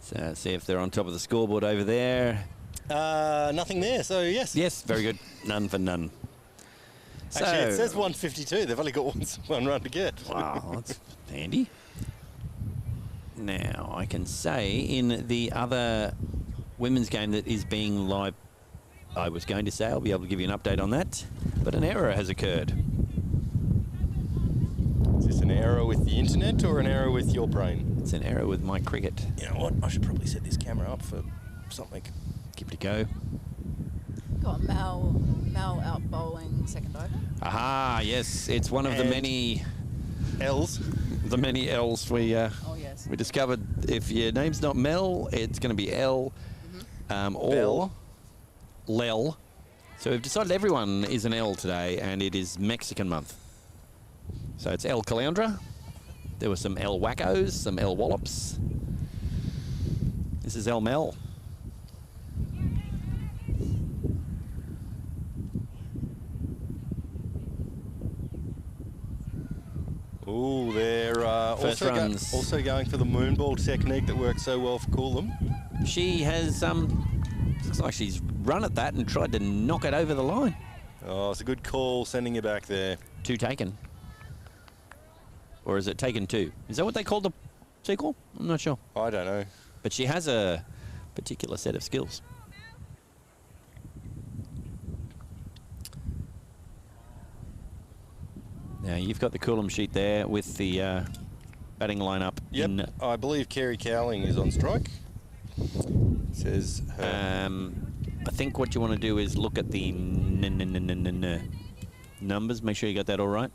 So see if they're on top of the scoreboard over there. Nothing there, so yes. Yes, very good. None for none. Actually, it says 152. They've only got one run to get. Wow, that's handy. Now, I can say in the other women's game that is being live, I was going to say I'll be able to give you an update on that, but an error has occurred. Is this an error with the internet or an error with your brain? It's an error with my cricket. You know what? I should probably set this camera up for something. Give it a go. Got Mal out bowling second over. Aha, yes, it's one of the And many L's. The many L's we Oh, yes. we discovered. If your name's not Mel, it's going to be L, or Bell. Lel. So we've decided everyone is an L today, and it is Mexican month. So it's L Caloundra, There were some El Wackos, some El Wallops. This is El Mel. Ooh, they're First runs. also going for the moonball technique that works so well for Coolum. She has, looks like she's run at that and tried to knock it over the line. Oh, it's a good call sending you back there. 2 taken. Or is it taken 2? Is that what they called the sequel? I'm not sure. I don't know. But she has a particular set of skills. Now, you've got the Coolum sheet there with the batting lineup. Yep, I believe Kerry Cowling is on strike. It says her. I think what you want to do is look at the numbers. Make sure you got that all right.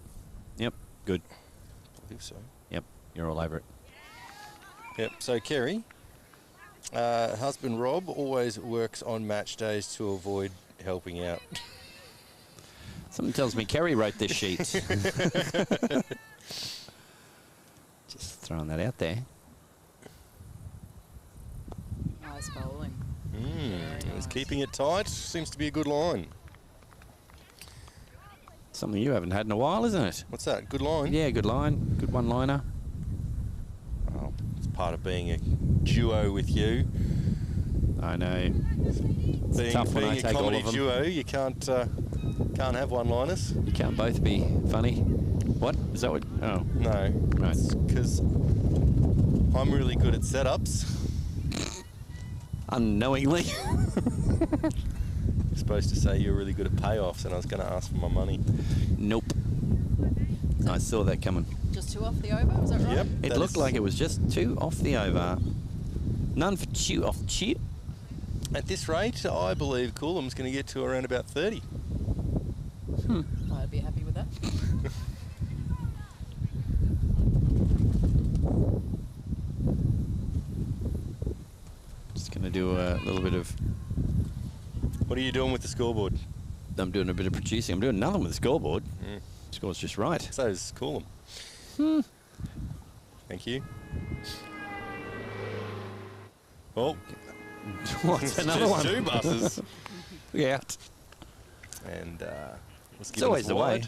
Yep, good. I believe so. Yep, you're all over it. Yep, so Kerry, husband Rob always works on match days to avoid helping out. Something tells me Kerry wrote this sheet. Just throwing that out there. Nice bowling. He's keeping it tight. Seems to be a good line. Something you haven't had in a while, isn't it? What's that? Good line? Yeah, good line. Good one-liner. Well, it's part of being a duo with you. I know. It's tough when I take all of them. Duo, you can't have one-liners. You can't both be funny. What? Is that what? Oh. No. Right. Because I'm really good at setups. Unknowingly. You're supposed to say you're really good at payoffs, and I was going to ask for my money. Nope. I saw that coming. Just 2 off the over, is that right? Yep. It looked like it was just 2 off the over. None for chew off chew. At this rate, I believe Coolum's going to get to around about 30. I'd be happy with that. Just going to do a little bit of... What are you doing with the scoreboard? I'm doing a bit of producing. I'm doing nothing with the scoreboard. Score's just right. So is Coolum. Thank you. Oh. What's another one? 2 buses. Look out. And it's always the way.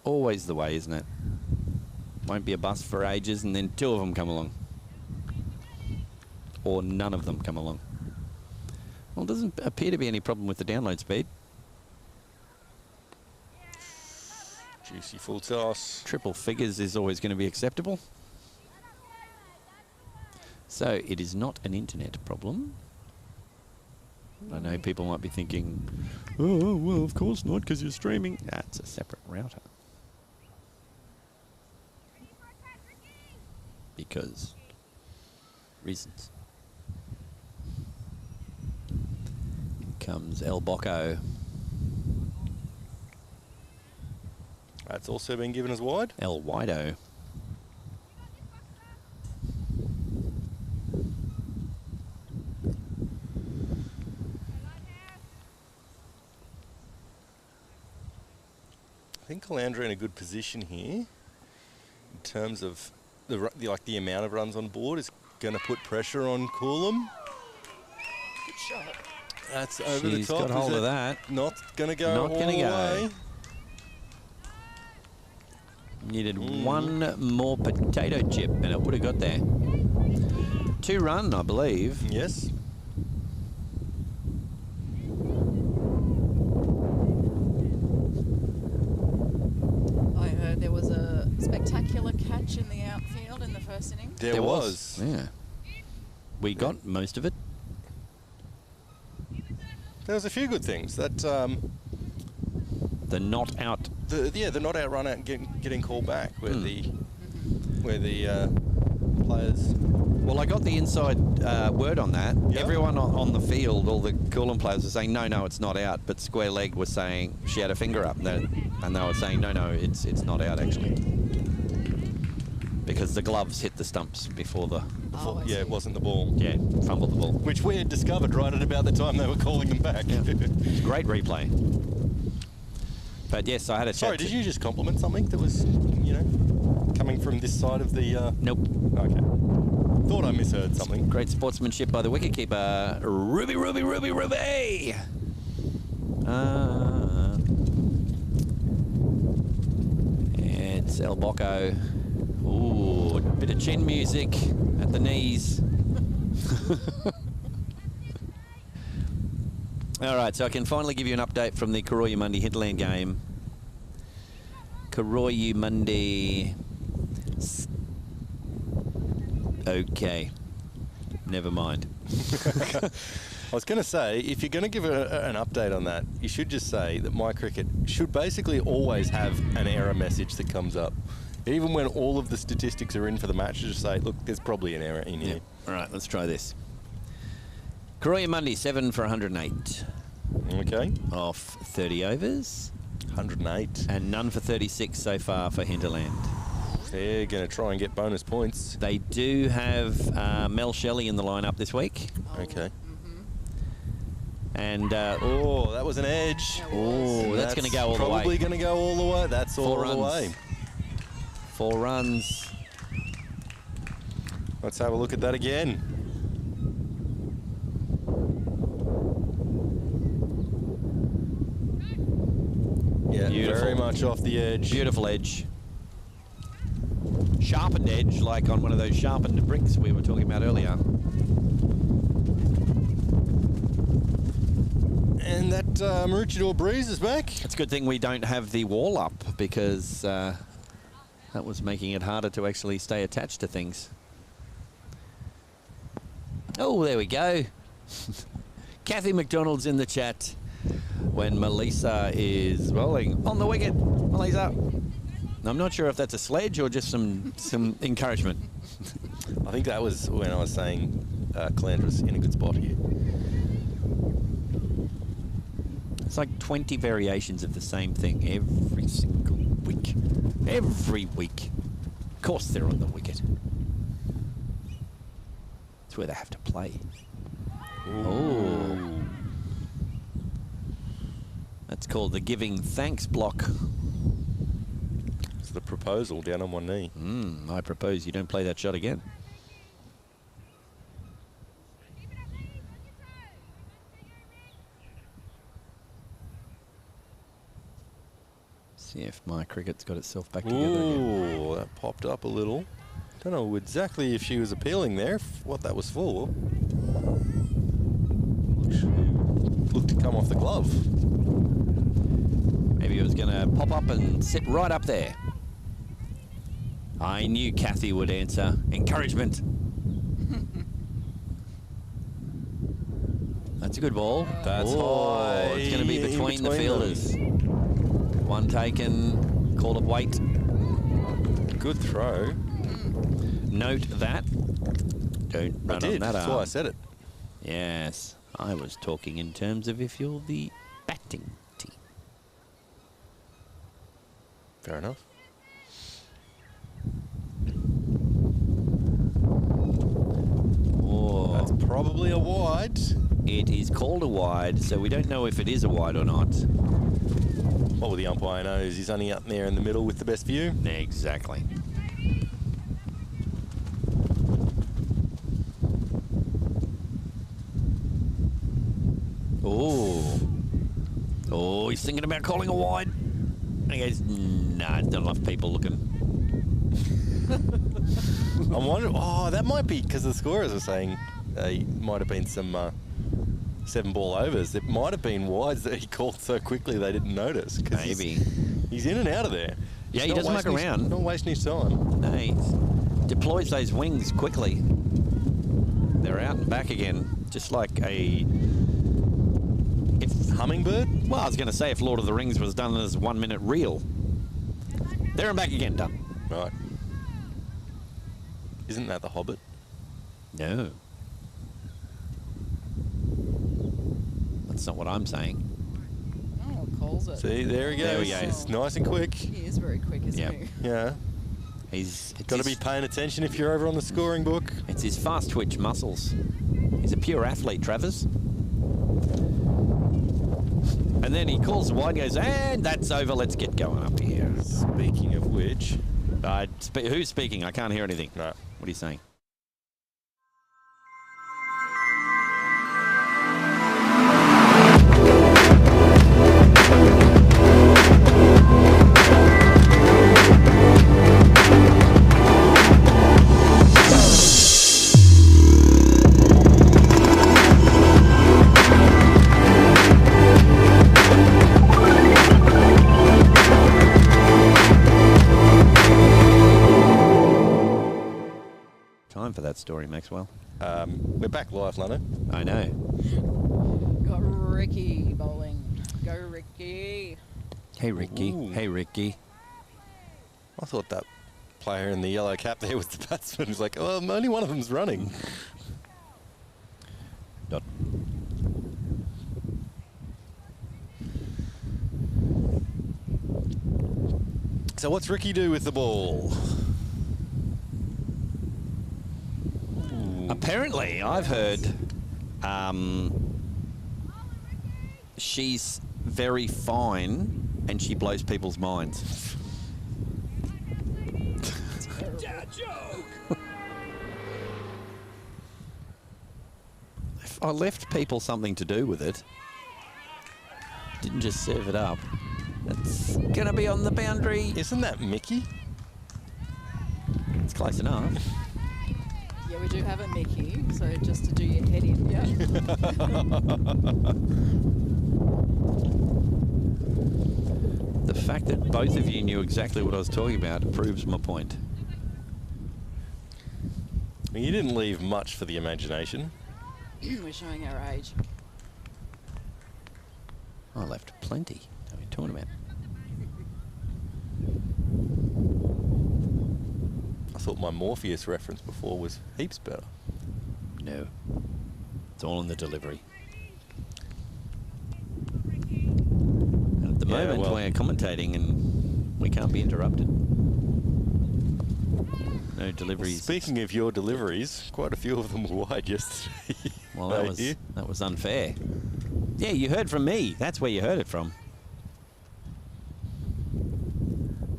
Always the way, isn't it? Won't be a bus for ages, and then 2 of them come along. Or none of them come along. Well, doesn't appear to be any problem with the download speed. Juicy full toss. Triple figures is always going to be acceptable. So it is not an internet problem. I know people might be thinking, oh, well, of course not, because you're streaming. That's a separate router. Because reasons. Here comes El Bocco. That's also been given as wide. El Wido. I think Caloundra in a good position here in terms of the amount of runs on board is going to put pressure on Coolum. Good shot. That's over She's the top. got hold of that. Not going to go Not all gonna the go. way. Needed one more potato chip, and it would have got there. 2 run, I believe. Yes. I heard there was a spectacular catch in the outfield in the first inning. There was. Yeah. We got most of it. There was a few good things. That The not out. the not out run out and getting called back where the players. Well, I got the inside word on that. Yeah. Everyone on the field, all the Coolum players were saying, no, it's not out. But Square Leg was saying she had a finger up, and they were saying, no, it's not out actually, because the gloves hit the stumps before the. Yeah, it wasn't the ball. Yeah, fumbled the ball. Which we had discovered right at about the time they were calling them back. Yeah. It's a great replay. But yes, I had a chat. Sorry, did you just compliment something that was, coming coming from this side of the... Nope. Okay. Thought I misheard something. Great sportsmanship by the wicketkeeper, Ruby. It's El Bocco. Ooh, a bit of chin music at the knees. All right, so I can finally give you an update from the Koroyumundy Hinterland game. Koroyumundy. Okay. Never mind. I was going to say, if you're going to give an update on that, you should just say that My Cricket should basically always have an error message that comes up. Even when all of the statistics are in for the match, just say, look, there's probably an error in here. All right, let's try this. Koroyumundy, 7 for 108. Okay. Off 30 overs. 108. And none for 36 so far for Hinterland. They're going to try and get bonus points. They do have Mel Shelley in the lineup this week. Okay. And, oh, that was an edge. Oh, that's going to go all the way. Probably going to go all the way. That's all the way. 4 runs. Let's have a look at that again. Yeah, Beautiful. very much off the edge. Beautiful edge. Sharpened edge, like on one of those sharpened bricks we were talking about earlier. And that Maroochydore breeze is back. It's a good thing we don't have the wall up, because that was making it harder to actually stay attached to things. Oh, there we go. Kathy McDonald's in the chat when Melissa is rolling on the wicket. Melissa. I'm not sure if that's a sledge or just some encouragement. I think that was when I was saying Calandra's in a good spot here. It's like 20 variations of the same thing every single week. Every week. Of course they're on the wicket. It's where they have to play. Oh. That's called the giving thanks block. It's the proposal down on one knee. I propose you don't play that shot again. See if my cricket's got itself back together again. Ooh, that popped up a little. Don't know exactly if she was appealing there, what that was for. Looked to come off the glove. Maybe it was going to pop up and sit right up there. I knew Kathy would answer. Encouragement. That's a good ball. That's high. It's going to be between the fielders. One taken, call of weight. Good throw. Note that. Don't run on that That's arm. why I said it. Yes, I was talking in terms of if you're the batting team. Fair enough. Oh, that's probably a wide. It is called a wide, so we don't know if it is a wide or not. What will the umpire know is he's only up there in the middle with the best view. Exactly. Oh. Oh, he's thinking about calling a wide. And he goes, nah, there's not enough people looking. I'm wondering, oh, that might be because the scorers are saying might have been some 7-ball overs. It might have been wides that he called so quickly they didn't notice. Maybe. He's in and out of there. Yeah, he doesn't muck around. Not wasting his time. No, he deploys those wings quickly. They're out and back again, just like a... Hummingbird? Well, I was going to say if Lord of the Rings was done as 1 minute reel. There and back again, done. Right. Isn't that the Hobbit? No. That's not what I'm saying. Oh, calls it. See, there he goes. There we go. It's nice and quick. He is very quick, isn't he? Yeah. He's got to be paying attention if you're over on the scoring book. It's his fast twitch muscles. He's a pure athlete, Travers. And then he calls the wide, goes, and that's over. Let's get going up here. Speaking of which, Who's speaking? I can't hear anything. No. What are you saying? Time for that story, Maxwell. We're back live, Lanno. I know. Got Ricky bowling. Go, Ricky. Hey, Ricky. Ooh. Hey, Ricky. I thought that player in the yellow cap there was the batsman. He's like, oh, only one of them's running. Dot. So what's Ricky do with the ball? Apparently, I've heard she's very fine and she blows people's minds. If I left people something to do with it, didn't just serve it up, it's going to be on the boundary. Isn't that Mickey? It's close enough. Yeah, we do have a Mickey, so just to do your head in, yeah. The fact that both of you knew exactly what I was talking about proves my point. You didn't leave much for the imagination. We're showing our age. I left plenty. What are you talking about? I thought my Morpheus reference before was heaps better. No. It's all in the delivery. And at the moment, we're commentating and we can't be interrupted. No deliveries. Speaking of your deliveries, quite a few of them were wide yesterday. Well, that was unfair. Yeah, you heard from me. That's where you heard it from.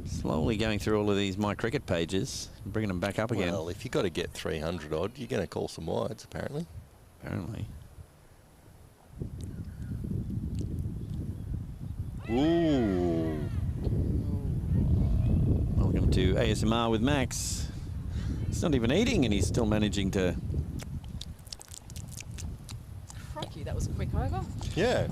Slowly going through all of these My Cricket pages and bringing them back up again. Well, if you've got to get 300 odd, you're going to call some wides, apparently. Apparently. Ooh. Welcome to ASMR with Max. He's not even eating and he's still managing to... Crikey, that was a quick over. Yeah.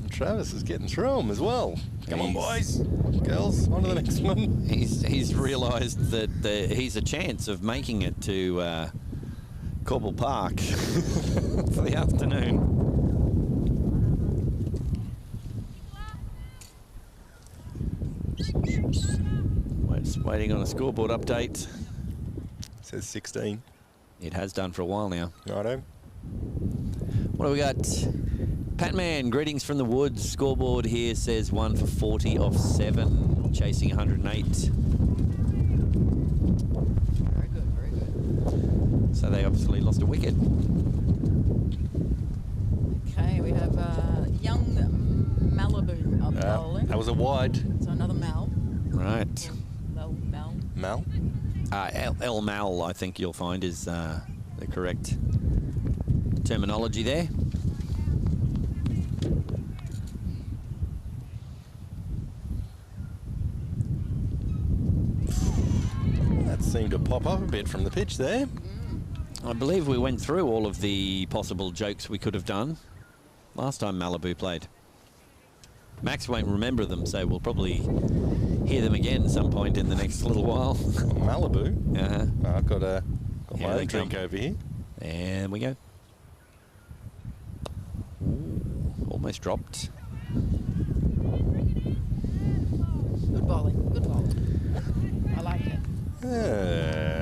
And Travis is getting through them as well. Come on, boys. Girls, on to the next one. He's realised that he's a chance of making it to Corbel Park for the afternoon. We're just waiting on a scoreboard update. It says 16. It has done for a while now. Righto. What do we got? Patman, greetings from the woods. Scoreboard here says 1 for 40 off 7, chasing 108. Very good, very good. So they obviously lost a wicket. Okay, we have young Malibu up bowling. That was a wide. So another Mal. Right. Mal. Mal? El Mal, I think you'll find, is the correct terminology there. That seemed to pop up a bit from the pitch there. I believe we went through all of the possible jokes we could have done last time Malibu played. Max won't remember them, so we'll probably hear them again at some point in the next little while. Malibu? I've got my own drink over here. There we go. Ooh, almost dropped. Good bowling, good bowling. I like it.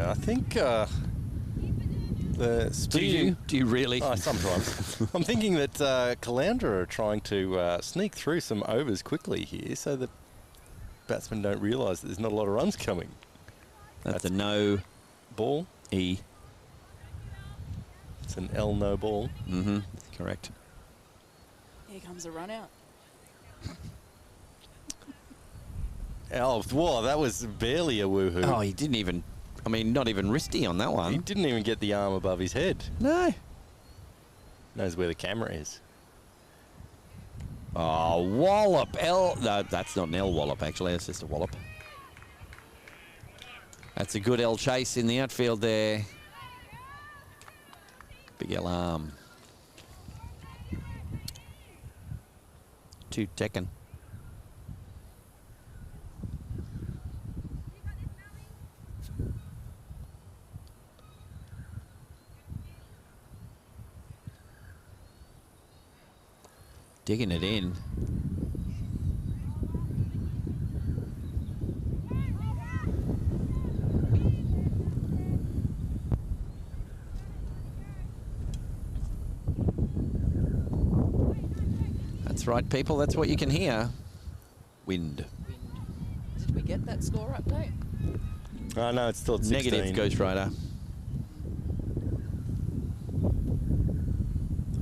I think the speed... Do you really? Oh, sometimes. I'm thinking that Caloundra are trying to sneak through some overs quickly here so that batsmen don't realise that there's not a lot of runs coming. That's a no ball. E. It's an L no ball. Mm-hmm. Correct. Here comes a run out. Oh, whoa, that was barely a woohoo. Oh, he didn't even... I mean, not even wristy on that He one. didn't even get the arm above his head. No. Knows where the camera is. Oh, wallop. No, that's not an L wallop, actually. That's just a wallop. That's a good L chase in the outfield there. Big L arm. 2 Tekken. Digging it in. That's right, people. That's what you can hear. Wind. Did we get that score update? Oh, no, it's still at 16. Negative, Ghost Rider.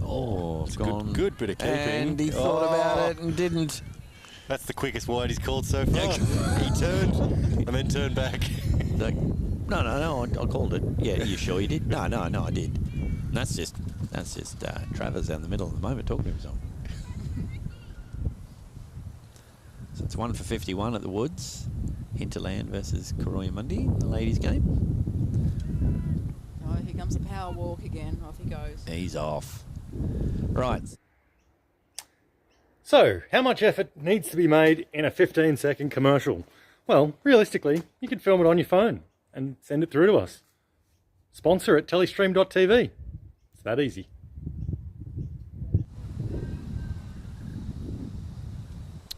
Oh, It's gone. good bit of keeping. And he thought about it and didn't. That's the quickest wide he's called so far. He turned and then turned back. Like, no, I called it. Yeah, you sure you did? No, I did. And that's just Travers out in the middle at the moment talking to himself. So it's 1 for 51 at the Woods. Hinterland versus Koroyamundi, the ladies' game. Oh, here comes the power walk again. Off he goes. He's off. Right. So, how much effort needs to be made in a 15-second commercial? Well, realistically, you could film it on your phone and send it through to us. Sponsor at TelestreamTV. It's that easy.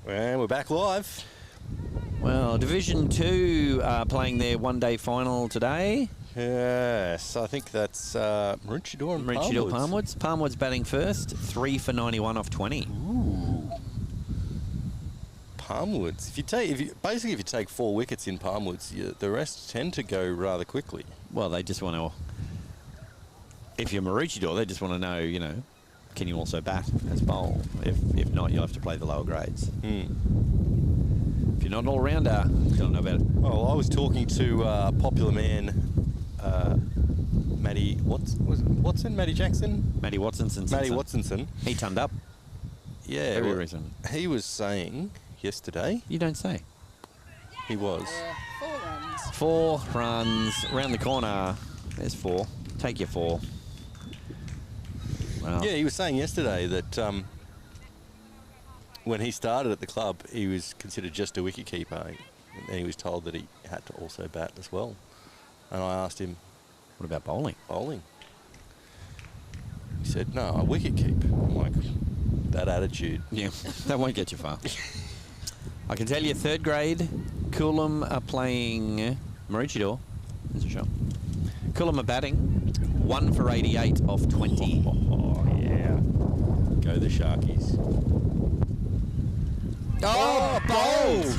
And we're back live. Well, Division 2 are playing their one-day final today. Yes, I think that's Maroochydore and Maroochydore Palmwoods. Palmwoods batting first, 3 for 91 off 20. Ooh. Palmwoods. If you take 4 wickets in Palmwoods, the rest tend to go rather quickly. Well, they just want to... If you're Maroochydore, they just want to know, you know, can you also bat as bowl? If not, you'll have to play the lower grades. If you're not an all-rounder, don't know about it. Well, I was talking to popular man Matty Watson? Matty Jackson? Matty Watsonson. Matty Watsonson. He turned up. Yeah. Very recent. He was saying yesterday. You don't say. He was. 4 runs. 4 runs. Round the corner. There's 4. Take your 4. Wow. Yeah, he was saying yesterday that when he started at the club, he was considered just a wicketkeeper, and he was told that he had to also bat as well. And I asked him, what about bowling? Bowling. He said, no, a wicket keep. I'm like, that attitude. Yeah, that won't get you far. I can tell you, 3rd grade, Coolum are playing Maroochydore. There's a shot. Coolum are batting, 1 for 88 off 20. Oh, yeah. Go the Sharkies. Oh, bold!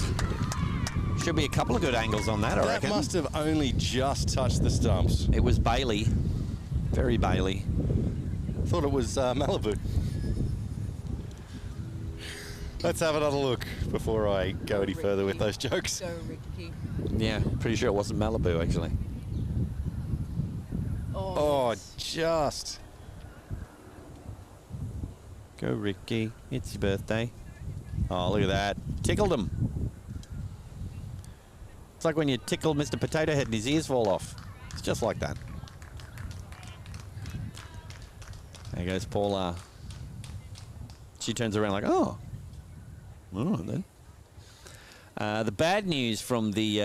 Should be a couple of good angles on that, I reckon. That must have only just touched the stumps. It was Bailey. Very Bailey. Thought it was Malibu. Let's have another look before I go any further with those jokes. Go, Ricky. Yeah, pretty sure it wasn't Malibu, actually. Oh, just. Go, Ricky. It's your birthday. Oh, look at that. Tickled him. It's like when you tickle Mr. Potato Head and his ears fall off. It's just like that. There goes Paula. She turns around like, oh. Oh, then. The bad news from the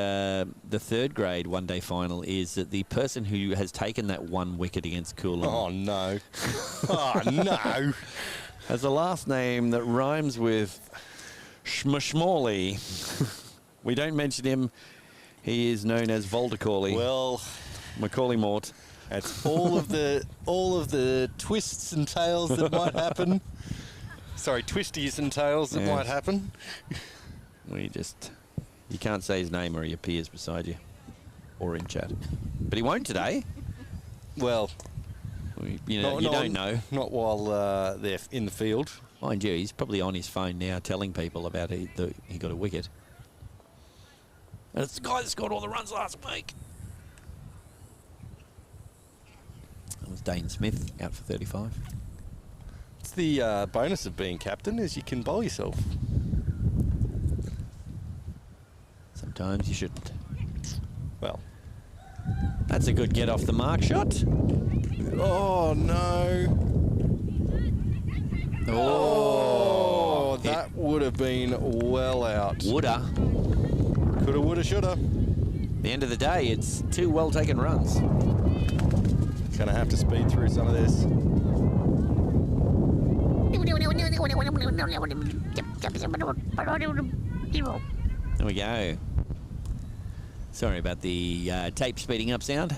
3rd grade one-day final is that the person who has taken that 1 wicket against Coolum... Oh, no. Oh, no. has a last name that rhymes with Schmashmorley. We don't mention him. He is known as Voldecorley. Well, Macaulay Mort. That's all of the twists and tails that might happen. Sorry, twisties and tails that might happen. You can't say his name or he appears beside you or in chat. But he won't today. Well, you don't know. Not while they're in the field. Mind you, he's probably on his phone now telling people about he got a wicket. And it's the guy that scored all the runs last week. That was Dane Smith out for 35. It's the bonus of being captain is you can bowl yourself. Sometimes you shouldn't. Well, that's a good get off the mark shot. Oh, no. Oh, that would have been well out. Woulda. Coulda, woulda, shoulda. At the end of the day, it's 2 well-taken runs. Gonna have to speed through some of this. There we go. Sorry about the tape speeding up sound.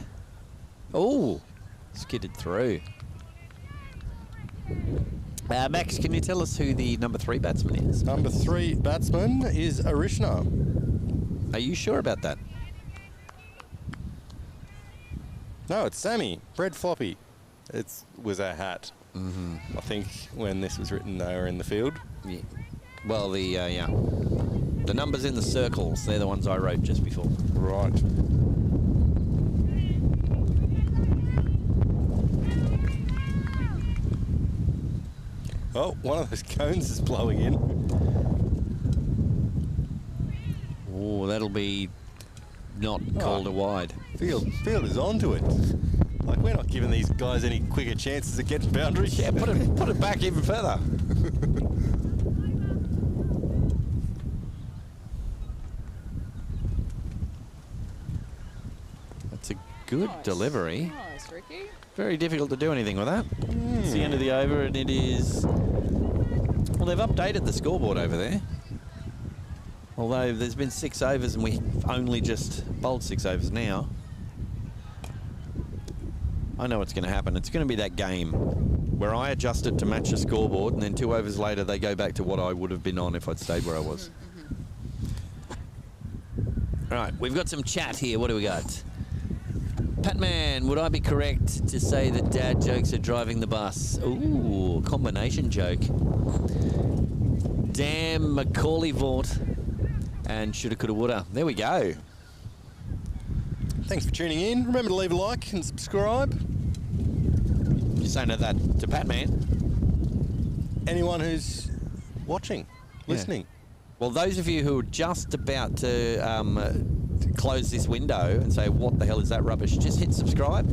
Oh, skidded through. Max, can you tell us who the number 3 batsman is? Number 3 batsman is Arishna. Are you sure about that? No, it's Sammy. Bread Floppy. It was a hat. Mm-hmm. I think when this was written, they were in the field. Yeah. Well, the numbers in the circles, they're the ones I wrote just before. Right. Oh, one of those cones is blowing in. Oh, that'll be not called a wide. Field is onto it. Like, we're not giving these guys any quicker chances of getting boundaries. Yeah, put it back even further. That's a good delivery. Nice, Ricky. Very difficult to do anything with that. It's the end of the over, and it is... Well, they've updated the scoreboard over there. Although there's been 6 overs, and we've only just bowled 6 overs now. I know what's going to happen. It's going to be that game where I adjust it to match the scoreboard, and then 2 overs later, they go back to what I would have been on if I'd stayed where I was. All right, we've got some chat here. What do we got? Patman, would I be correct to say that dad jokes are driving the bus? Ooh, combination joke. Damn Macaulay Vaught and shoulda, coulda, woulda. There we go. Thanks for tuning in. Remember to leave a like and subscribe. You're saying that to Patman? Anyone who's watching, listening. Well, those of you who are just about to close this window and say, what the hell is that rubbish? Just hit subscribe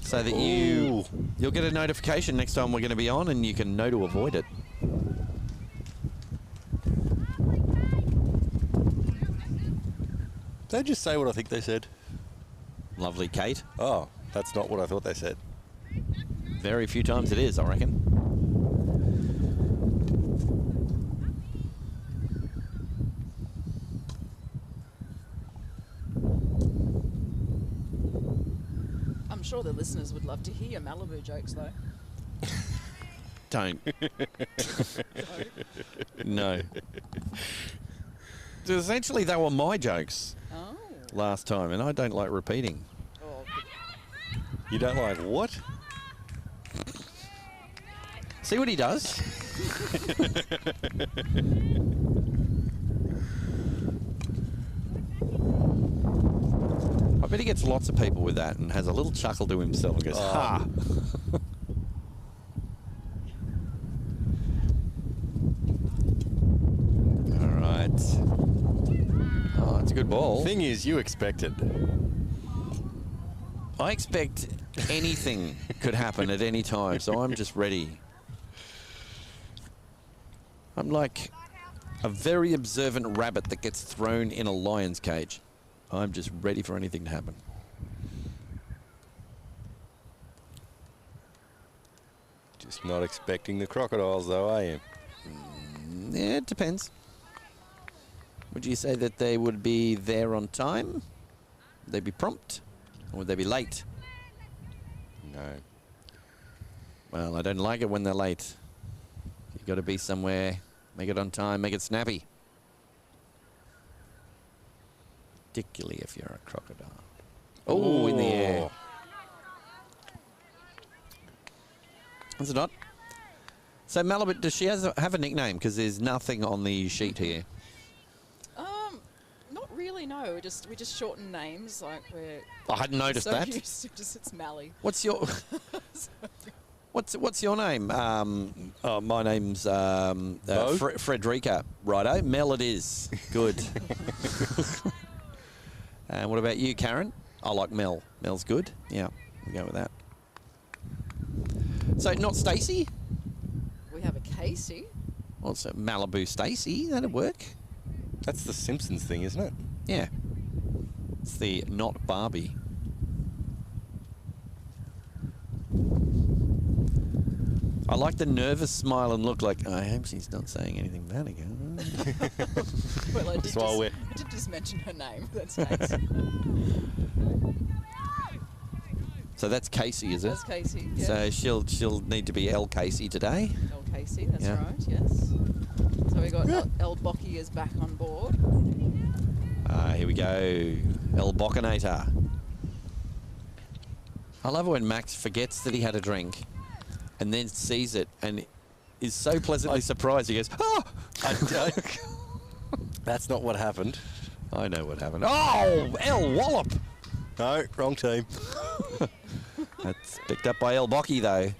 so that you'll get a notification next time we're going to be on, and you can know to avoid it. Did they just say what I think they said? Lovely, Kate. Oh, that's not what I thought they said. Very few times it is, I reckon. I'm sure the listeners would love to hear your Malibu jokes, though. Don't. No. Essentially, they were my jokes last time, and I don't like repeating. Oh, you don't like what? See what he does? I bet he gets lots of people with that and has a little chuckle to himself and goes, ha! All right. Oh, it's a good ball. Thing is, you expect it. I expect anything could happen at any time, so I'm just ready. I'm like a very observant rabbit that gets thrown in a lion's cage. I'm just ready for anything to happen. Just not expecting the crocodiles, though, are you? Yeah, it depends. Would you say that they would be there on time? Would they be prompt? Or would they be late? No. Well, I don't like it when they're late. You've got to be somewhere, make it on time, make it snappy. Particularly if you're a crocodile. Oh, in the air. Is it not? So Malibu, does she have a nickname? Because there's nothing on the sheet here. Not know. We just shorten names. Like we're. I hadn't noticed so that. Used to just it's Mally. What's your What's your name? My name's Frederica. Righto, Mel it is. Good. And what about you, Karen? I like Mel. Mel's good. Yeah, we'll go with that. So not Stacey? We have a Casey. Well, it's a Malibu Stacey. That'd work. That's the Simpsons thing, isn't it? Yeah. It's the not Barbie. I like the nervous smile and look like, I hope she's not saying anything bad again. Well, I did just mention her name. That's nice. So that's Casey, is it? That's Casey, yeah. So she'll need to be L Casey today. L Casey, that's right, yes. So we got El Bocky is back on board. Here we go. El Bockinator. I love it when Max forgets that he had a drink and then sees it and is so pleasantly surprised. He goes, oh! That's not what happened. I know what happened. Oh, El Wallop! No, wrong team. That's picked up by El Bocky, though.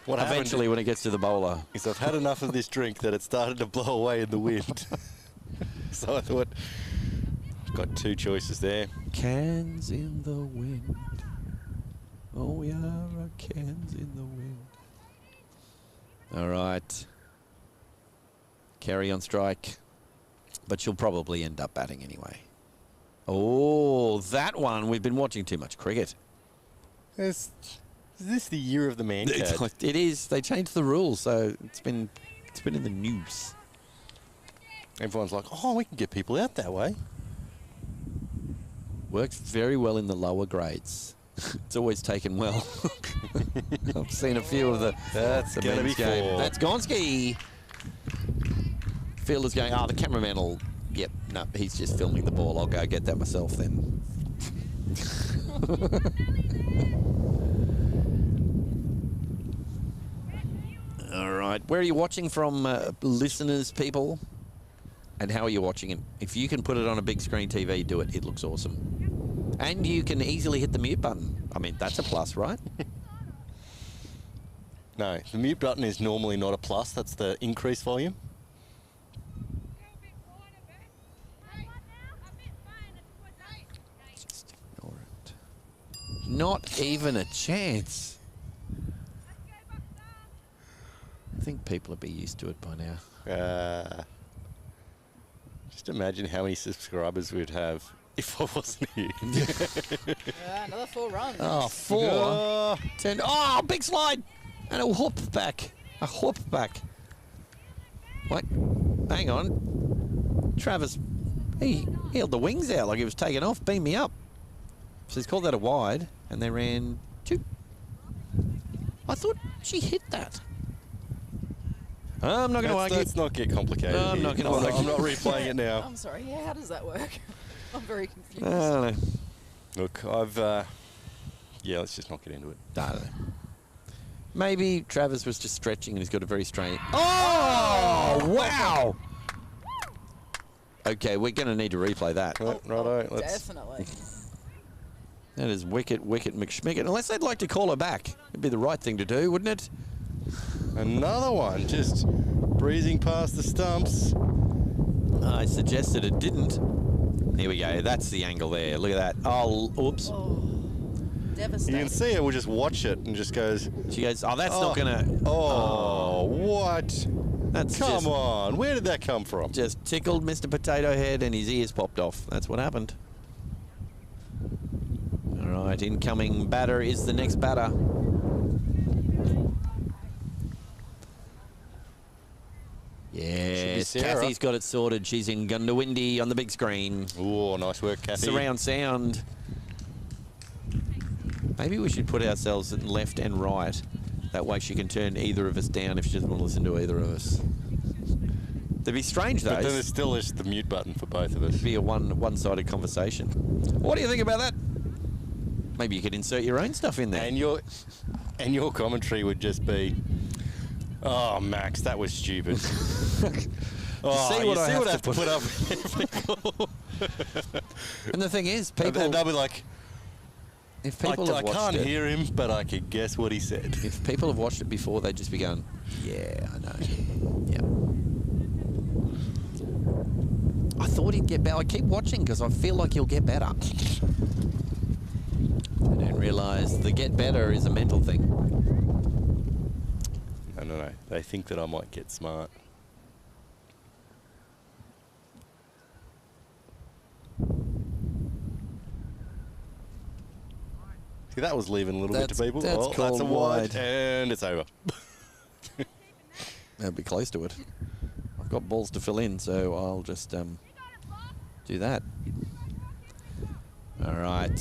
What eventually when it gets to the bowler. Is I've had enough of this drink that it started to blow away in the wind. So I thought, I've got two choices there. Cans in the wind. Oh, we are cans in the wind. All right. Kerry on strike. But she'll probably end up batting anyway. Oh, that one. We've been watching too much cricket. Is this the year of the man cat? It is. They changed the rules, so it's been in the news. Everyone's like, oh, we can get people out that way. Works very well in the lower grades. It's always taken well. I've seen a few of the men's game. Four. That's Gonski. Fielder's going, the cameraman will... Yep, no, he's just filming the ball. I'll go get that myself then. All right. Where are you watching from, listeners, people? And how are you watching it? If you can put it on a big screen TV, do it. It looks awesome. And you can easily hit the mute button. I mean, that's a plus, right? No, the mute button is normally not a plus. That's the increased volume. Just ignore it. Not even a chance. I think people would be used to it by now. Just imagine how many subscribers we'd have if I wasn't here. Another 4 runs. Oh, 4. 10. Oh, big slide. And a whoop back. A whoop back. What? Hang on. Travis, he held the wings out like he was taking off. Beam me up. So he's called that a wide. And they ran 2. I thought she hit that. I'm not going to argue. Let's not get complicated. I'm not going to argue. I'm not replaying it now. I'm sorry. Yeah, how does that work? I'm very confused. I don't know. Look, yeah, let's just not get into it. I don't know. Maybe Travis was just stretching and he's got a very strange... Oh, wow! Okay, we're going to need to replay that. Righto, definitely. That is wicket McSchmicket. Unless they'd like to call her back. It'd be the right thing to do, wouldn't it? Another one, just breezing past the stumps. I suggested it didn't. Here we go. That's the angle there. Look at that. Oh, oops. Oh, devastating. You can see her. We'll just watch it and just goes. She goes, oh, that's not going to... Oh, what? That's come on. Where did that come from? Just tickled Mr. Potato Head and his ears popped off. That's what happened. All right, incoming batter is the next batter. Yes, Kathy's got it sorted. She's in Gundawindi on the big screen. Oh, nice work, Kathy. Surround sound. Maybe we should put ourselves in left and right. That way she can turn either of us down if she doesn't want to listen to either of us. They'd be strange, though. But then there's still just the mute button for both of us. It'd be a one-sided conversation. What do you think about that? Maybe you could insert your own stuff in there. And your commentary would just be... Oh, Max, that was stupid. Oh, see what I have to put up with. And the thing is, people... And they'll be like, if people have I watched can't it, hear him, but I can guess what he said. if people have watched it before, they'd just be going, yeah, I know. Yeah. I thought he'd get better. I keep watching because I feel like he'll get better. I didn't realise the get better is a mental thing. No. They think that I might get smart. See, that was leaving a little bit to people. That's That's called a wide, wide. and it's over. That'll be close to it. I've got balls to fill in, so I'll just do that. All right.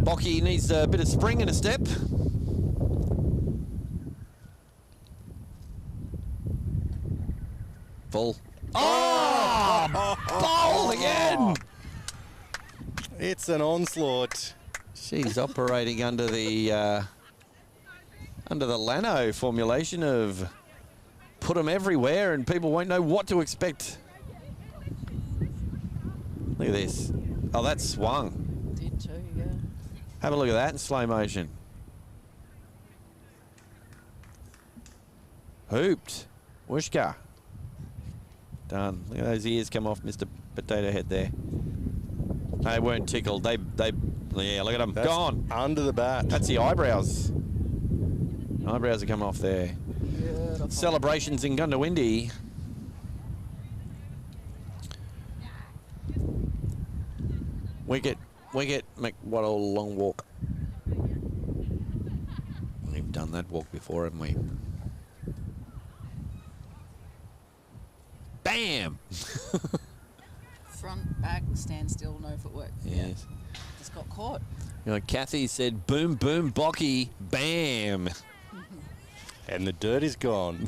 Bocky needs a bit of spring and a step. Full. Oh! Bowl again! It's an onslaught. She's operating under the Lanno formulation of put them everywhere and people won't know what to expect. Look at this. Oh, that swung. Did too, yeah. Have a look at that in slow motion. Hooped. Whooshka. Done. Look at those ears come off Mr. Potato Head there. They weren't tickled. They yeah, look at them. That's gone. under the bat. That's the eyebrows. Eyebrows have come off there. Beautiful. Celebrations in Gundawindi. Wicket, McWaddle, long walk. We've done that walk before, haven't we? Bam! Front, back, stand still, no footwork. Yes. Just got caught. You know, Kathy said, boom, boom, Bocky, bam. And the dirt is gone.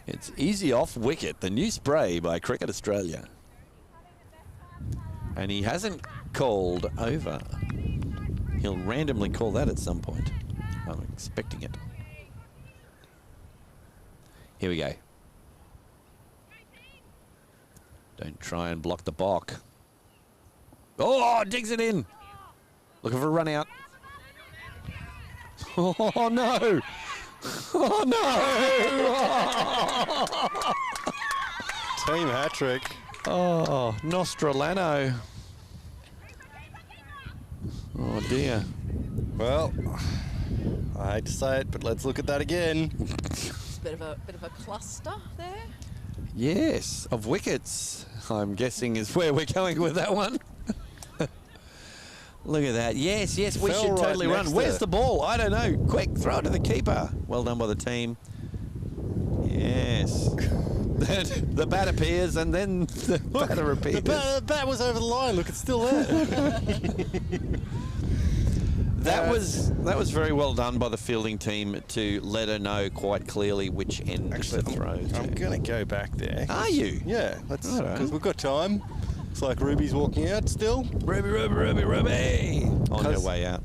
It's Easy Off Wicket, the new spray by Cricket Australia. And he hasn't called over. He'll randomly call that at some point. I'm expecting it. Here we go. Don't try and block the balk. Oh, digs it in. Looking for a run out. Oh, no. Oh, no. Team hat-trick. Oh, Nostralano. Oh, dear. Well, I hate to say it, but let's look at that again. Bit of a cluster there. Yes, of wickets, I'm guessing is where we're going with that one. Look at that. Yes, we Fell should right totally run. next to Where's it. the ball? I don't know. Quick, throw it to the keeper. Well done by the team. Yes. The bat appears and then the batter appears. The bat was over the line. Look, it's still there. That was very well done by the fielding team to let her know quite clearly which end Actually, to throw to. I'm going to go back there. Are you? Yeah, let's, Righto. because we've got time. Looks like Ruby's walking out still. Ruby. On her way out.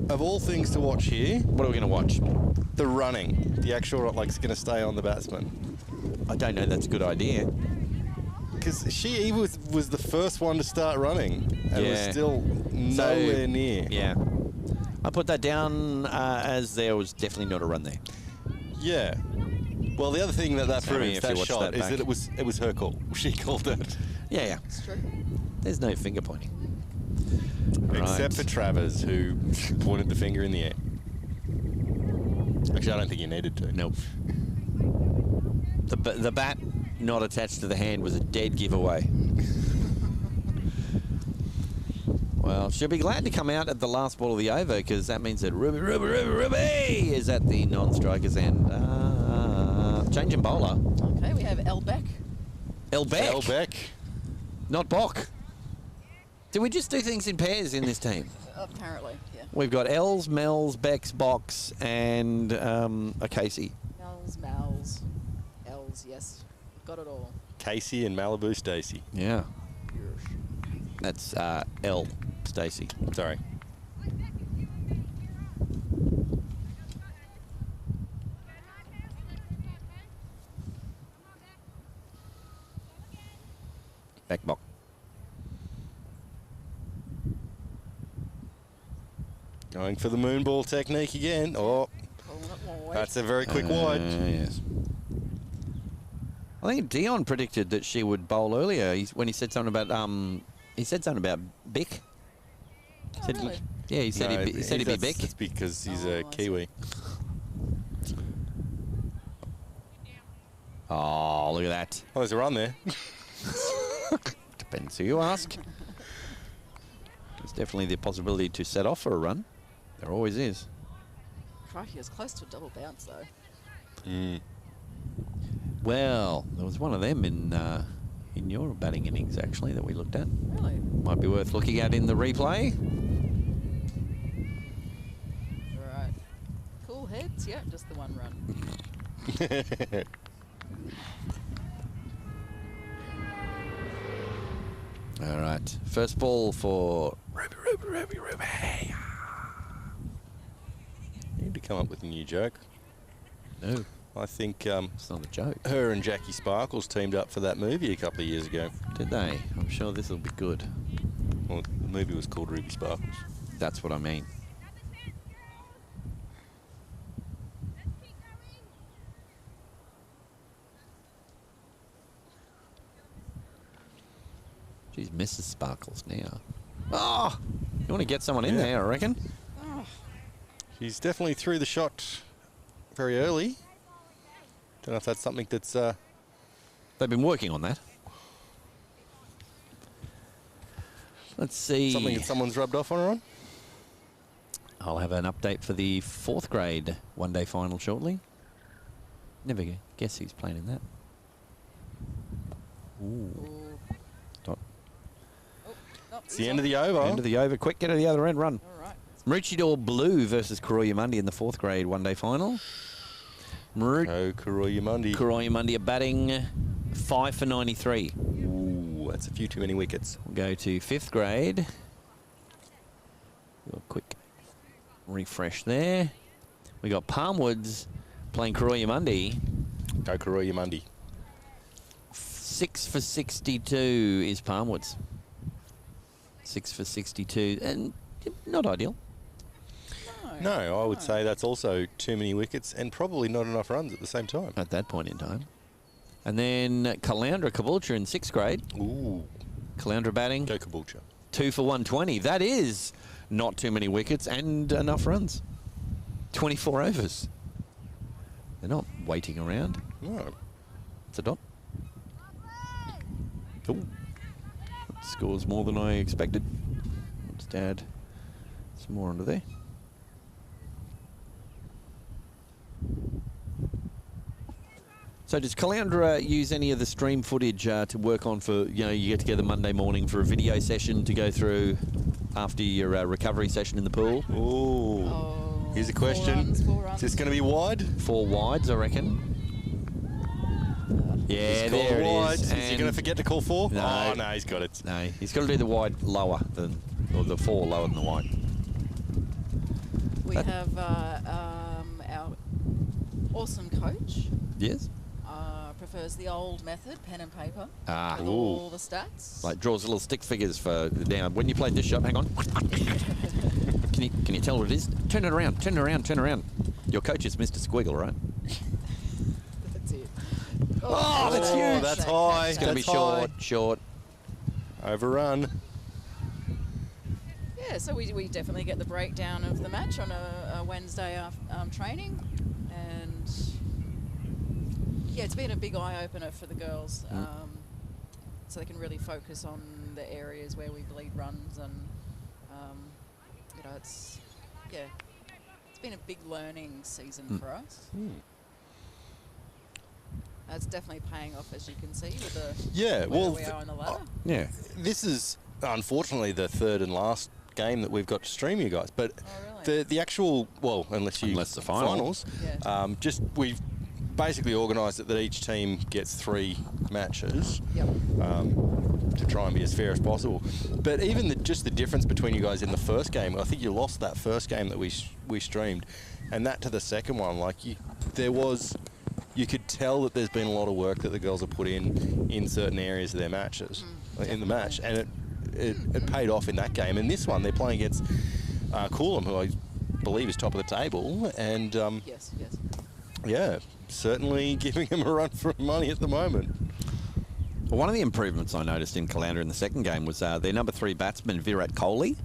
Of all things to watch here, What are we going to watch? the running. The actual, like, is going to stay on the batsman. I don't know. That's a good idea. Because she was the first one to start running and was Yeah. still nowhere near. Yeah. I put that down as there was definitely not a run there. Yeah. Well, the other thing that Sammy, proves if you that watch shot that is back. that it was her call. She called it. Yeah. It's true. There's no finger pointing. Except for Travers, who pointed the finger in the air. Actually, I don't think he needed to. Nope. The bat not attached to the hand was a dead giveaway. Well, she'll be glad to come out at the last ball of the over because that means that Ruby is at the non-strikers end. Changing bowler. Okay, we have Elbeck. Elbeck. Not Bock. Did we just do things in pairs in this team? Apparently, yeah. We've got Els, Mel's, Becks, Box, and a Casey. Mals. Els, yes. Got it all. Casey and Malibu Stacey. Yeah. That's L, Stacey. Sorry. Back box. Going for the moonball technique again. Oh, Pulling it wide. that's a very quick wide. Yes. I think Dion predicted that she would bowl earlier. When he said something about he said something about Bick. Oh, Said- really? Yeah, he said he'd be that's, Bick. That's because he's Oh, a I see. Kiwi. Oh, look at that. Oh, there's a run there. Depends who you ask. There's definitely the possibility to set off for a run. There always is. Crikey, it was close to a double bounce though. Mm. Well, there was one of them in your batting innings actually that we looked at. Really? Might be worth looking at in the replay. Right. Cool heads. Yeah, just the one run. All right, first ball for Ruby. Need to come up with a new joke. No, I think it's not a joke. her and Jackie Sparkles teamed up for that movie a couple of years ago. Did they? I'm sure this will be good. Well, the movie was called Ruby Sparkles. That's what I mean. She's Mrs. Sparkles now. Oh, you want to get someone in Yeah. there, I reckon. Oh, She's definitely threw the shot very early. Don't know if that's something that's They've been working on that. Let's see. something that someone's rubbed off on her on. I'll have an update for the 4th grade one-day final shortly. Never guess who's playing in that. Ooh. ooh. Dot. Oh, no, It's the end of the over. End of the over. Quick, get to the other end, run. All right. Maroochydore Blue versus Corroyumundy in the 4th grade one-day final. Oh, Corroyumundy. Corroyumundy are batting 5 for 93. Ooh, that's a few too many wickets. We'll go to 5th grade. Do a quick refresh there. We got Palmwoods playing Corroyumundy. Go Corroyumundy. 6 for 62 is Palmwoods. 6 for 62, and not ideal. No, I would say that's also too many wickets and probably not enough runs at the same time. At that point in time. And then Caloundra Caboolture in 6th grade. Ooh, Caloundra batting. go Caboolture. 2 for 120. That is not too many wickets and enough runs. 24 overs. They're not waiting around. No. It's a dot. Ooh. Scores more than I expected. Let's add some more under there. So does Caloundra use any of the stream footage to work on for, you get together Monday morning for a video session to go through after your recovery session in the pool? Ooh. Oh, Here's a 4 question. runs, 4 runs. Is this going to be wide? 4 wides, I reckon. Yeah, He's called there it wide. is. Is he And- going to forget to call 4? No. Oh, no, he's got it. No, he's got to do the wide lower than, or the 4 lower than the wide. We have our awesome coach Yes. prefers the old method, pen and paper, Ah. with all the stats. Like draws little stick figures for now. When you played this shot, hang on. Can you tell what it is? Turn it around, turn it around, turn it around. Your coach is Mr. Squiggle, right? That's it. Oh, that's Oh, huge. that's high. It's going to be That's high. short. Overrun. Yeah, so we definitely get the breakdown of the match on a Wednesday training, and yeah, it's been a big eye opener for the girls, so they can really focus on the areas where we bleed runs, and it's been a big learning season for us. It's definitely paying off, as you can see, with the where we are on the ladder. Yeah. This is unfortunately the third and last game that we've got to stream, you guys. But really? the actual, well, unless the finals. Yeah. just we've basically organised it that each team gets 3 matches. Yep. To try and be as fair as possible. But even just the difference between you guys in the first game, I think you lost that first game that we streamed, and that to the second one, you could tell that there's been a lot of work that the girls have put in certain areas of their matches. in the match, and it paid off in that game. And this one, they're playing against Coolum, who I believe is top of the table, and Yes. yeah, certainly giving them a run for money at the moment. Well, one of the improvements I noticed in Caloundra in the second game was their number 3 batsman, Virat Kohli.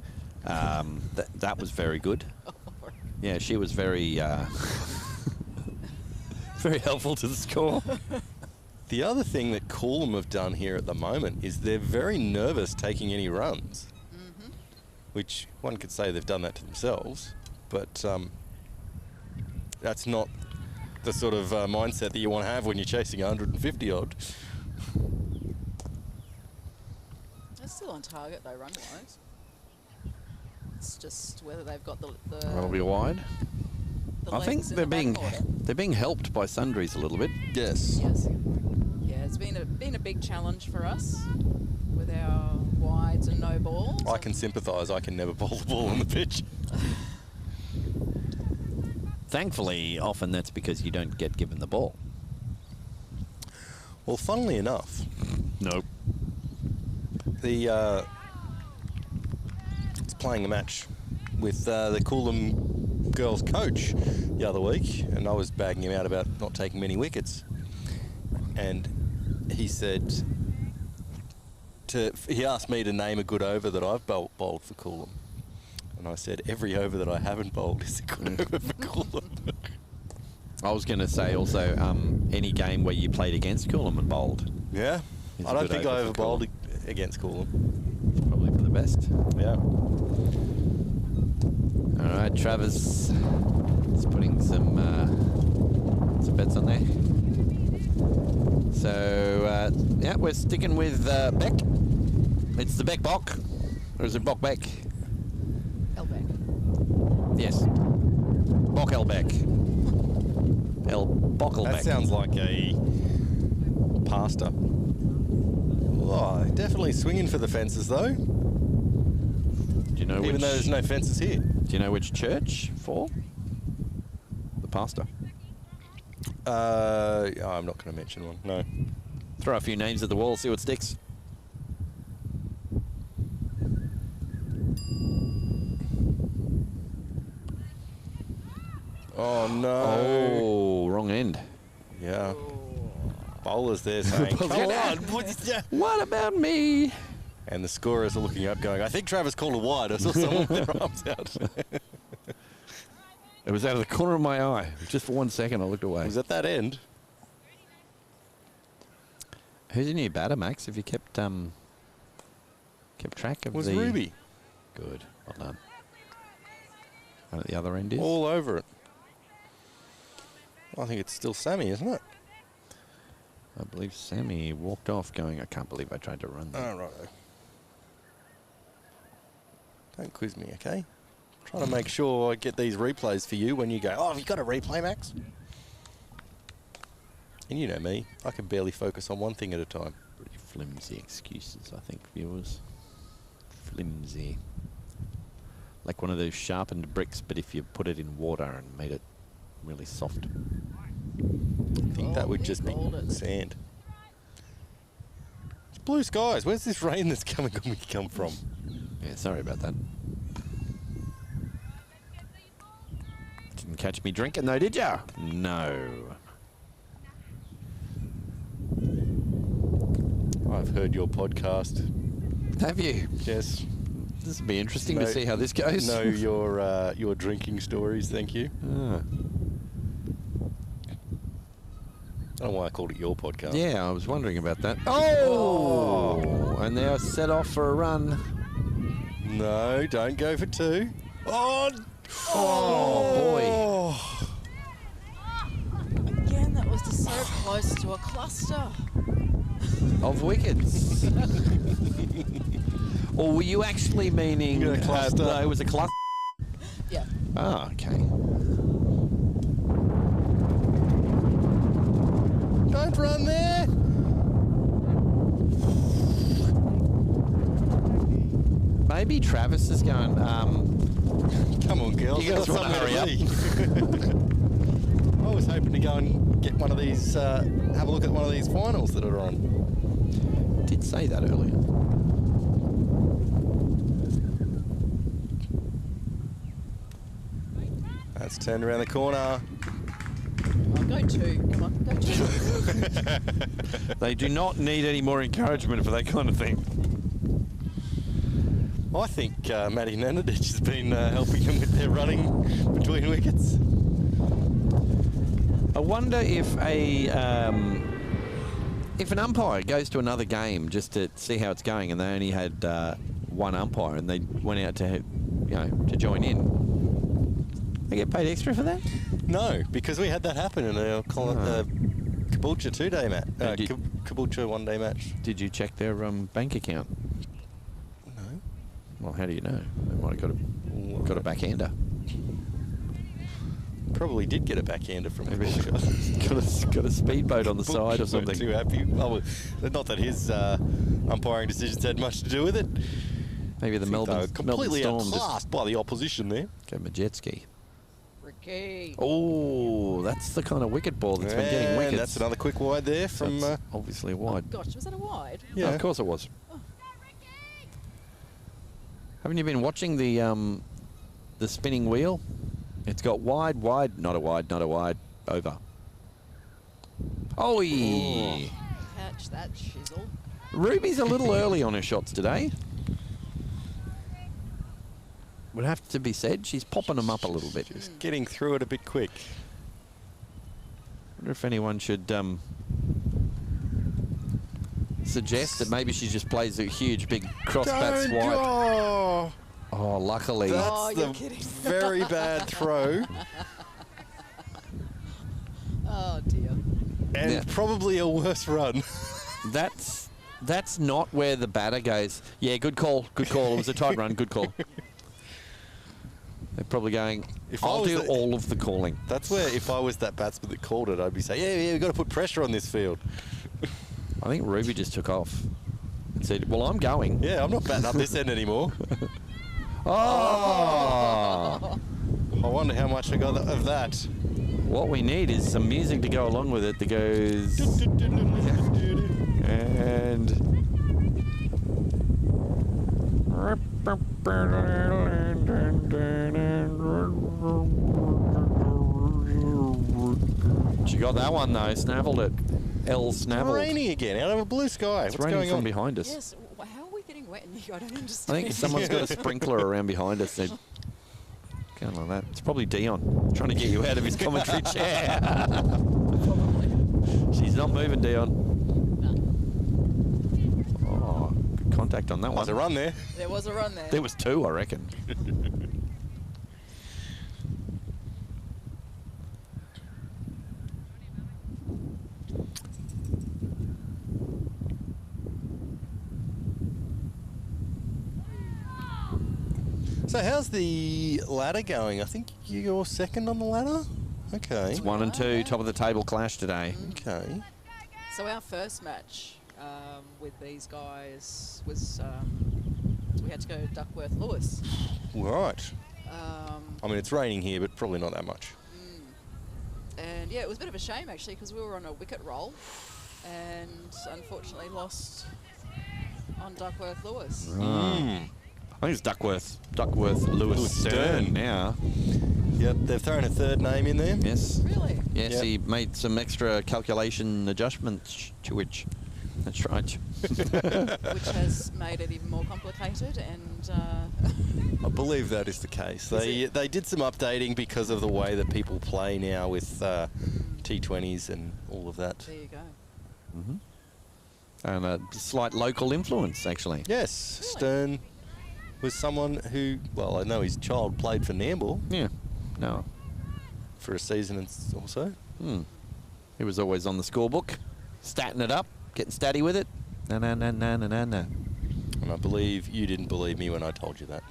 That was very good. Yeah, she was very very helpful to the score. The other thing that Coolum have done here at the moment is they're very nervous taking any runs, which one could say they've done that to themselves, but that's not the sort of mindset that you want to have when you're chasing 150 odd. They're still on target though, run-wise. It's just whether they've got the That'll be wide. I think legs in they're the batting order. being helped by sundries a little bit. Yes. Yes. Yeah, it's been a big challenge for us with our wides and no balls. I can sympathise. I can never bowl the ball on the pitch. Thankfully, often that's because you don't get given the ball. Well, funnily enough, Nope. it's playing a match with the Coolum girls coach the other week, and I was bagging him out about not taking many wickets, and he said he asked me to name a good over that I've bowled for Coolum, and I said every over that I haven't bowled is a good over for Coolum. I was going to say also any game where you played against Coolum and bowled. Yeah, Is I a don't good think over I for ever bowled against Coolum. It's probably for the best. Yeah. All right, Travis is putting some bets on there. So, yeah, we're sticking with Beck. It's the Beck Bock. Or is it Bock Beck? Elbeck. Yes. Bock Elbeck. Bockelbeck. That sounds like a pastor. Oh, definitely swinging for the fences though. Do you know Even though there's no fences here. Do you know which church for? The pastor. I'm not going to mention one. No. Throw a few names at the wall, see what sticks. Oh no. Oh, wrong end. Yeah. Bowlers there saying, come on. What about me? And the scorers are looking up going, I think Travis called a wide. I saw someone with their arms out. It was out of the corner of my eye. Just for 1 second, I looked away. Was at that end. Who's your new batter, Max? Have you kept track of Was the... Ruby. Good. Well done. And at the other end is? All over it. I think it's still Sammy, isn't it? I believe Sammy walked off going, I can't believe I tried to run that. Oh, right. Don't quiz me, okay? Trying to make sure I get these replays for you when you go, oh, have you got a replay, Max? And you know me, I can barely focus on one thing at a time. Pretty flimsy excuses, I think, viewers. Flimsy. Like one of those sharpened bricks, but if you put it in water and made it really soft. I think that would just be sand. It's blue skies. Where's this rain that's coming from? Yeah, sorry about that. Didn't catch me drinking though, did ya? No. I've heard your podcast. Have you? Yes. This will be interesting to see how this goes. Know your drinking stories, thank you. Ah. I don't know why I called it your podcast. Yeah, I was wondering about that. Oh! And they're set off for a run. No, don't go for two. Oh boy. Again, that was just so close to a cluster. Of wickets. Or were you actually meaning... A cluster. No, it was a cluster. Yeah. Ah, okay. Don't run there. Maybe Travis is going... Come on, girls. You guys want to hurry up? I was hoping to go and get one of these, have a look at one of these finals that are on. Did say that earlier. It's turned around the corner. Oh, go 2. Come on, go 2. They do not need any more encouragement for that kind of thing. I think Matty Nanadich has been helping them with their running between wickets. I wonder if an umpire goes to another game just to see how it's going, and they only had one umpire, and they went out to to join in. They get paid extra for that? No, because we had that happen in our Caboolture 2-day match. Caboolture 1-day match. Did you check their bank account? No. Well, how do you know? They might have got a backhander. Probably did get a backhander from Caboolture. got a speedboat on the side or something. Too happy. Oh, well, not that his umpiring decisions had much to do with it. Maybe the Melbourne completely Storm outclassed by the opposition there. Gave him a jet ski. Ricky. Oh, that's the kind of wicket ball that's been getting wickets. That's another quick wide there from... obviously a wide. Oh, gosh, was that a wide? Yeah. Of course it was. Oh. Haven't you been watching the spinning wheel? It's got wide, not a wide, over. Oh, yeah. Catch that chisel. Ruby's a little early on her shots today. Would have to be said. She's popping them up a little bit. Just getting through it a bit quick. Wonder if anyone should suggest that maybe she just plays a huge big crossbat swipe. Oh, luckily. That's the very bad throw. Oh, dear. And probably a worse run. That's not where the batter goes. Yeah, good call. Good call. It was a tight run. Good call. They're probably going, I'll do all of the calling. That's where, if I was that batsman that called it, I'd be saying, yeah, we've got to put pressure on this field. I think Ruby just took off and said, well, I'm going. Yeah, I'm not batting up this end anymore. Oh! I wonder how much I got of that. What we need is some music to go along with it that goes... And... She got that one though, snaffled it. Snaffled. It's raining again out of a blue sky. It's What's raining going from on? behind us. Yes, how are we getting wet? I don't understand. I think someone's got a sprinkler around behind us. They're going like that. It's probably Dion trying to get you out of his commentary chair. Probably. She's not moving, Dion. No. Oh, good contact on that one. There's a run there. There was a run there. There was 2, I reckon. So how's the ladder going? I think you're second on the ladder? Okay. It's 1 and 2, top of the table clash today. Okay. So our first match with these guys was we had to go to Duckworth Lewis. Right. I mean, it's raining here, but probably not that much. And yeah, it was a bit of a shame actually because we were on a wicket roll and unfortunately lost on Duckworth Lewis. I think it's Duckworth Lewis Stern now. Yep, they've thrown a third name in there. Yes. Really? Yes, Yep. He made some extra calculation adjustments to which. That's right. Which has made it even more complicated and... I believe that is the case. They did some updating because of the way that people play now with T20s and all of that. There you go. Mm-hmm. And a slight local influence, actually. Yes, Really? Stern was someone who, well, I know his child played for Nambour. Yeah. No. For a season and also. He was always on the scorebook, statting it up, getting statty with it. No. And I believe you didn't believe me when I told you that.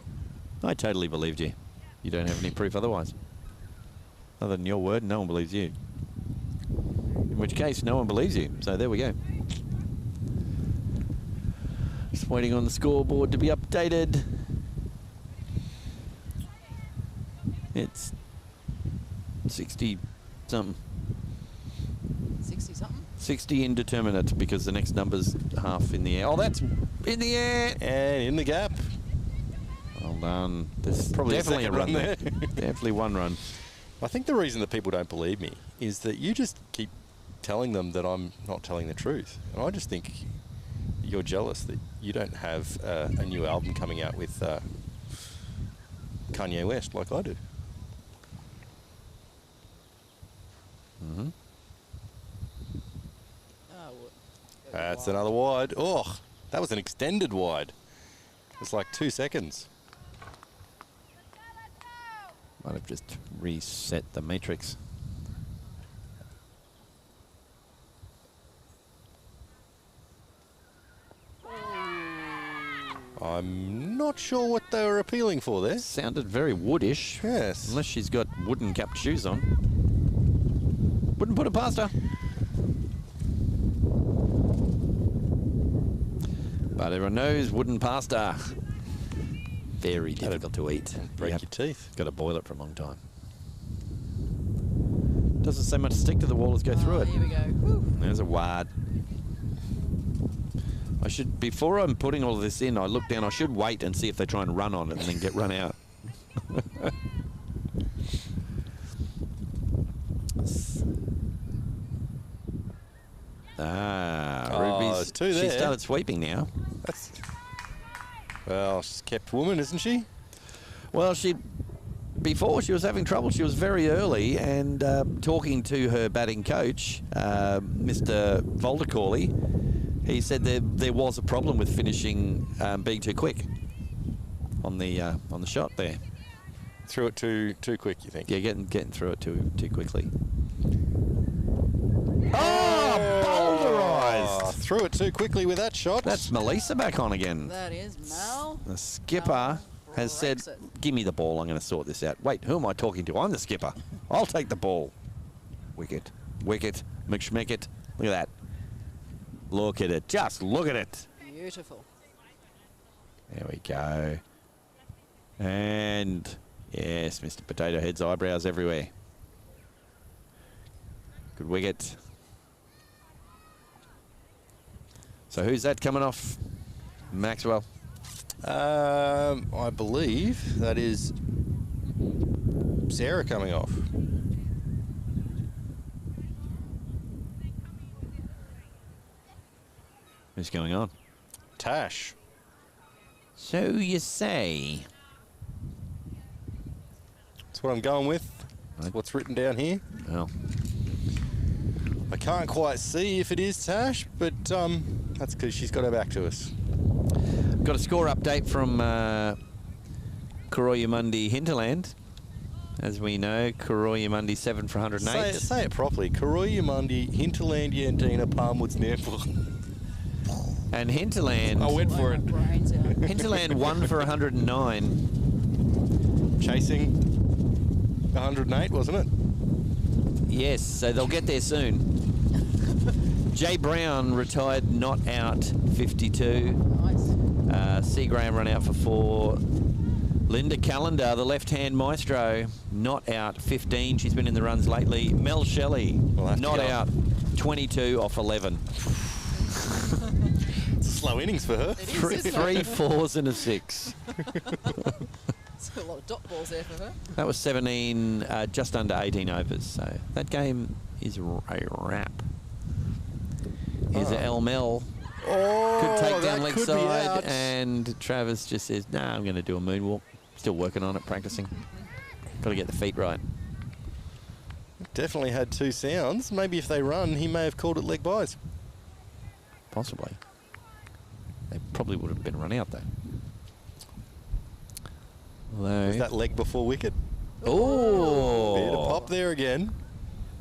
I totally believed you. You don't have any proof otherwise. Other than your word, no one believes you. In which case, no one believes you. So there we go. Just waiting on the scoreboard to be updated. It's 60-something. 60-something? 60 indeterminate because the next number's half in the air. Oh, that's in the air! And in the gap. Well done. There's Probably definitely a a second run run there. Definitely one run. I think the reason that people don't believe me is that you just keep telling them that I'm not telling the truth. And I just think you're jealous that you don't have a new album coming out with Kanye West like I do. Mm-hmm. That's another wide. Oh, that was an extended wide. It's like 2 seconds. Might have just reset the matrix. I'm not sure what they were appealing for there. Sounded very woodish. Yes. Unless she's got wooden capped shoes on. Wouldn't put it past her. But everyone knows wooden pasta. Very difficult to eat. Break your teeth. Got to boil it for a long time. Doesn't so much stick to the wall as go through it. Here we go. Woo. There's a wad. I should, before I'm putting all of this in, I look down, I should wait and see if they try and run on it and then get run out. Ruby's, two there. She started sweeping now. Well, she's kept woman, isn't she? Well, before she was having trouble. She was very early and talking to her batting coach, Mr. Voldercorley. He said there was a problem with finishing being too quick on the shot there. Threw it too quick, you think? Yeah, getting through it too quickly. Oh, boulderised! Threw it too quickly with that shot. That's Melissa back on again. That is Mel. The skipper has said, give me the ball, I'm going to sort this out. Wait, who am I talking to? I'm the skipper. I'll take the ball. Wicket, McSchmicket. Look at that. Look at it. Just look at it. Beautiful. There we go. And yes, Mr. Potato Head's eyebrows everywhere. Good wicket. So who's that coming off? Maxwell? I believe that is Sarah coming off. Who's going on? Tash. So you say. That's what I'm going with. That's what's written down here. Well, I can't quite see if it is Tash, but that's because she's got her back to us. Got a score update from Koroyamundi Hinterland. As we know, Koroyamundi 7 for 108. Say it properly. Koroyamundi, Hinterland, Yandina, Palmwoods, Nampa. And Hinterland. I went for it. Hinterland 1 for 109. Chasing 108, wasn't it? Yes, so they'll get there soon. Jay Brown retired not out 52. Nice. C. Graham run out for 4. Linda Callender, the left-hand maestro, not out 15. She's been in the runs lately. Mel Shelley, not out 22 off 11. It's slow innings for her. Three fours and a 6. It's a lot of dot balls there for her. That was 17, just under 18 overs. So that game is a wrap. Here's a El Mel. Oh, could take down that leg could be side, out. and Travis just says, "Nah, I'm going to do a moonwalk." Still working on it, practicing. Got to get the feet right. Definitely had 2 sounds. Maybe if they run, he may have called it leg byes. Possibly. They probably would have been run out though. Although, Was that leg before wicket? oh, Bit of pop there again.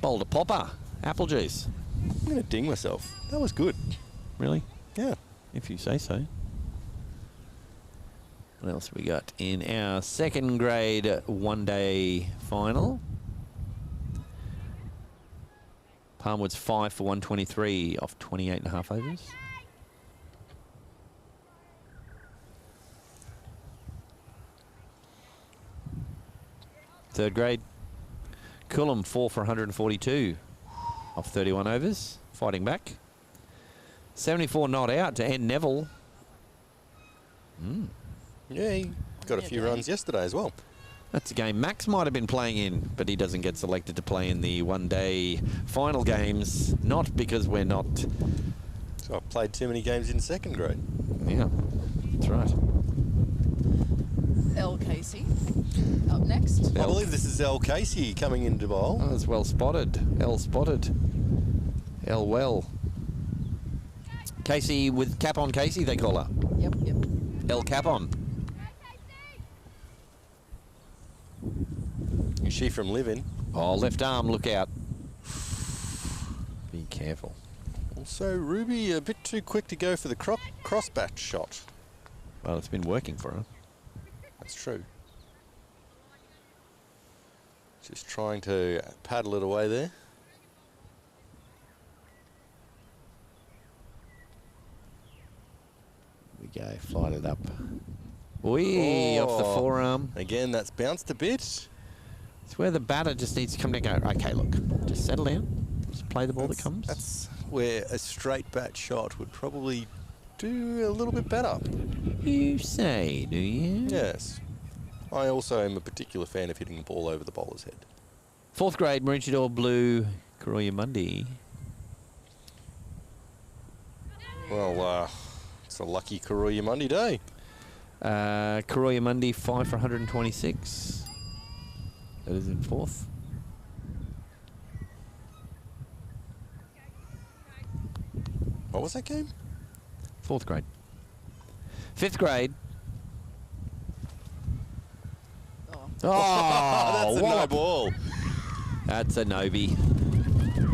boulder popper, apple juice. I'm going to ding myself. That was good. Really? Yeah. If you say so. What else we got in our second grade one-day final? Palmwood's 5 for 123 off 28.5 overs. Third grade. Coolum 4 for 142 off 31 overs. Fighting back. 74 not out to end Neville. Yeah, he got a few runs yesterday as well. That's a game Max might have been playing in, but he doesn't get selected to play in the one-day final games. Not because we're not... So I've played too many games in second grade. Yeah, that's right. L. Casey up next. I believe this is L. Casey coming into bowl. Oh, that's well spotted. L spotted. L well. Casey with cap on Casey, they call her. Yep, yep. L cap on. Is she from Livin? Oh, left arm, look out. Be careful. Also, Ruby a bit too quick to go for the cross-bat shot. Well, it's been working for her. That's true. Just trying to paddle it away there. We go, flight it up. Whee, off the forearm. Again, that's bounced a bit. It's where the batter just needs to come down and go, okay, look, just settle down. Just play the ball that comes. That's where a straight bat shot would probably do a little bit better. You say, do you? Yes. I also am a particular fan of hitting the ball over the bowler's head. 4th grade, Maroochydore Blue, Karoya Mundi. Well, it's a lucky Karoya Monday day. Karoya Mundi 5 for 126. That is in 4th. What was that game? 4th grade. 5th grade. Oh, that's a no ball. That's a no-bie.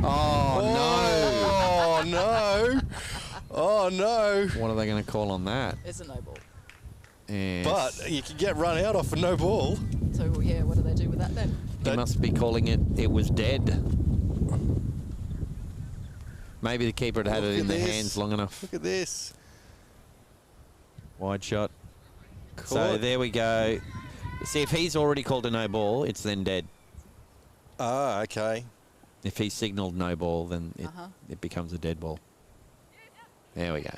Oh, no. Oh, no. Oh, no. What are they going to call on that? It's a no ball. Yes. But you can get run out off a no ball. So, yeah, what do they do with that then? They must be calling it was dead. Maybe the keeper had it in their hands long enough. Look at this. Wide shot. Caught. So there we go. See, if he's already called a no ball, it's then dead. Ah, okay. If he signalled no ball, then it becomes a dead ball. There we go.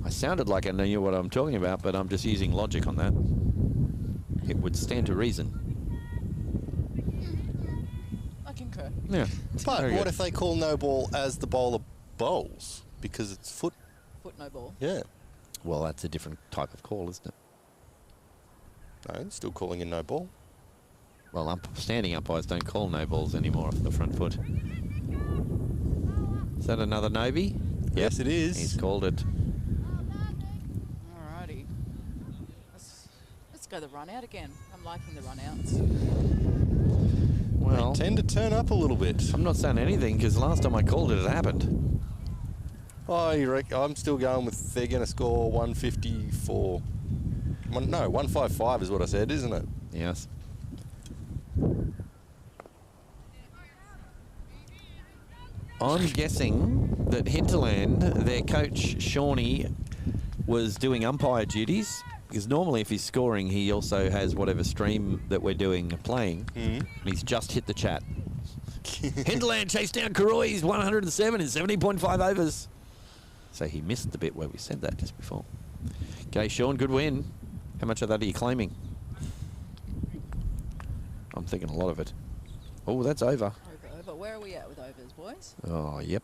I sounded like I knew what I'm talking about, but I'm just using logic on that. It would stand to reason. I concur. Yeah. But Very what good. if they call no ball as the bowler bowls? Because it's foot. Foot no ball. Yeah. Well, that's a different type of call, isn't it? No, it's still calling in no ball. Well, standing umpires don't call no balls anymore off the front foot. Is that another no-bie? Yes, it is. He's called it. Alrighty. Let's go the run out again. I'm liking the run outs. Well, they tend to turn up a little bit. I'm not saying anything because last time I called it, it happened. Oh, you reckon? I'm still going with they're going to score 154. No, 155 is what I said, isn't it? Yes. I'm guessing that Hinterland, their coach Shawnee, was doing umpire duties because normally if he's scoring, he also has whatever stream that we're doing playing. And he's just hit the chat. Hinterland chased down Karoy's 107 in 17.5 overs. So he missed the bit where we said that just before. Okay, Sean, good win. How much of that are you claiming? I'm thinking a lot of it. Oh, that's over. Over. Where are we at with overs, boys? Oh, yep.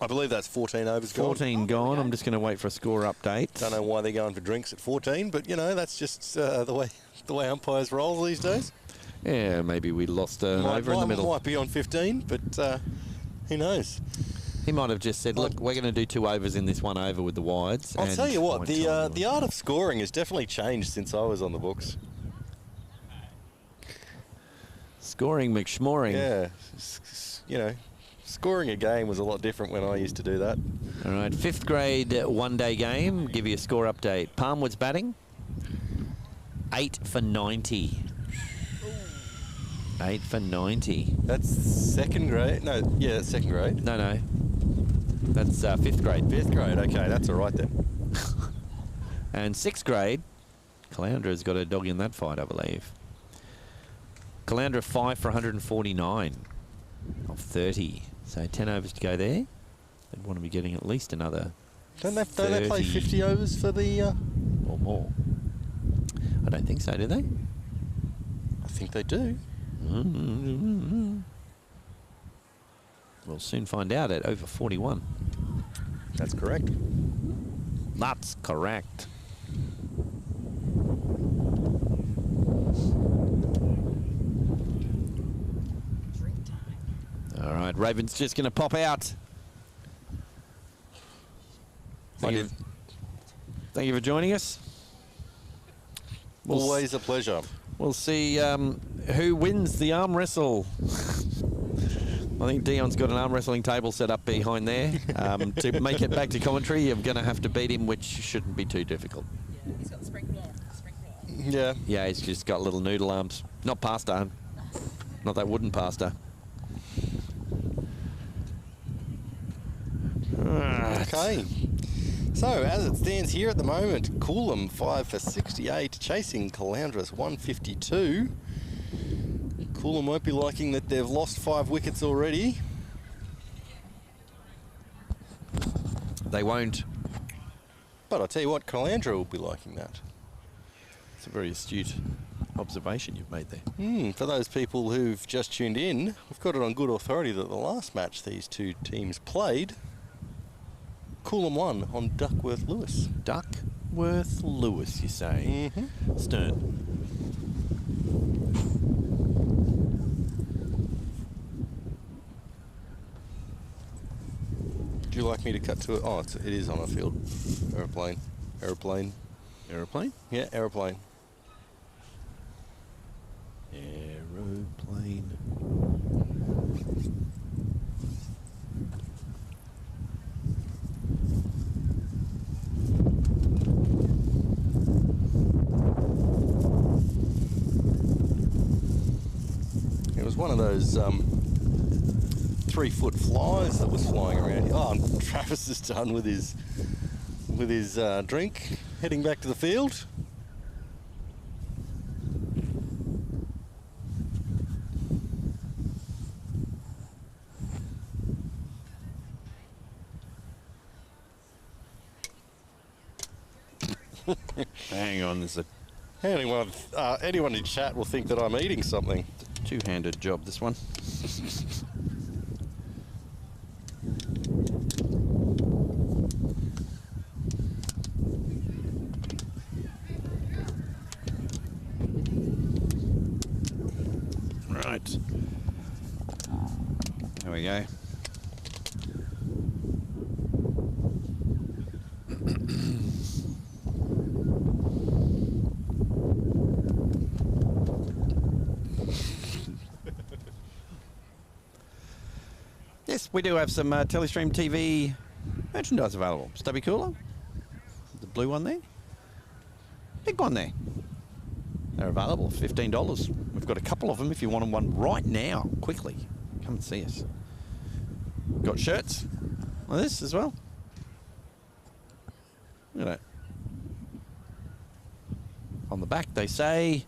I believe that's 14 overs gone. 14 gone. I'm just going to wait for a score update. Don't know why they're going for drinks at 14, but you know that's just the way umpires roll these days. Yeah, maybe we lost an over in the middle. Might be on 15, but who knows? He might have just said, look, we're going to do 2 overs in this 1 over with the wides. I'll tell you what, the art of scoring has definitely changed since I was on the books. Scoring McSchmoring. Yeah, you know, scoring a game was a lot different when I used to do that. All right, 5th grade one-day game. Give you a score update. Palmwood's batting. 8 for 90. 8 for 90. That's second grade? No, yeah, that's second grade. No. That's 5th grade. 5th grade, okay, that's all right then. And 6th grade, Caloundra's got a dog in that fight, I believe. Caloundra 5 for 149 of 30. So 10 overs to go there. They'd want to be getting at least another Don't they play 50 overs for the... or more. I don't think so, do they? I think they do. We'll soon find out at over 41. That's correct. That's correct. All right, Raven's just going to pop out. Thank you for joining us. Always a pleasure. We'll see who wins the arm wrestle. I think Dion's got an arm wrestling table set up behind there. To make it back to commentary, you're going to have to beat him, which shouldn't be too difficult. Yeah, he's got the sprinkler. Yeah. Yeah, he's just got little noodle arms. Not pasta. Not that wooden pasta. Okay. So, as it stands here at the moment, Coolum 5 for 68, chasing Calandra's 152. Coolum won't be liking that they've lost 5 wickets already. They won't. But I'll tell you what, Caloundra will be liking that. It's a very astute observation you've made there. For those people who've just tuned in, we've got it on good authority that the last match these two teams played, Coolum won on Duckworth Lewis. Duckworth Lewis, you say? Stern. Would you like me to cut to it? Oh, it is on a field. Aeroplane. Aeroplane? Yeah, aeroplane. Aeroplane. It was one of those 3-foot flies that was flying around here. Oh, and Travis is done with his drink, heading back to the field. Hang on, there's a Anyone in chat will think that I'm eating something. two-handed job, this one. Right. There we go. Yes, we do have some TelestreamTV merchandise available. Stubby cooler, the blue one there, big one there. They're available, $15. We've got a couple of them if you want one right now, quickly. Come and see us. Got shirts like this as well. Look at that. On the back they say,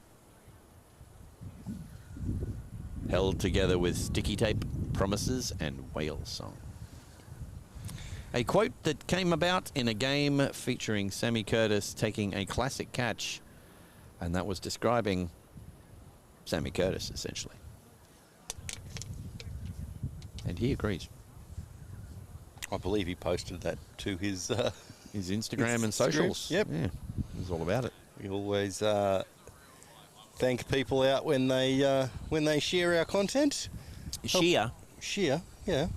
held together with sticky tape, promises and whale song. A quote that came about in a game featuring Sammy Curtis taking a classic catch, and that was describing Sammy Curtis, essentially. And he agrees. I believe he posted that to his Instagram and socials. Yep. Yeah, he was all about it. We always thank people out when they share our content. Shear, yeah.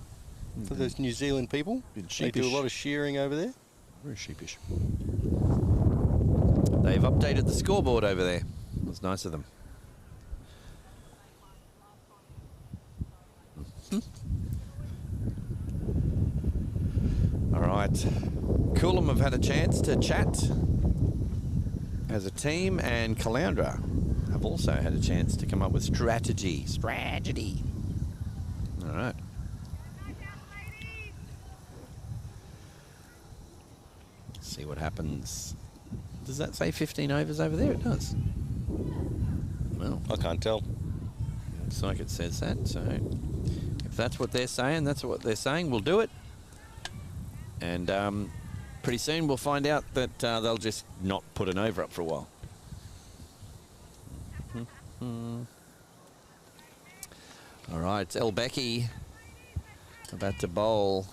For those New Zealand people. They do a lot of shearing over there. Very sheepish. They've updated the scoreboard over there. It was nice of them. All right. Coolum have had a chance to chat as a team, and Caloundra have also had a chance to come up with strategy. All right. Let's see what happens. Does that say 15 overs over there? It does. Well, I can't tell. looks like it says that. So if that's what they're saying, that's what they're saying. We'll do it. And pretty soon we'll find out that they'll just not put an over up for a while. All right, it's El Becky about to bowl.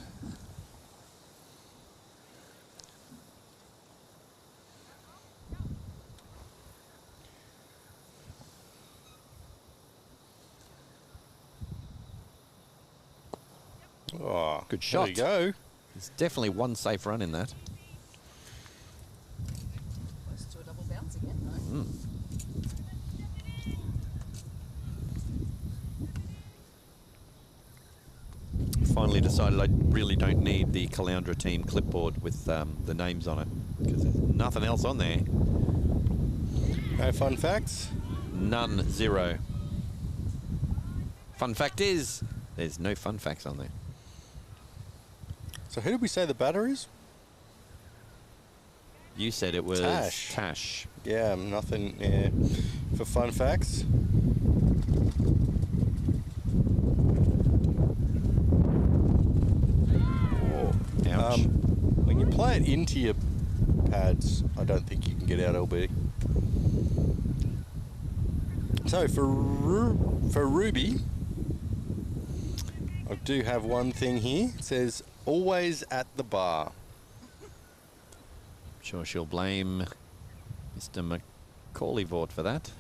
Oh, good shot. There you go. There's definitely one safe run in that. Close to a double bounce again, though. Finally decided I really don't need the Caloundra team clipboard with the names on it because there's nothing else on there. No fun facts? None, zero. Fun fact is, there's no fun facts on there. So who did we say the batter is? You said it was Tash. Tash. Yeah, nothing for fun facts. Ouch. When you play it into your pads, I don't think you can get out LB. So for Ruby, I do have one thing here. It says, always at the bar. Sure she'll blame Mr. Macaulay Vaught for that.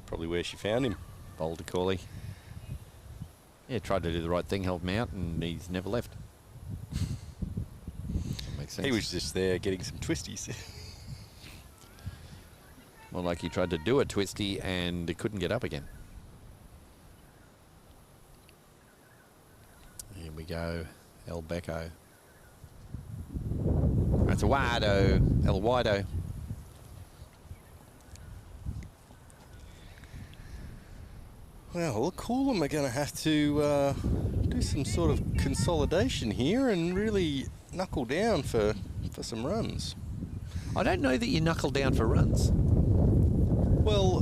Probably where she found him. Boulder Cauley. Yeah, tried to do the right thing, help him out, and he's never left. Makes sense. He was just there getting some twisties. More like he tried to do a twisty and couldn't get up again. Here we go. El Becco. That's a wido. El Wido. Well, Coolum are going to have to do some sort of consolidation here and really knuckle down for some runs. I don't know that you knuckle down for runs. Well,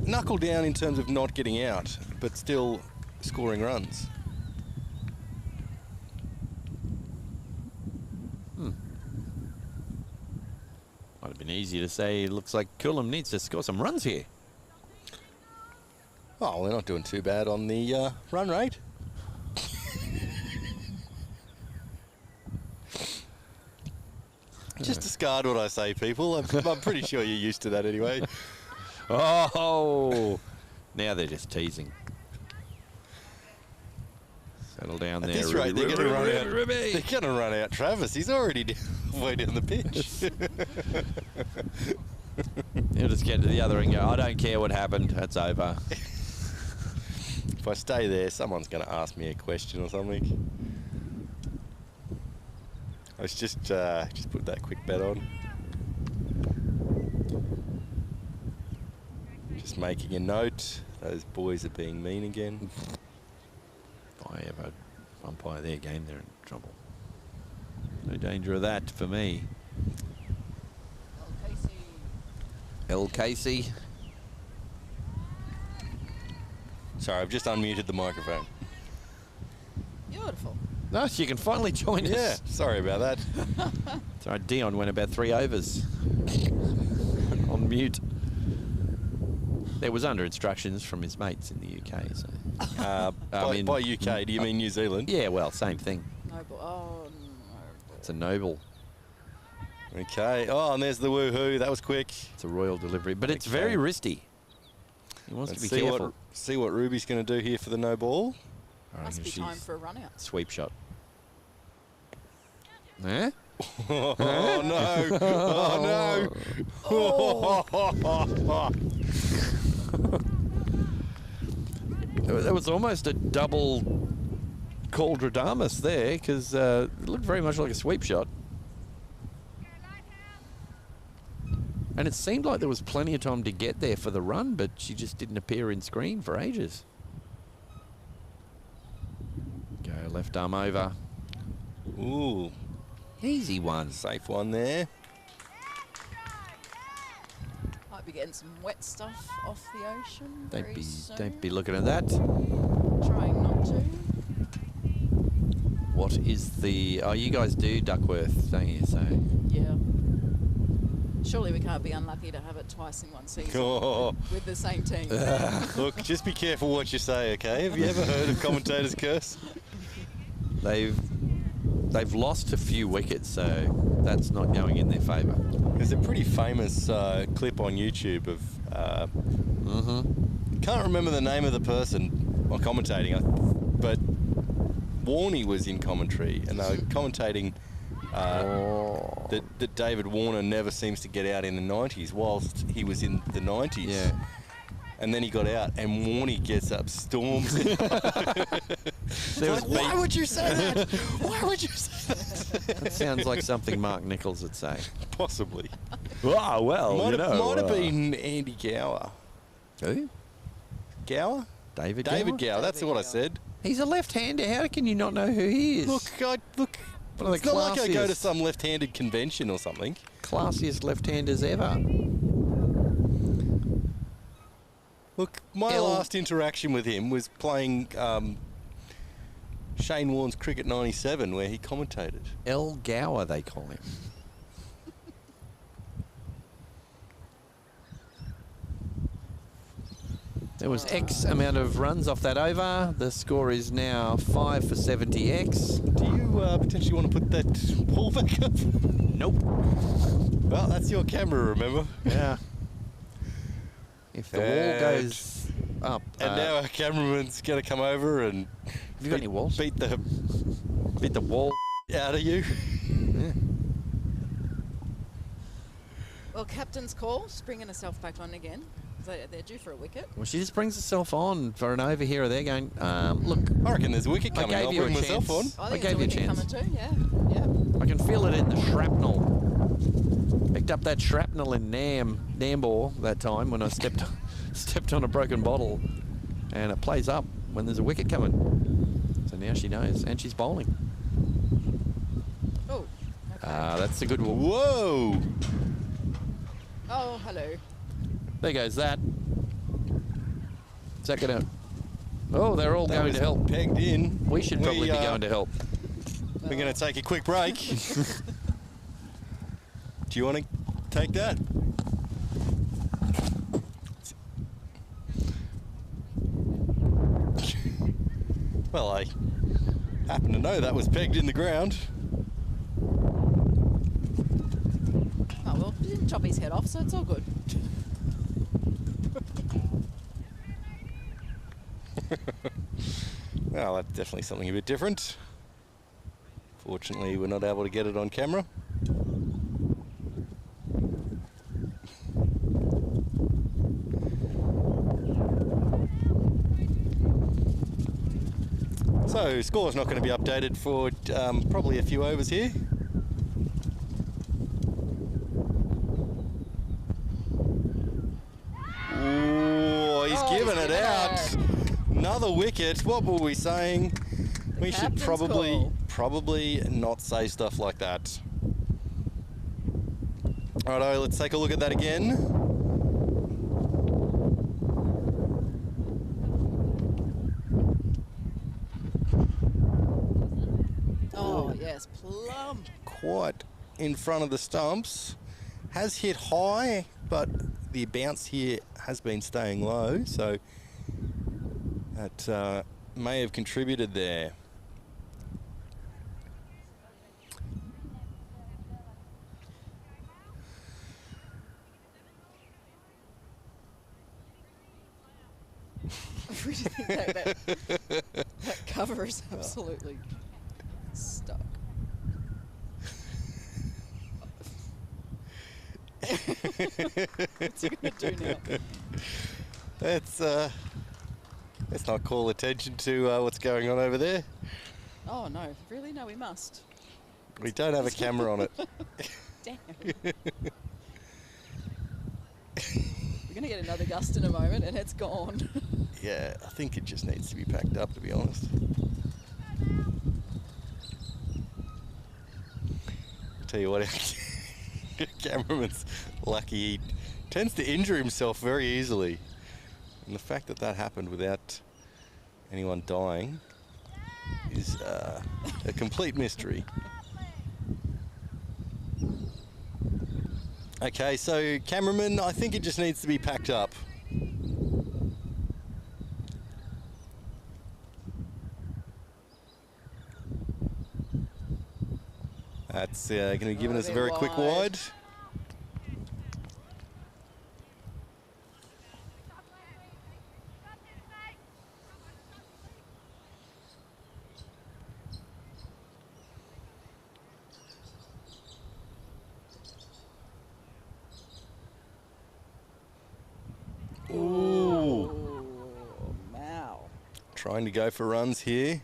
knuckle down in terms of not getting out, but still scoring runs. Might have been easy to say, looks like Coolum needs to score some runs here. Oh, we're not doing too bad on the run rate. Just discard what I say, people. I'm pretty sure you're used to that anyway. Oh, now they're just teasing. Settle down At there. this rate, they're going to run out. Ruby. They're going to run out Travis. He's already way down the pitch. He'll just get to the other and go, I don't care what happened. That's over. If I stay there, someone's going to ask me a question or something. Let's just put that quick bet on. Just making a note. Those boys are being mean again. If I ever umpire their game, they're in trouble. No danger of that for me. El Casey. Sorry, I've just unmuted the microphone. Beautiful. No, you can finally join us. Yeah, sorry about that. Sorry, Dion went about 3 overs on mute. There was under instructions from his mates in the UK. So, by UK, do you mean New Zealand? Yeah, well, same thing. Noble. Oh, Noble. It's a noble. Okay. Oh, and there's the woohoo. That was quick. It's a royal delivery, but it's very wristy. He wants Let's to be careful. See what Ruby's going to do here for the no ball. Must be time for a run out. Sweep shot. Eh? Oh no! Oh no! That was almost a double Caldradamus there, because it looked very much like a sweep shot. And it seemed like there was plenty of time to get there for the run, but she just didn't appear in screen for ages. Go left arm over. Ooh. Easy one. Safe one there. Might be getting some wet stuff off the ocean very soon. Don't be looking at that. Trying not to. What is the... Oh, you guys do Duckworth, don't you? So Yeah. Surely we can't be unlucky to have it twice in one season Oh. with the same team. Look, just be careful what you say, okay? Have you ever heard of Commentator's curse? they've lost a few wickets, so that's not going in their favour. There's a pretty famous clip on YouTube of... Can't remember the name of the person on commentating, but Warney was in commentary, and they were commentating that David Warner never seems to get out in the 90s, whilst he was in the 90s. Yeah. And then he got out, and Warney gets up, storms. Like, why would you say that? Why would you say that? That sounds like something Mark Nichols would say. Possibly. Oh, well, Might you know. have been Andy Gower. Who? Gower? David David Gower? Gower, that's what I said. He's a left-hander. How can you not know who he is? Look, One of the it's not like I go to classiest. some left-handed convention or something. Classiest left-handers ever. Look, my last interaction with him was playing Shane Warne's Cricket 97, where he commentated. L. Gower, they call him. There was X amount of runs off that over. The score is now 5 for 70X. Do you potentially want to put that ball back up? Nope. Well, that's your camera, remember? Yeah. If the wall goes up... And now our cameraman's going to come over and have you got any walls? beat the wall out of you. Yeah. Well, captain's call. She's bringing herself back on again. They're due for a wicket. Well, she just brings herself on for an over here or there going, look, I reckon there's a wicket I coming. gave I'll you bring a myself on. chance. I I think gave you a there's a wicket chance. coming too, yeah. I can feel it in the shrapnel. Picked up that shrapnel in Nambour that time when I stepped on a broken bottle, and it plays up when there's a wicket coming. So now she knows, and she's bowling. Oh, okay. That's a good one. Whoa! Oh, hello. There goes that. Is that going to... Oh, they're all That going was to help. pegged in. We should probably be going to help. We're going to take a quick break. Do you want to take that? Well, I happen to know that was pegged in the ground. Oh, well, you didn't chop his head off, so it's all good. Well, that's definitely something a bit different. Fortunately, we're not able to get it on camera. So, score's not going to be updated for probably a few overs here. Oh, he's given it out. Another wicket. What were we saying? We should probably not say stuff like that. Righto, let's take a look at that again. Oh, yes, plumb. Quite in front of the stumps. Has hit high, but the bounce here has been staying low, so that may have contributed there. I really think that cover is absolutely stuck. What's he going to do now? Let's not call attention to what's going on over there. Oh, no. Really? No, we must. We don't have a camera on it. Damn. We're going to get another gust in a moment, and it's gone. Yeah, I think it just needs to be packed up, to be honest. I'll tell you what, our cameraman's lucky. He tends to injure himself very easily. And the fact that that happened without anyone dying is a complete mystery. Okay, so cameraman, I think it just needs to be packed up. That's going to be giving us a very quick wide. Ooh. Wow. Trying to go for runs here.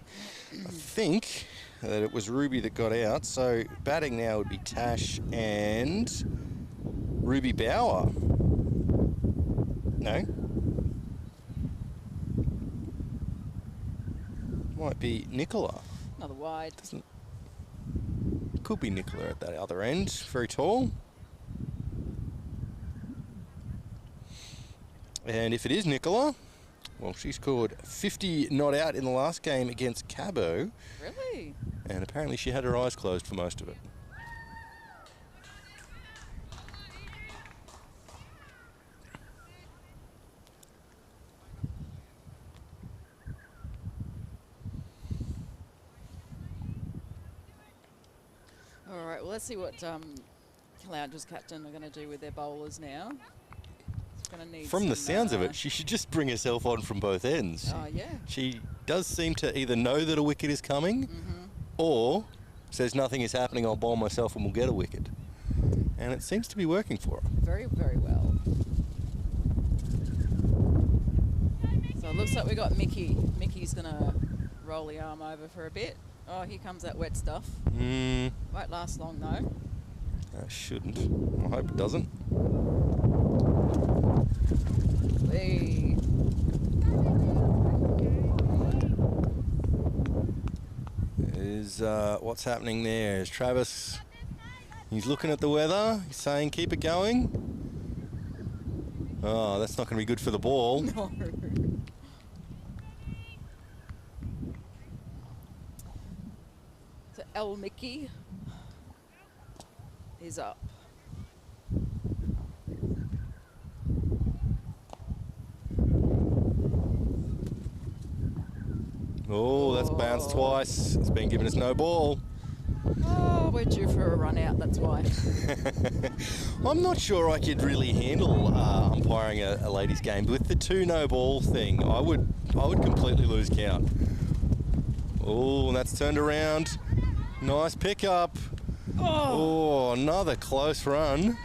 I think that it was Ruby that got out, so batting now would be Tash and Ruby Bauer. No. Might be Nicola. Another wide. Could be Nicola at that other end. Very tall. And if it is Nicola, well, she scored 50 not out in the last game against Cabo. Really? And apparently she had her eyes closed for most of it. All right, well, let's see what Caloundra's captain are going to do with their bowlers now. Gonna need from the sounds of it, she should just bring herself on from both ends. Oh, yeah. She does seem to either know that a wicket is coming or says nothing is happening, I'll bowl myself and we'll get a wicket. And it seems to be working for her. Very, very well. So it looks like we got Mickey. Mickey's going to roll the arm over for a bit. Oh, here comes that wet stuff. Won't last long, though. Shouldn't. I hope it doesn't. Hey. Is what's happening there? Is Travis? He's looking at the weather. He's saying, "Keep it going." Oh, that's not going to be good for the ball. No. So El Mickey is up. Oh, that's bounced twice. It's been giving us no ball. Oh, we're due for a run out, that's why. I'm not sure I could really handle umpiring a ladies' game. With the 2 no ball thing, I would completely lose count. Oh, and that's turned around. Nice pickup. Oh, another close run.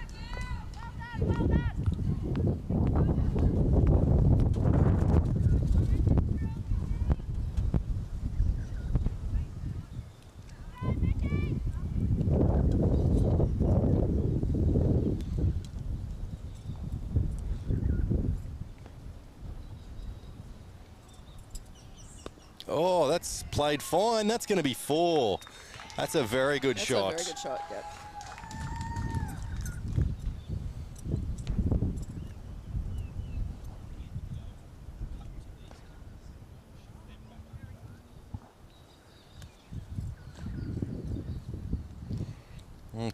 Oh, that's played fine. That's going to be 4. That's a very good shot. That's a very good shot, yep.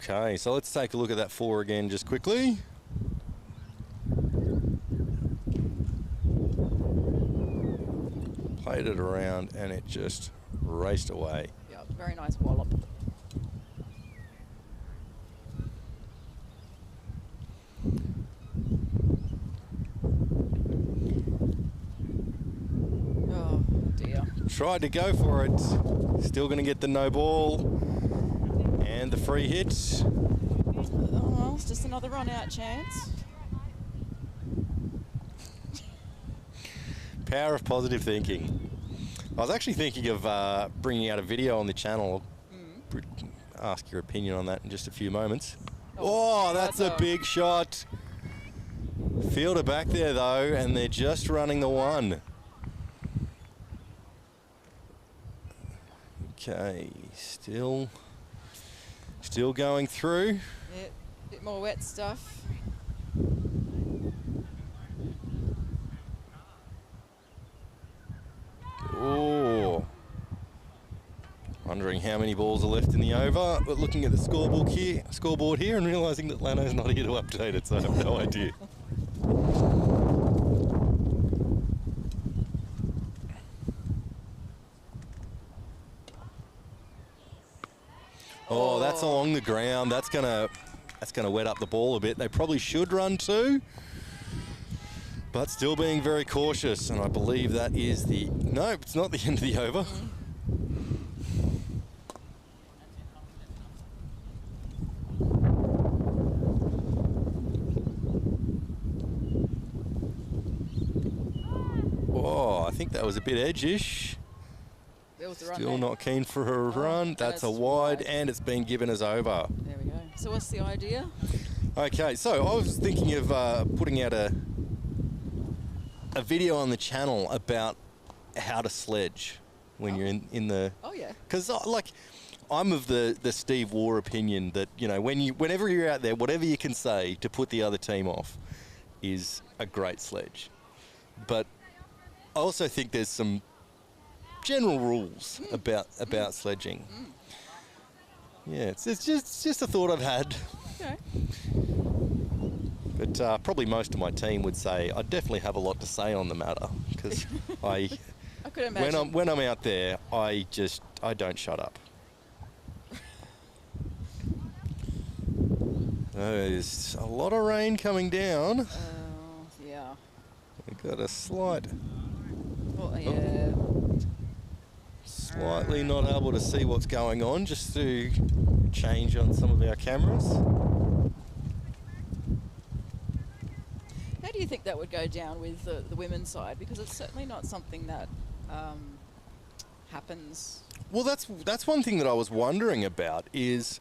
Okay, so let's take a look at that 4 again just quickly. Played it around and it just raced away. Yeah, very nice wallop. Oh dear. Tried to go for it. Still going to get the no ball and the free hit. Oh, well, it's just another run out chance. Power of positive thinking. I was actually thinking of bringing out a video on the channel. Ask your opinion on that in just a few moments. Oh, that's a big shot. Fielder back there though, and they're just running the 1. Okay, still going through. Yeah, bit more wet stuff. Oh. how many balls are left in the over, but looking at the scoreboard here and realising that Lanno's not here to update it, so I have no idea. Oh, that's along the ground. That's gonna wet up the ball a bit. They probably should run two, but still being very cautious. And I believe that is no, it's not the end of the over. Oh, I think that was a bit edge-ish. Still not keen for her run. That's a wide, and it's been given as over. There we go. So what's the idea? Okay, so I was thinking of putting out a video on the channel about how to sledge when you're in the... Oh, yeah. Because, I'm of the Steve Waugh opinion that, whenever you're out there, whatever you can say to put the other team off is a great sledge. But I also think there's some general rules about sledging. Yeah, it's just a thought I've had. Okay. But probably most of my team would say I definitely have a lot to say on the matter because I could imagine. when I'm out there, I don't shut up. There's a lot of rain coming down. Yeah. We've got a slight. Oh, yeah. Slightly not able to see what's going on, just to change on some of our cameras. How do you think that would go down with the women's side? Because it's certainly not something that happens. Well, that's one thing that I was wondering about is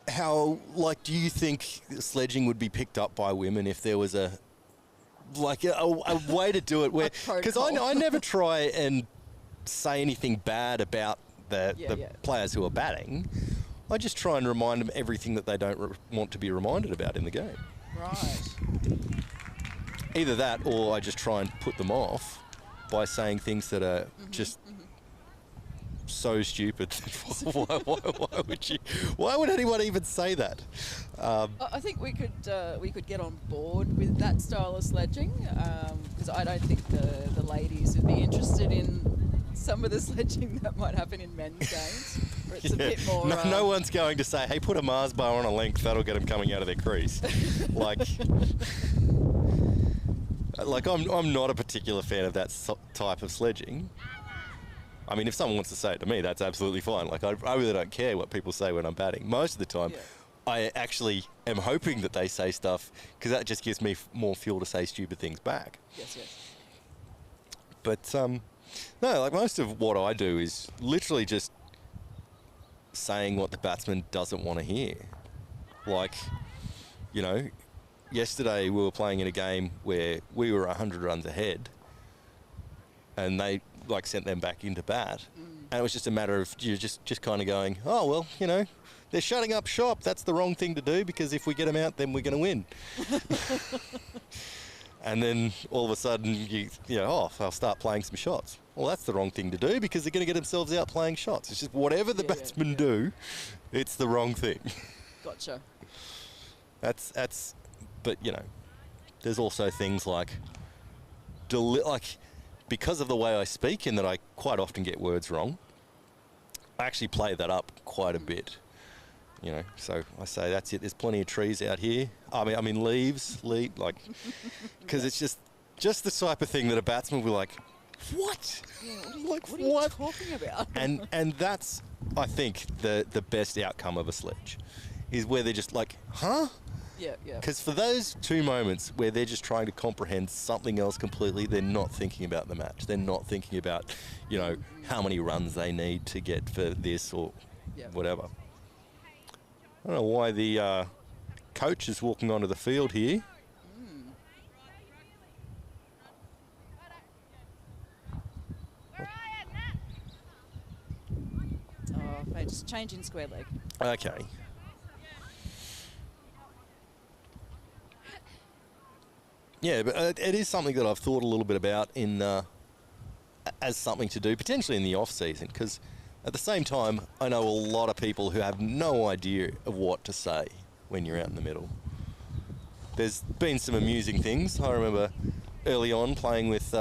how, do you think sledging would be picked up by women if there was a way to do it where, because I never try and say anything bad about the players who are batting. I just try and remind them everything that they don't want to be reminded about in the game. Right. Either that, or I just try and put them off by saying things that are just so stupid. Why would anyone even say that? I think we could get on board with that style of sledging because I don't think the ladies would be interested in some of the sledging that might happen in men's games, where it's a bit more... No one's going to say, hey, put a Mars bar on a length, that'll get them coming out of their crease. I'm not a particular fan of that type of sledging. I mean, if someone wants to say it to me, that's absolutely fine. I really don't care what people say when I'm batting. Most of the time, I actually am hoping that they say stuff because that just gives me more fuel to say stupid things back. Yes. But, no, most of what I do is literally just saying what the batsman doesn't want to hear. Yesterday we were playing in a game where we were 100 runs ahead and they sent them back into bat. And it was just a matter of you just kind of going, oh, well, they're shutting up shop. That's the wrong thing to do because if we get them out, then we're going to win. And then all of a sudden, I'll start playing some shots. Well, that's the wrong thing to do because they're going to get themselves out playing shots. It's just whatever the batsmen do, it's the wrong thing. Gotcha. But, there's also things because of the way I speak and that I quite often get words wrong, I actually play that up quite a bit. So I say, that's it, there's plenty of trees out here. I mean leaves, because it's just the type of thing that a batsman will be like, what? Yeah, what are you talking about? and that's, I think, the best outcome of a sledge, is where they're just like, huh? Yeah. Because for those 2 moments where they're just trying to comprehend something else completely, they're not thinking about the match. They're not thinking about, how many runs they need to get for this or whatever. I don't know why the coach is walking onto the field here. Oh, just changing square leg. Okay. Yeah, but it is something that I've thought a little bit about as something to do, potentially in the off-season, because At the same time, I know a lot of people who have no idea of what to say when you're out in the middle. There's been some amusing things. I remember early on playing with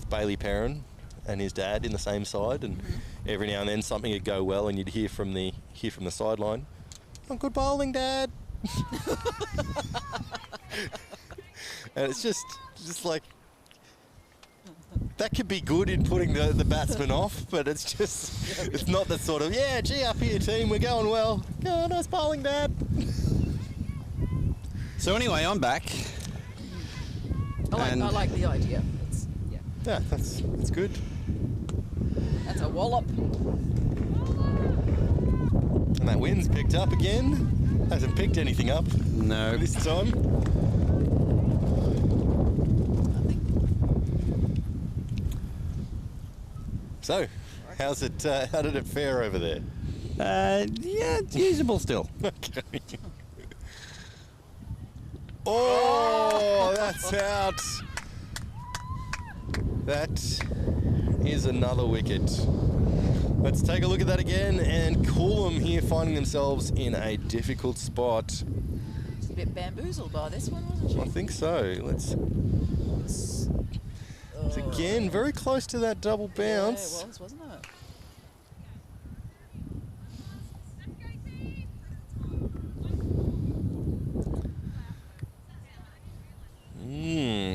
Bailey Perrin and his dad in the same side, and every now and then something would go well, and you'd hear from the sideline, "Oh, good bowling, Dad." And it's just like, that could be good in putting the batsman off, but it's not the sort of, "Yeah, gee, up here, team, we're going well. Oh, nice bowling, Dad." So anyway, I'm back. I like the idea. Yeah, that's good. That's a wallop. And that wind's picked up again. Hasn't picked anything up. No. This time. So, how's it? How did it fare over there? Yeah, it's usable still. Okay. Oh, that's out. That is another wicket. Let's take a look at that again, and Coolum here finding themselves in a difficult spot. She's a bit bamboozled by this one, wasn't she? I think so. It's again very close to that double bounce. Yeah, it was, wasn't it?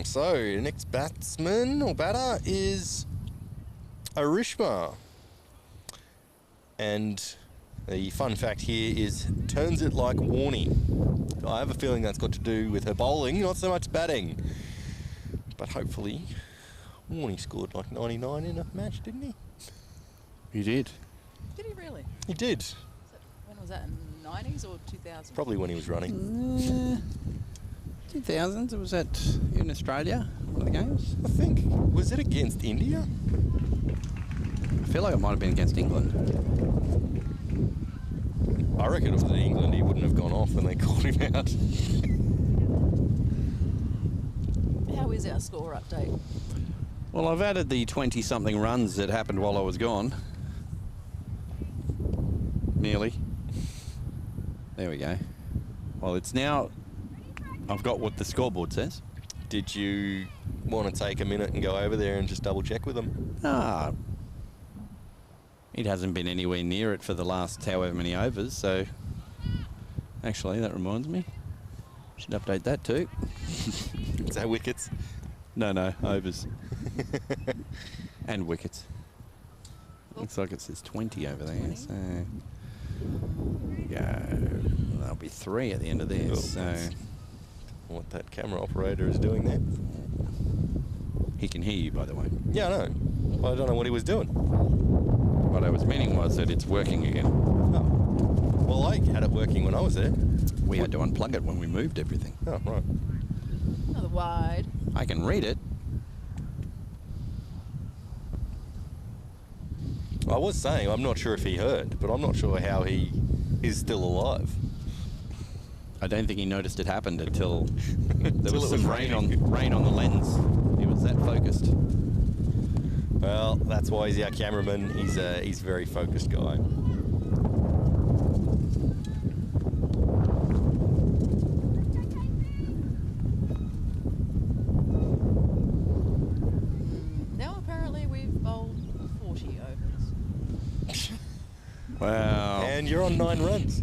So, next batsman or batter is Arishma. And the fun fact here is turns it like Warnie. I have a feeling that's got to do with her bowling, not so much batting. But hopefully, Warnie scored like 99 in a match, didn't he? You did. Did he really? He did. When was that, in the 90s or 2000s? Probably when he was running. 2000s, was that in Australia, one of the games? I think. Was it against India? I feel like it might have been against England. I reckon it was in England. He wouldn't have gone off when they called him out. How is our score update? Well, I've added the 20-something runs that happened while I was gone. Nearly. There we go. Well, it's now... I've got what the scoreboard says. Did you want to take a minute and go over there and just double check with them? It hasn't been anywhere near it for the last however many overs, so... Actually, that reminds me. Should update that too. Is that wickets? No, overs. And wickets. Looks like it says 20 over there, so... There'll be 3 at the end of this, so... What that camera operator is doing there. He can hear you, by the way. Yeah, I know. I don't know what he was doing. What I was meaning was that it's working again. Oh. Well, I had it working when I was there. We had to unplug it when we moved everything. Oh, right. Another wide. I can read it. I was saying, I'm not sure if he heard, but I'm not sure how he is still alive. I don't think he noticed it happened until there was it was some rain on the lens. He was that focused. Well, that's why he's our cameraman. He's a very focused guy. Now apparently we've bowled 40 overs. Wow. And you're on 9 runs.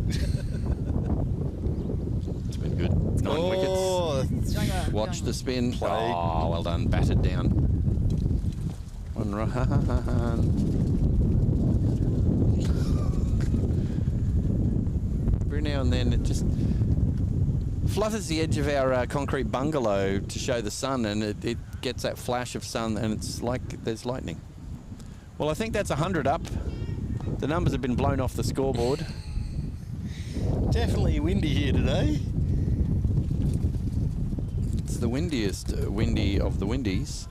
It's been good. 9 wickets. Watch the spin. Oh, well done. Batted down. 1 run. Every now and then it just flutters the edge of our concrete bungalow to show the sun, and it gets that flash of sun, and it's like there's lightning. Well, I think that's 100 up. The numbers have been blown off the scoreboard. Definitely windy here today. It's the windiest windy of the windies.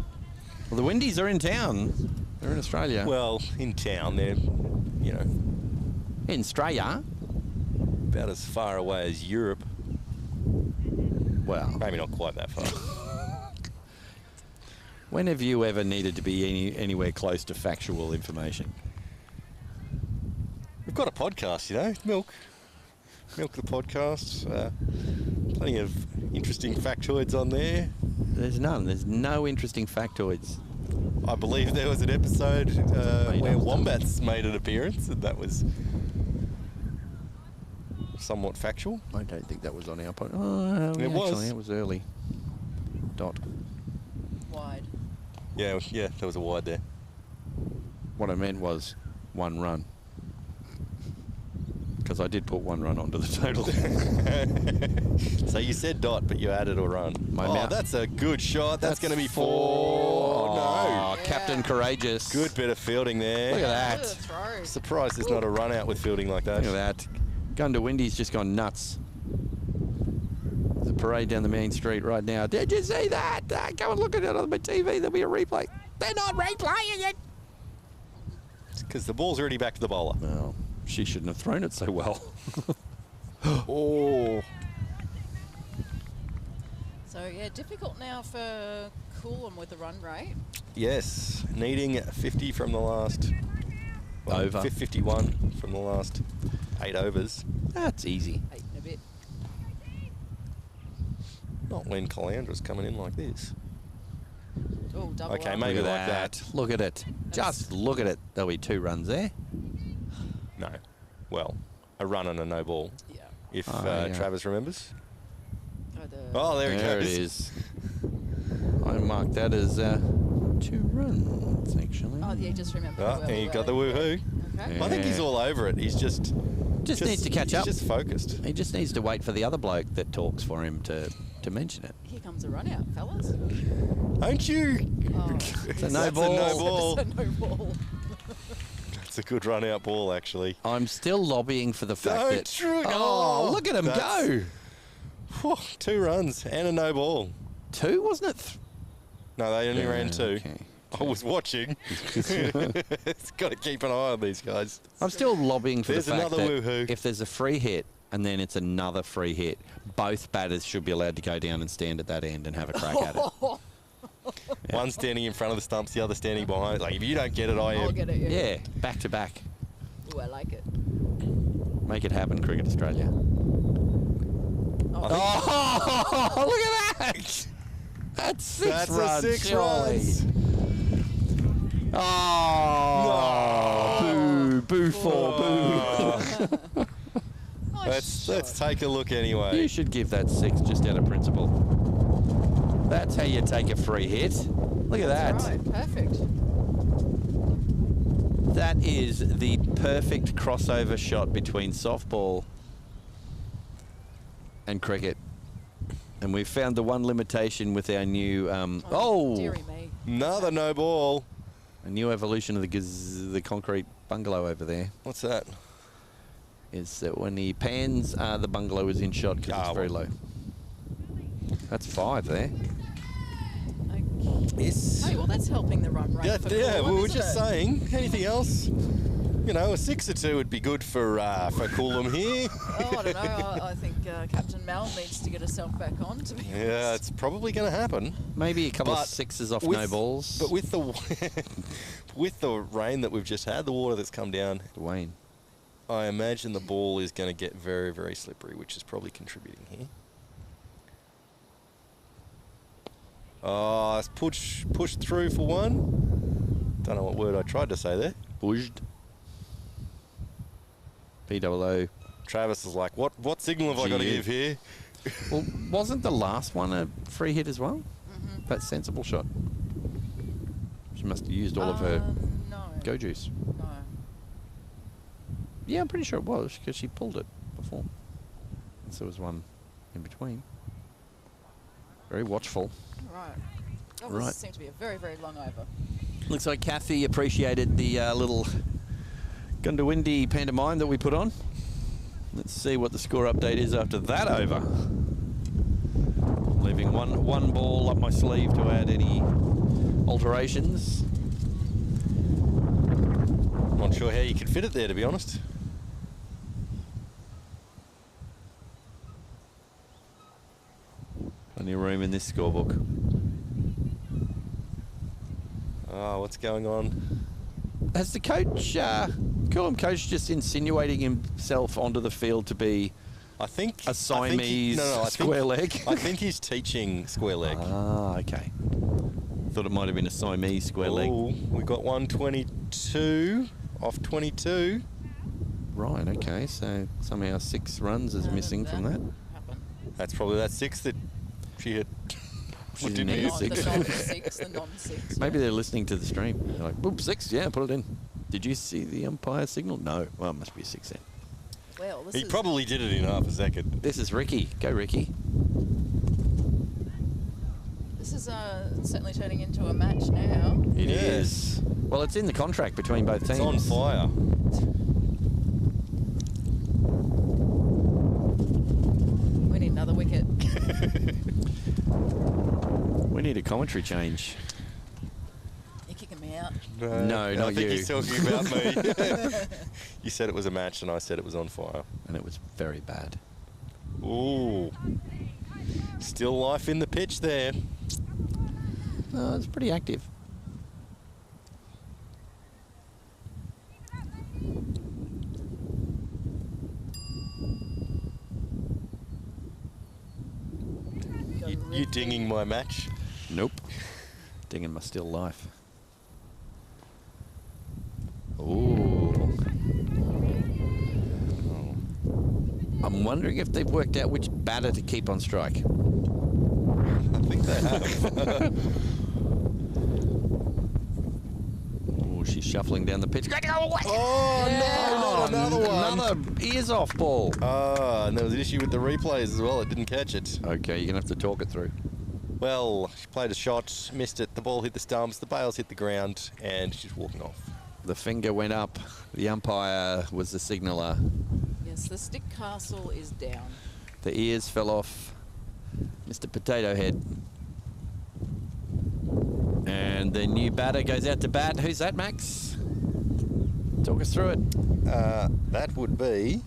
Well, the windies are in town. They're in Australia. Well, in town, they're, you know, in Australia. About as far away as Europe. Well, maybe not quite that far. When have you ever needed to be anywhere close to factual information? got a podcast, you know, Milk the podcast. Plenty of interesting factoids on there. There's none. There's no interesting factoids. I believe there was an episode where wombats made an appearance, and that was somewhat factual. I don't think that was on our podcast. Oh, It was. Actually, it was early. Dot. Wide. Yeah, there was a wide there. What I meant was one run. Because I did put one run onto the total. So you said dot, but you added a run. That's a good shot. That's going to be 4. Oh, no. Captain Courageous. Good bit of fielding there. Look at that. Throw. Surprised there's not a run out with fielding like that. Look at that. Gunda Windy's just gone nuts. There's a parade down the main street right now. Did you see that? Go and look at it on the TV. There'll be a replay. They're not replaying it. It's because the ball's already back to the bowler. Well, she shouldn't have thrown it so well. Oh. So, yeah, difficult now for Coolum with the run rate. Yes, needing 50 from the last... Over. 51 from the last 8 overs. That's easy. 8 and a bit. Not when Caloundra's coming in like this. Oh, double Okay, up. maybe Look like at that. Look at it. Just look at it. There'll be 2 runs there. No. Well, a run and a no ball. Yeah. If yeah. Travis remembers. Oh, There it There it goes. is. I marked that as 2 runs, actually. Oh, yeah, just remember. And you got the woohoo. Okay. I think he's all over it. He's just needs to catch up. He's just focused. He just needs to wait for the other bloke that talks for him to mention it. Here comes a run out, fellas. Don't you? Oh, It's a no That's ball. a no ball. It's a no ball. It's a good run out ball, actually. I'm still lobbying for the fact Don't that... true. Oh, look at him that's- go. Whew, 2 runs and a no ball. 2, wasn't it? No, they only ran 2. Okay. I was watching. It's got to keep an eye on these guys. I'm still lobbying for There's the fact another that woohoo. if there's a free hit and then it's another free hit, both batters should be allowed to go down and stand at that end and have a crack at it. One standing in front of the stumps, the other standing behind. Like, if you don't get it, I I'll am. get it. Yeah, back to back. Ooh, I like it. Make it happen, Cricket Australia. Oh, Oh, look at that! That's 6 That's runs, a 6 surely. runs. Oh, boo, boo for boo. nice Let's take a look anyway. You should give that 6 just out of principle. That's how you take a free hit. Look at that. Right, perfect. That is the perfect crossover shot between softball and cricket. And we've found the one limitation with our new, Dearie me. Another no ball. a new evolution of the concrete bungalow over there. What's that? Is that when he pans, the bungalow is in shot because it's very low. That's 5 there. Yes. Hey, well, that's helping the run rate. Yeah, for yeah. Coolum, We were isn't just it? saying. Anything else? You know, a 6 or 2 would be good for Coolum here. Oh, I don't know. I think Captain Mel needs to get herself back on, to be honest. Yeah, it's probably going to happen. Maybe a couple of But 6s off with- no balls. But with the with the rain that we've just had, the water that's come down, Dwayne. I imagine the ball is going to get very, very slippery, which is probably contributing here. Oh, it's pushed through for 1. Don't know what word I tried to say there. Pushed. POO. Travis is like, what signal have I got to GU. give here? Well, wasn't the last one a free hit as well? That sensible shot. She must have used all of her No. go juice. No. Yeah, I'm pretty sure it was because she pulled it before. So there was one in between. Very watchful. Right. Oh, Right. This seems to be a very, very long over. Looks like Kathy appreciated the little Gundawindi pantomime that we put on. Let's see what the score update is after that over. Leaving one ball up my sleeve to add any alterations. Not sure how you can fit it there, to be honest. Plenty of room in this scorebook. Oh, what's going on? Has the coach Coolum coach just insinuating himself onto the field to be I think a Siamese square leg? I think he's teaching square leg. Ah, okay. Thought it might have been a Siamese square leg. We got 122 off 22. Right, okay. So somehow 6 runs is missing from that. That's probably that 6 that she had. She didn't didn't need need a 6. The non-6, the non-6. Maybe they're listening to the stream. They're like, "Boop, 6, yeah, put it in." Did you see the umpire signal? No. Well, it must be a 6 then. Well, this He is probably did it in half a second. This is Ricky. Go, Ricky. this is certainly turning into a match now. It is. Well, it's in the contract between both teams. It's on fire. We need another wicket. We need a commentary change. You're kicking me out. No, I not think you. he's talking about me. You said it was a match and I said it was on fire. And it was very bad. Ooh. Still life in the pitch there. Oh, it's pretty active. You dinging my match? Nope. Dinging my still life. Ooh. I'm wondering if they've worked out which batter to keep on strike. I think they have. Oh, she's shuffling down the pitch. Oh, no, not another one. Another ears off ball. And there was an issue with the replays as well. It didn't catch it. Okay, you're going to have to talk it through. Well, she played a shot, missed it. The ball hit the stumps. The bails hit the ground, and she's walking off. The finger went up. The umpire was the signaller. Yes, the stick castle is down. The ears fell off Mr. Potato Head. And the new batter goes out to bat. Who's that, Max? Talk us through it. That would be...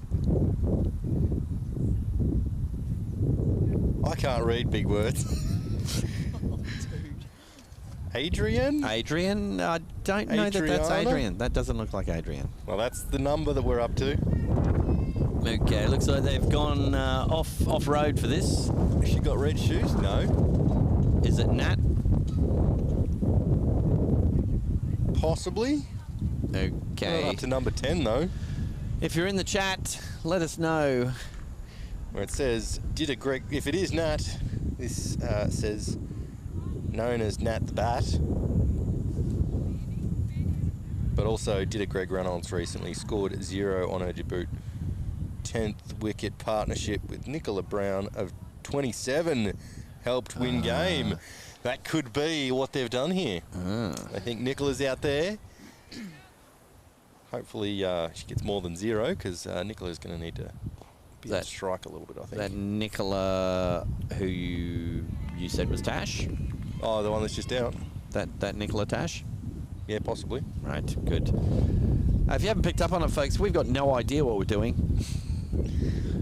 I can't read big words. Adrian? Adrian? I don't know that that's Adriana? Adrian. That doesn't look like Adrian. Well, that's the number that we're up to. Okay, looks like they've gone off-road for this. Has she got red shoes? No. Is it Nat? Possibly. Okay. Not up to number 10, though. If you're in the chat, let us know. Where it says, did a Greg... If it is Nat, this says, known as Nat the Bat. But also, did a Greg Reynolds recently scored 0 on her debut. 10th wicket partnership with Nicola Brown of 27 helped win game. That could be what they've done here. I think Nicola's out there. Hopefully she gets more than 0 because Nicola's going to need to be able to strike a little bit, I think. That Nicola, who you said was Tash? Oh, the one that's just out. That Nicola Tash? Yeah, possibly. Right, good. If you haven't picked up on it, folks, we've got no idea what we're doing.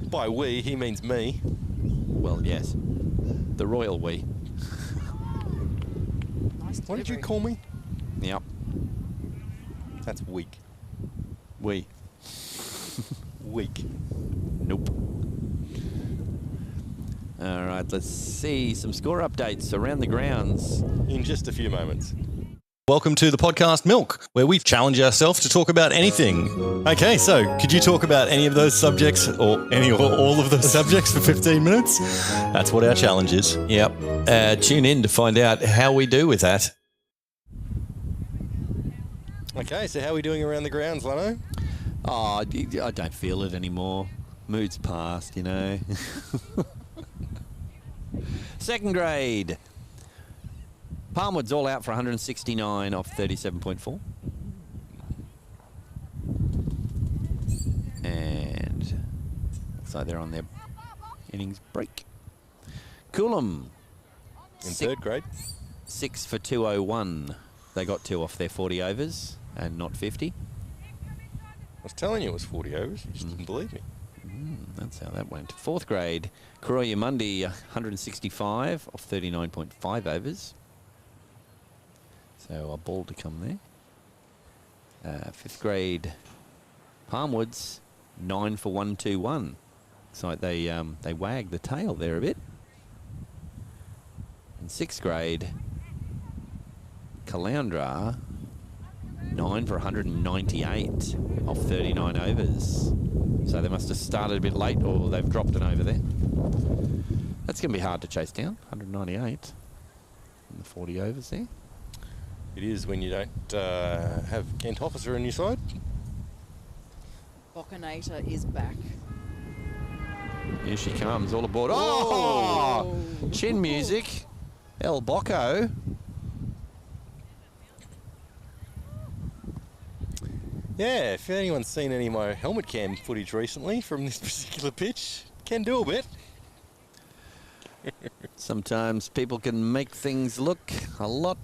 By we, he means me. Well, yes. The royal we. Nice What did you delivery. call me? Yep. That's weak. We. Weak. Nope. All right, let's see some score updates around the grounds. In just a few moments. Welcome to the podcast Milk, where we challenge ourselves to talk about anything. Okay, so could you talk about any of those subjects or any or all of those subjects for 15 minutes? That's what our challenge is. Yep. Tune in to find out how we do with that. Okay, so how are we doing around the grounds, Lanno? Oh, I don't feel it anymore. Mood's past, you know. Second grade. Palmwood's all out for 169 off 37.4. And looks like they're on their innings break. Coolum. In third grade. 6 for 201. They got 2 off their 40 overs and not 50. I was telling you it was 40 overs. You just didn't believe me. That's how that went. Fourth grade. Koroya Mundi 165 off 39.5 overs. So a ball to come there. Fifth grade, Palmwoods, 9 for 121. Looks like they wagged the tail there a bit. In 6th grade, Caloundra, 9 for 198 off 39 overs. So they must have started a bit late, or they've dropped an over there. That's going to be hard to chase down, 198 in the 40 overs there. It is when you don't have Kent Officer on your side. Commentator is back. Here she comes, all aboard. Oh! Chin music. El Bocco. Yeah, if anyone's seen any of my helmet cam footage recently from this particular pitch, can do a bit. Sometimes people can make things look a lot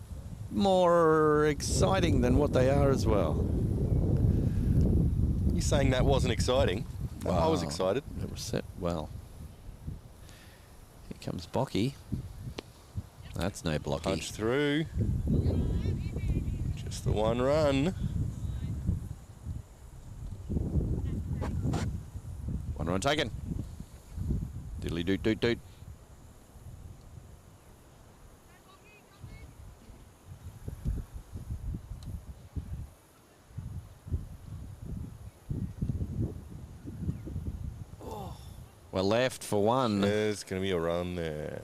more exciting than what they are as well. You saying that wasn't exciting? Wow. I was excited. It was set well. Here comes Bocky. That's no blocky. Punch through. Just the one run. One run taken. Diddly doot doot doot. Well, left for one. There's going to be a run there.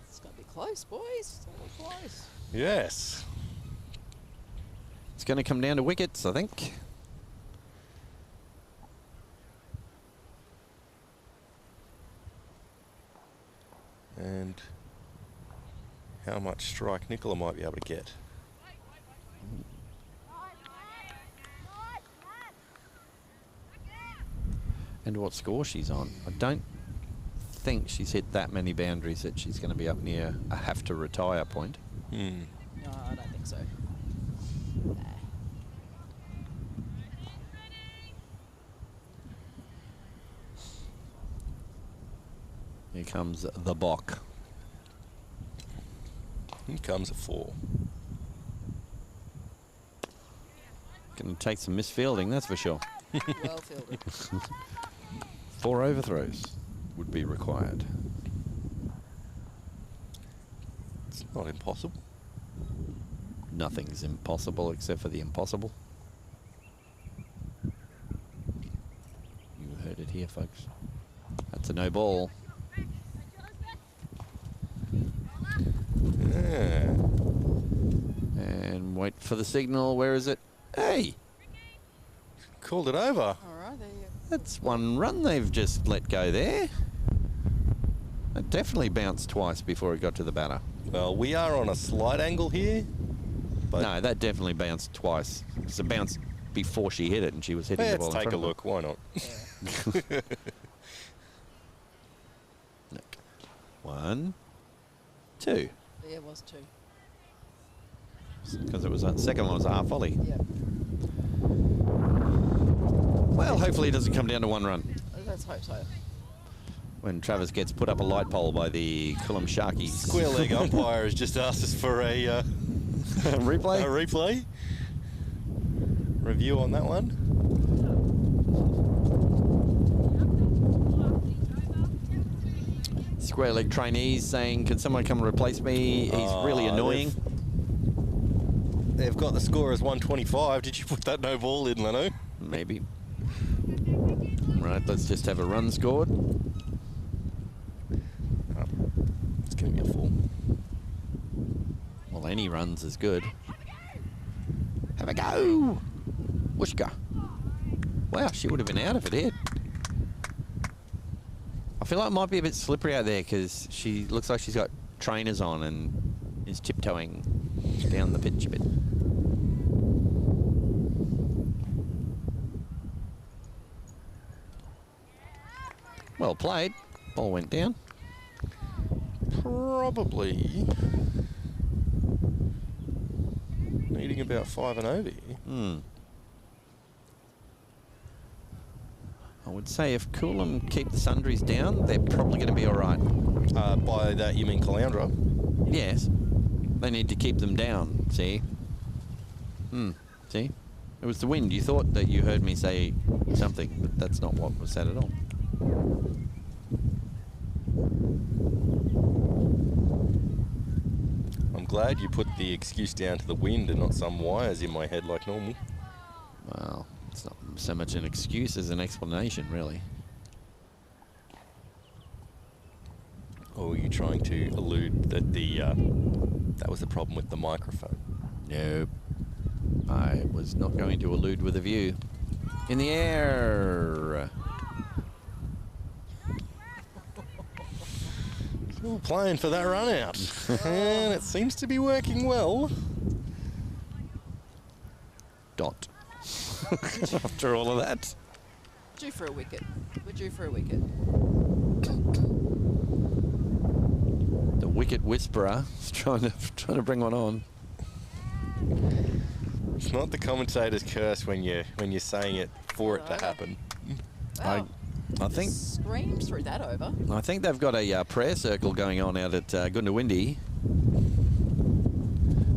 It's going to be close, boys. It's going to be close. Yes. It's going to come down to wickets, I think. And how much strike Nicola might be able to get. And what score she's on. I don't think she's hit that many boundaries that she's going to be up near a have to retire point. No, I don't think so. Here comes the Bock. Here comes a 4. Going to take some misfielding, that's for sure. Well fielded. 4 overthrows would be required. It's not impossible. Nothing's impossible except for the impossible. You heard it here, folks. That's a no ball. Yeah. And wait for the signal. Where is it? Hey! Called it over. All right, there you go. That's one run they've just let go there. It definitely bounced twice before it got to the batter. Well, we are on a slight angle here. But No, that definitely bounced twice. It's a bounce before she hit it, and she was hitting the ball let's in take a front of her. look. Why not? Look. 1, 2. Yeah, it was 2. Because it was the second one was a half volley. Yeah. Well, hopefully it doesn't come down to 1 run. Let's hope so. When Travis gets put up a light pole by the Coolum Sharkies. Square leg umpire has just asked us for a replay. A replay. Review on that one. Square leg trainees saying, "Can someone come and replace me? He's really annoying." They've got the score as 125. Did you put that no ball in, Lanno? Maybe. Right, let's just have a run scored. It's going to be a 4. Well, any runs is good. Have a go! Whooshka. Wow, she would have been out if it hit. I feel like it might be a bit slippery out there because she looks like she's got trainers on and is tiptoeing down the pitch a bit. Well played. Ball went down. Probably needing about 5 and over here. I would say if Coolum keep the sundries down, they're probably going to be all right. By that you mean Caloundra? Yes. They need to keep them down, see? See? It was the wind. You thought that you heard me say something, but that's not what was said at all. I'm glad you put the excuse down to the wind and not some wires in my head like normal. Well, it's not so much an excuse as an explanation, really. Or were you trying to allude that that was the problem with the microphone? Nope. I was not going to allude with a view. In the air. Still playing for that run out. And it seems to be working well. Dot. After all of that. Due for a wicket. We're due for a wicket. The wicket whisperer is trying to bring one on. It's not the commentator's curse when you're saying it for it to happen. Wow. I think Screamed through that over. I think they've got a prayer circle going on out at Gundawindi.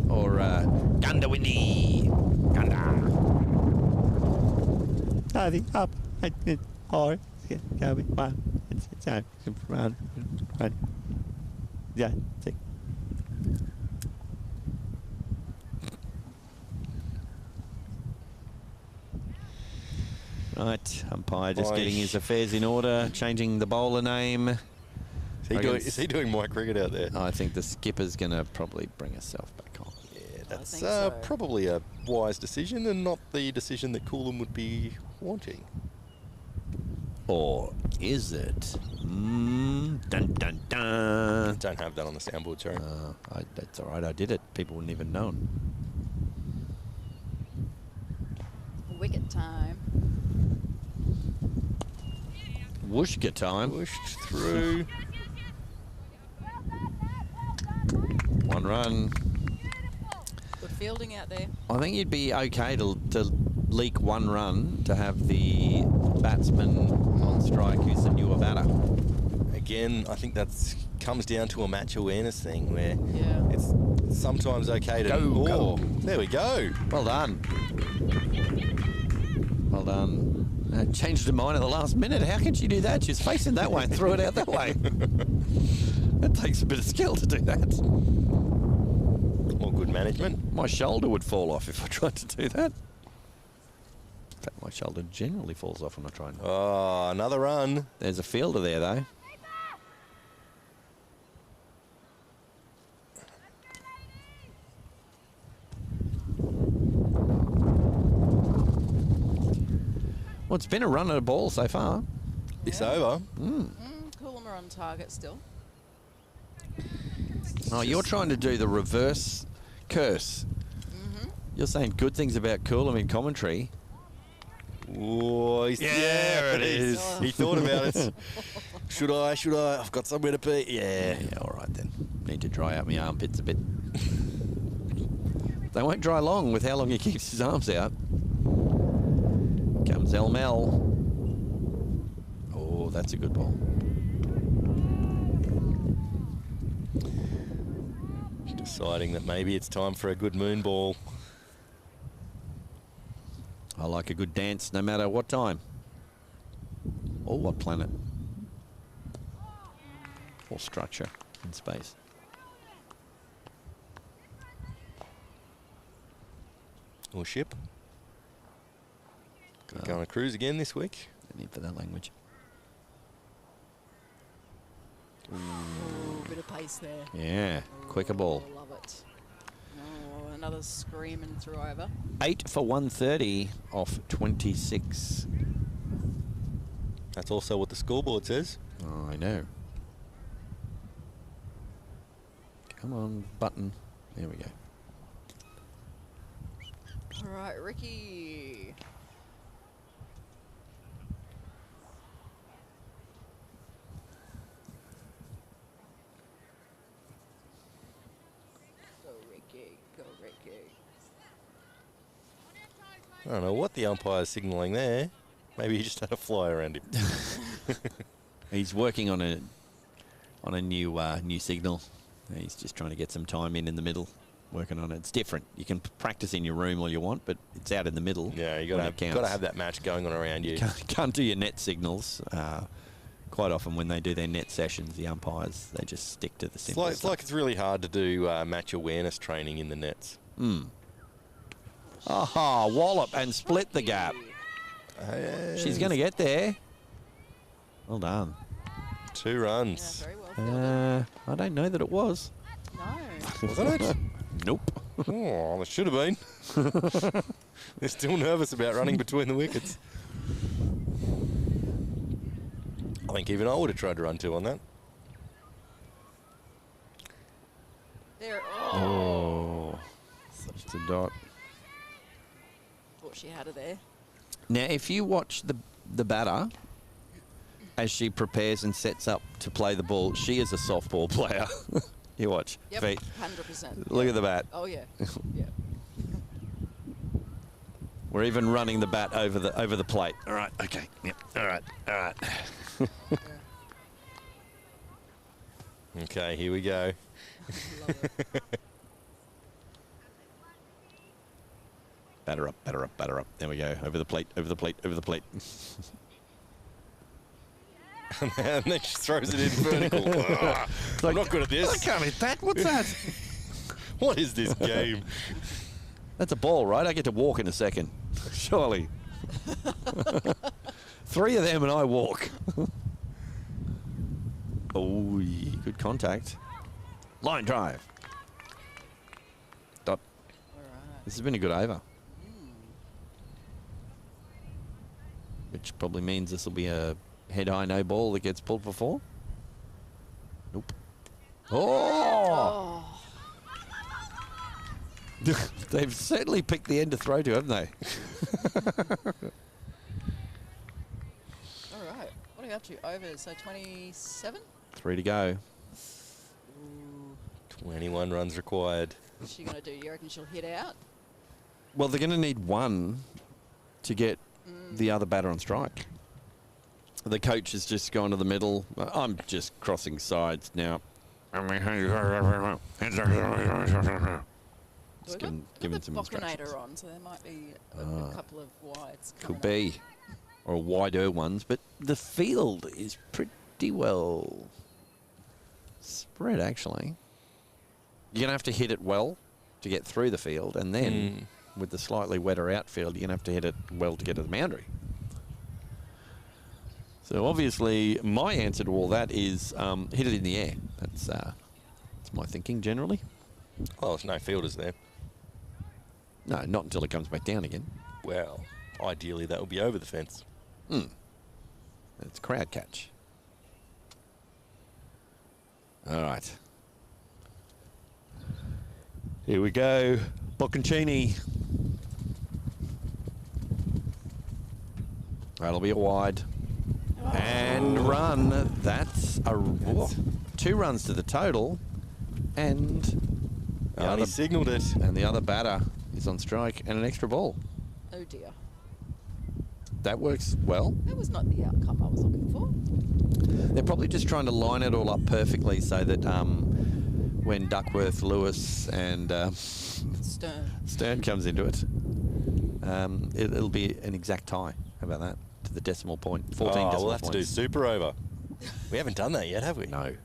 Or Gundawindi. Gunda. Up. Or yeah. Right, umpire just getting his affairs in order, changing the bowler name. Is he doing my cricket out there? I think the skipper's going to probably bring herself back on. Yeah, that's probably a wise decision and not the decision that Coolum would be wanting. Or is it? Dun, dun, dun. Don't have that on the soundboard, sorry. That's all right, I did it. People wouldn't even know. Wicket time. Whooshka time. Whooshed through. One run. Good fielding out there. I think you'd be okay to leak one run to have the batsman on strike who's the newer batter. Again, I think that comes down to a match awareness thing where Yeah. it's sometimes okay to... Go. There we go. Well done. Well done. Changed her mind at the last minute. How can she do that? She's facing that way and threw it out that way. It takes a bit of skill to do that. Or good management. My shoulder would fall off if I tried to do that. In fact, my shoulder generally falls off when I try and... Oh, another run. There's a fielder there, though. Well, it's been a run at a ball so far. This over. Coolum are on target still. Oh, you're trying to do the reverse curse. You're saying good things about Coolum in commentary. Oh, There it is. He thought about it. Should I? I've got somewhere to be. Yeah. Yeah, all right then. Need to dry out my armpits a bit. They won't dry long with how long he keeps his arms out. Comes Elmel. Oh, that's a good ball. Deciding that maybe it's time for a good moon ball. I like a good dance no matter what time. Or what planet. Or structure in space. Or ship. Go on a cruise again this week. No need for that language. Oh, bit of pace there. Yeah, quicker ball. Love it. Oh, another screaming through over. 8 for 130 off 26. That's also what the scoreboard says. Oh, I know. Come on, button. There we go. All right, Ricky. Go, Ricky. Go, Ricky. I don't know what the umpire's signalling there. Maybe he just had a fly around him. He's working on a new signal. He's just trying to get some time in the middle, working on it. It's different. You can practice in your room all you want, but it's out in the middle. Yeah, you got to have that match going on around you. Can't do your net signals. Quite often when they do their net sessions, the umpires, they just stick to the simple It's like it's really hard to do match awareness training in the nets. Aha, wallop and split the gap. She's going to get there. Well done. 2 runs. Yeah, very well fielded. I don't know that it was. No. Wasn't it? Nope. Oh, there should have been. They're still nervous about running between the wickets. I think even I would have tried to run 2 on that. There. Oh. Such a dot. Thought she had her there. Now, if you watch the batter as she prepares and sets up to play the ball, she is a softball player. You watch. Yep, Feet. 100%. Look at the bat. Oh, yeah. Yeah. We're even running the bat over the plate. All right. Okay. Yep. All right. All right. Okay, here we go. Batter up, batter up, batter up. There we go. Over the plate, over the plate, over the plate. And then she throws it in vertical. I'm not good at this. I can't hit that. What's that? What is this game? That's a ball, right? I get to walk in a second. Surely. 3 of them and I walk. Oh, yeah, good contact. Line drive. Dot. All right. This has been a good over. Which probably means this will be a head-high no ball that gets pulled for 4. Nope. Oh! They've certainly picked the end to throw to, haven't they? All right. What are you up to? Over, so 27? 3 to go. Ooh. 21 runs required. What's she going to do? You reckon she'll hit out? Well, they're going to need 1 to get the other batter on strike. The coach has just gone to the middle. I'm just crossing sides now. Just giving some instructions. Commentator on, so there might be a couple of wides. Could be. Or wider ones, but the field is pretty well spread, actually. You're going to have to hit it well to get through the field, and then with the slightly wetter outfield, you're going to have to hit it well to get to the boundary. So obviously, my answer to all that is hit it in the air. That's my thinking generally. Well, there's no fielders there. No, not until it comes back down again. Well, ideally that would be over the fence. It's crowd catch. All right. Here we go. Bocconcini. That'll be a wide. And run. That's a 2 runs to the total. And He signalled it. And the other batter is on strike and an extra ball. Oh dear. That works well. That was not the outcome I was looking for. They're probably just trying to line it all up perfectly so that when Duckworth, Lewis and Stern comes into it, it'll be an exact tie. How about that? To the decimal point. 14 decimal points. We'll have to do super over. We haven't done that yet, have we? No.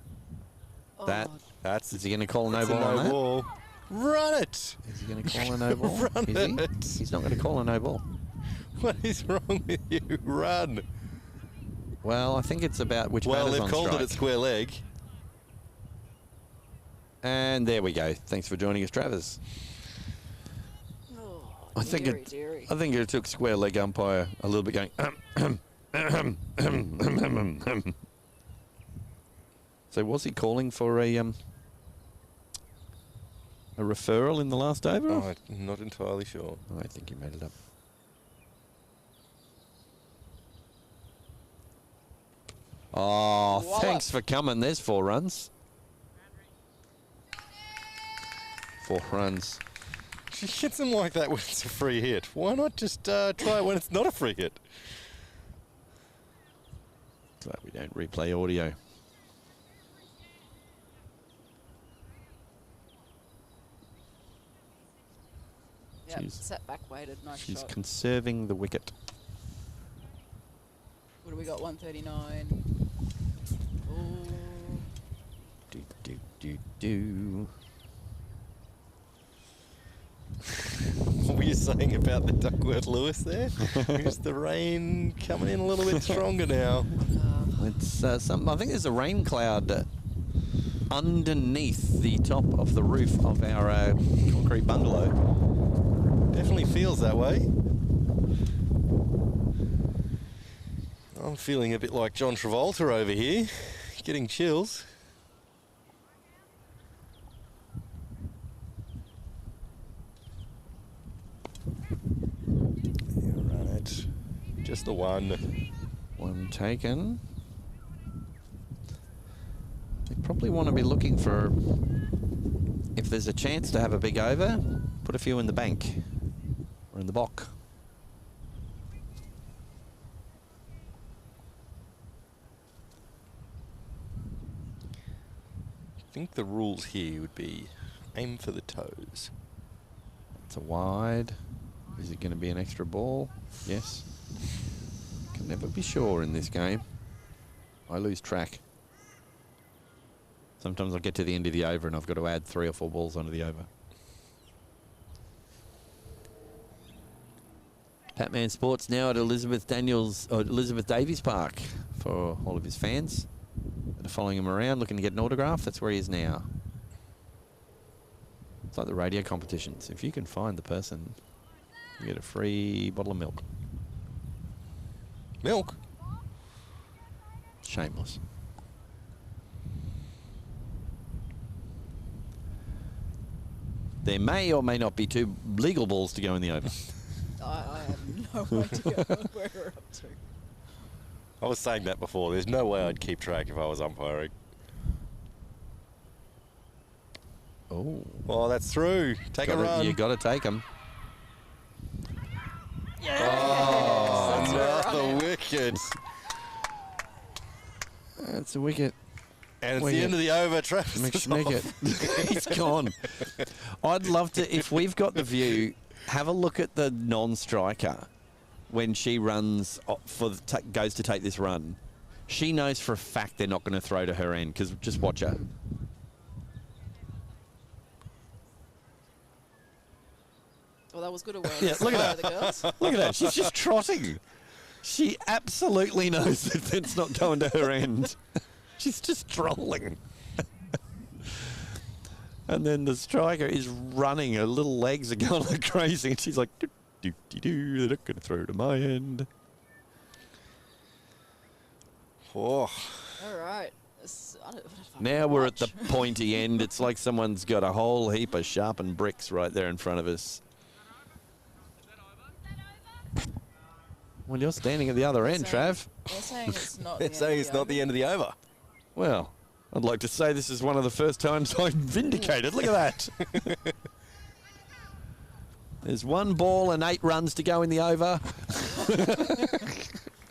Oh. Is he going to call a no ball on that? Ball. Run it! Is he going to call a no ball? Run is it! He's not going to call a no ball. What is wrong with you? Run! Well, I think it's about which batter's on strike. Well, they've called it at square leg. And there we go. Thanks for joining us, Travers. Oh, I think it took square leg umpire a little bit going. So was he calling for a referral in the last over? Oh, I'm not entirely sure. I think he made it up. Oh, thanks for coming. There's 4 runs. 4 runs. She hits them like that when it's a free hit. Why not just try it when it's not a free hit? Glad we don't replay audio. Yep, set back weighted, nice She's shot. conserving the wicket. What do we got? 139. Ooh. Do. What were you saying about the Duckworth Lewis there? Is the rain coming in a little bit stronger now? It's something. I think there's a rain cloud underneath the top of the roof of our concrete bungalow. Definitely feels that way. I'm feeling a bit like John Travolta over here, getting chills. Run it. Just the one. One taken. They probably want to be looking for, if there's a chance to have a big over, put a few in the bank or in the bock. I think the rules here would be aim for the toes. It's a wide. Is it going to be an extra ball? Yes. Can never be sure in this game. I lose track. Sometimes I'll get to the end of the over and I've got to add 3 or 4 balls onto the over. Patman Sports now at Elizabeth Davies Park for all of his fans that are following him around, looking to get an autograph. That's where he is now. It's like the radio competitions. If you can find the person, you get a free bottle of milk. Milk? Shameless. There may or may not be 2 legal balls to go in the over. I have no idea where we're up to. I was saying that before. There's no way I'd keep track if I was umpiring. Oh. Well, that's through. Take a run. You got to take them. Oh, another wicket. That's a wicket. And it's the end of the over, Travis. McSnicket. He's gone. I'd love to, if we've got the view, have a look at the non-striker when she runs goes to take this run. She knows for a fact they're not going to throw to her end, because just watch her. Well, that was good awareness. Yeah, look at by the girls. Look at that. She's just trotting. She absolutely knows that it's not going to her end. She's just trolling. And then the striker is running. Her little legs are going like crazy. And she's like, do-do-do-do. They're not going to throw to my end. Oh. All right. Now we're at the pointy end. It's like someone's got a whole heap of sharpened bricks right there in front of us. Well, you're standing at the other end, Trav. They're saying it's not They're saying it's not the end of the over. Well, I'd like to say this is one of the first times I'm vindicated. Look at that. There's 1 ball and 8 runs to go in the over.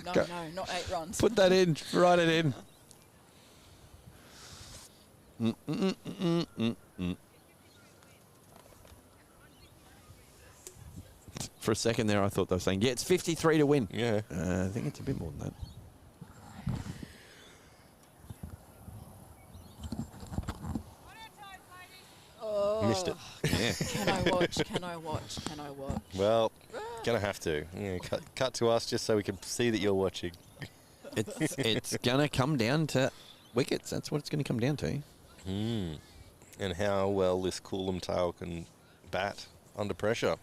No, not 8 runs. Put that in. Write it in. For a second there, I thought they were saying, yeah, it's 53 to win. Yeah. I think it's a bit more than that. Oh. Missed it. Yeah. Can I watch? Can I watch? Can I watch? Well, gonna have to. Yeah, cut to us just so we can see that you're watching. It's going to come down to wickets. That's what it's going to come down to. And how well this Coolum tail can bat under pressure.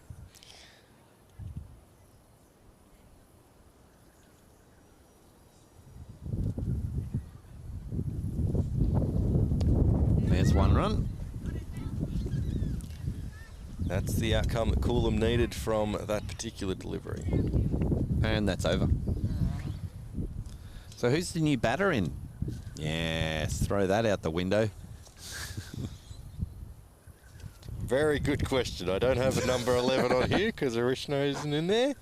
There's 1 run. That's the outcome that Coolum needed from that particular delivery. And that's over. So who's the new batter in? Yes, throw that out the window. Very good question. I don't have a number 11 on here because Arishna isn't in there.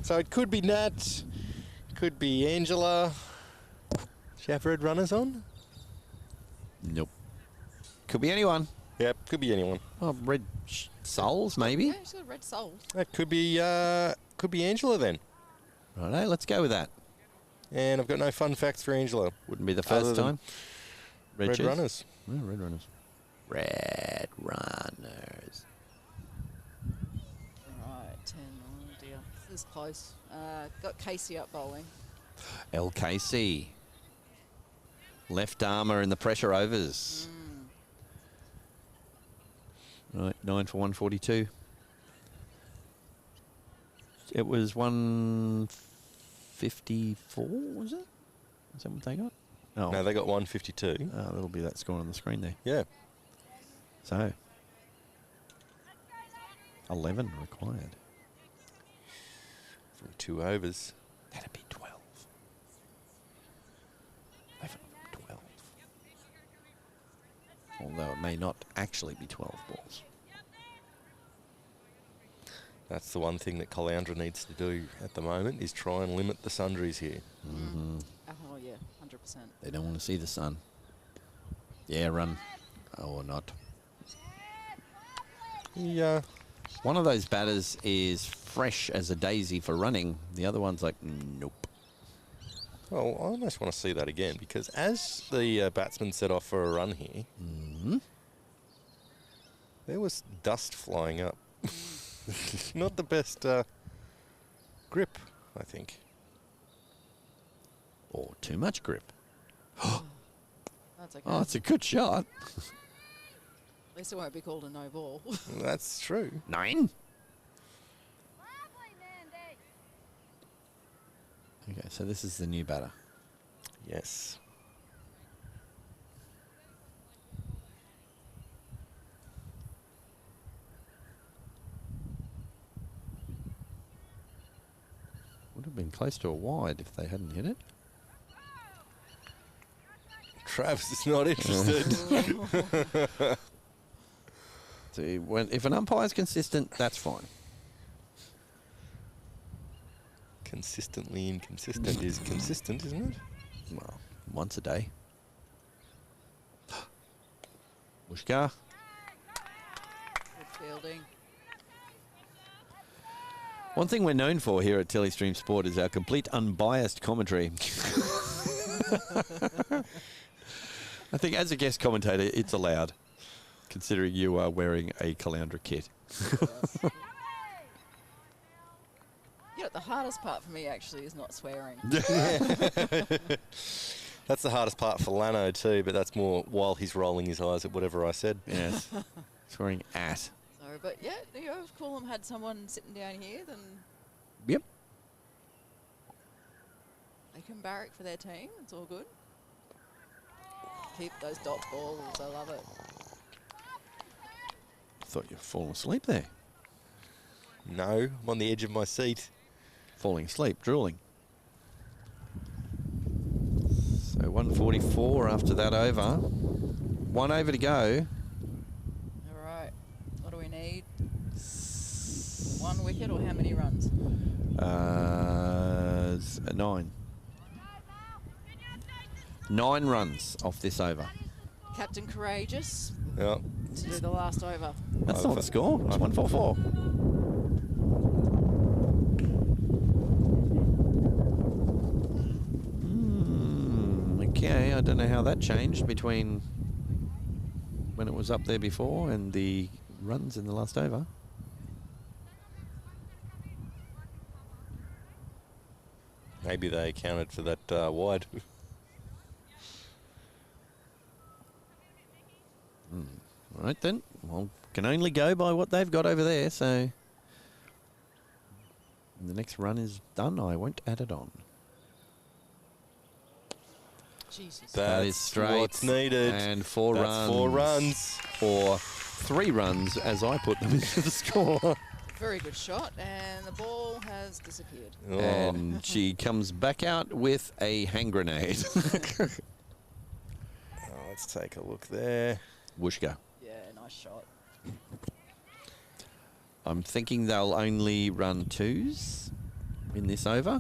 So it could be Nat, could be Angela. She have red runners on? Nope. Could be anyone. Yep, could be anyone. Oh, red soles, maybe. Yeah, she's got red soles. That could be Angela then. Righto, let's go with that. And I've got no fun facts for Angela. Wouldn't be the Other first than time. Red cheese? runners. Oh, red runners. Red runners. Right, 10. Oh dear, this is close. Got Casey up bowling. LKC. Left armour in the pressure overs. Right, 9 for 142. It was 154, was it? Is that what they got? Oh. No, they got 152. That'll be that score on the screen there. Yeah. So, 11 required. From 2 overs. That'd be 12. 11, 12. Although it may not actually be 12 balls. That's the one thing that Caloundra needs to do at the moment, is try and limit the sundries here. Mm-hmm. Oh yeah, 100%. They don't want to see the sun. Yeah, run. Or not. Yeah. One of those batters is fresh as a daisy for running. The other one's like, nope. Well, I almost want to see that again, because as the batsman set off for a run here, there was dust flying up. Not the best grip, I think. Or too much grip. That's okay. Oh, it's a good shot. At least it won't be called a no ball. That's true. 9. Okay, so this is the new batter. Yes. Would have been close to a wide if they hadn't hit it. Travis is not interested. See, if an umpire's consistent, that's fine. Consistently inconsistent is consistent, isn't it? Well, once a day. Mushka. Good fielding. One thing we're known for here at Telestream Sport is our complete unbiased commentary. I think as a guest commentator, it's allowed, considering you are wearing a Caloundra kit. Yeah, the hardest part for me actually is not swearing. That's the hardest part for Lanno too, but that's more while he's rolling his eyes at whatever I said. Yes. Swearing at. So, but yeah, you know, if Coolum had someone sitting down here, then Yep. they can barrack for their team. It's all good. Keep those dot balls. I love it. Thought you'd fallen asleep there. No, I'm on the edge of my seat. Falling asleep, drooling. So 144 after that over. 1 over to go. All right. What do we need? 1 wicket or how many runs? 9. 9 runs off this over. Captain Courageous Yep. to do the last over. That's not the score. It's 144. Okay, I don't know how that changed between when it was up there before and the runs in the last over. Maybe they accounted for that wide. All right then. Well, can only go by what they've got over there. So when the next run is done, I won't add it on. Jesus. That is straight. What's needed. And 4 That's runs. 4 runs. Or 3 runs as I put them into the score. Very good shot, and the ball has disappeared. Oh. And she comes back out with a hand grenade. Let's take a look there. Whooshka. Yeah, nice shot. I'm thinking they'll only run 2s in this over,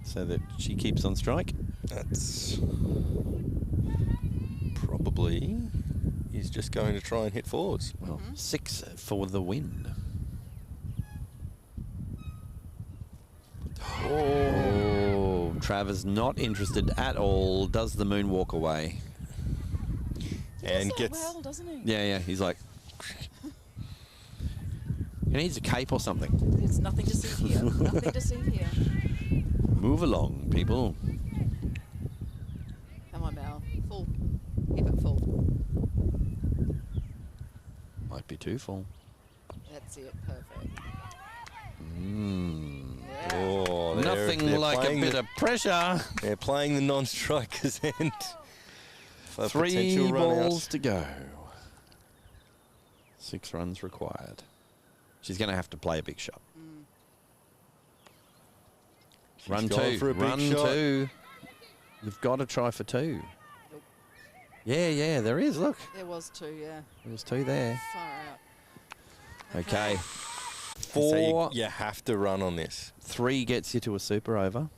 so that she keeps on strike. That's probably, he's just going to try and hit fours. Well, 6 for the win. Oh, Travis not interested at all. Does the moonwalk away. And Does that gets... well, doesn't he? Yeah, he's like... He needs a cape or something. There's nothing to see here. Nothing to see here. Move along, people. Come on, Mel. Full. Keep it full. Might be too full. That's it. Perfect. Mm. Yeah. Oh, Nothing like a bit of pressure. They're playing the non-striker's end. For 3 potential run balls out. to go. 6 runs required. She's going to have to play a big shot. Run gone 2. for a big Run shot. 2. You've got to try for 2. Yeah, there is. Look. There was 2, yeah. There's 2 there. Far out. Okay. So 4. you have to run on this. 3 gets you to a super over.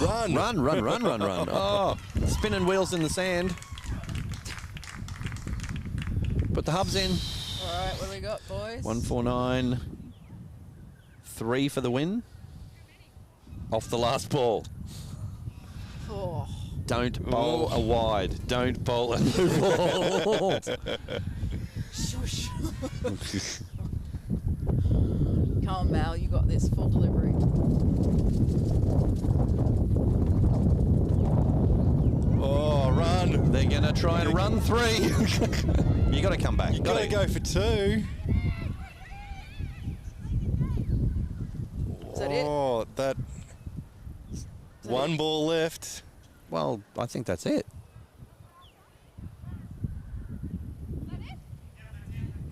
Run! Run. Oh, spinning wheels in the sand. Put the hubs in. All right, what do we got, boys? 149. 3 for the win. Off the last ball. Oh. Don't bowl a wide. Don't bowl a new ball. Shush. Come on, Mal, you got this. Full delivery. Oh, run! They're going to try and run 3. You got to come back. You got to go for 2. Is that it? Oh, that... One ball left. Well, I think that's it.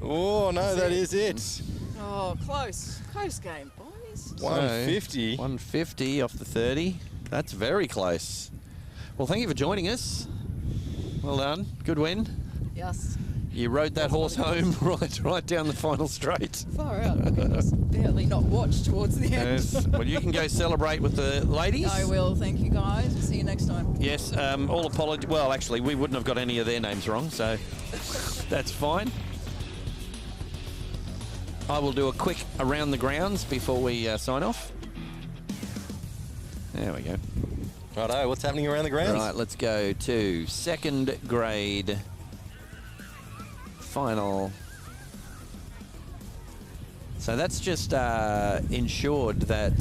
Oh, no, that is it. Oh, close. Close game, boys. 150. 150 off the 30. That's very close. Well, thank you for joining us. Well done. Good win. Yes. You rode that horse home right down the final straight. Far out. I could just barely not watch towards the end. Yes. Well, you can go celebrate with the ladies. I will. Thank you, guys. See you next time. Yes. All apologies. Well, actually, we wouldn't have got any of their names wrong, so that's fine. I will do a quick around the grounds before we sign off. There we go. Righto, what's happening around the grounds? Right, let's go to 2nd grade final. So that's just ensured that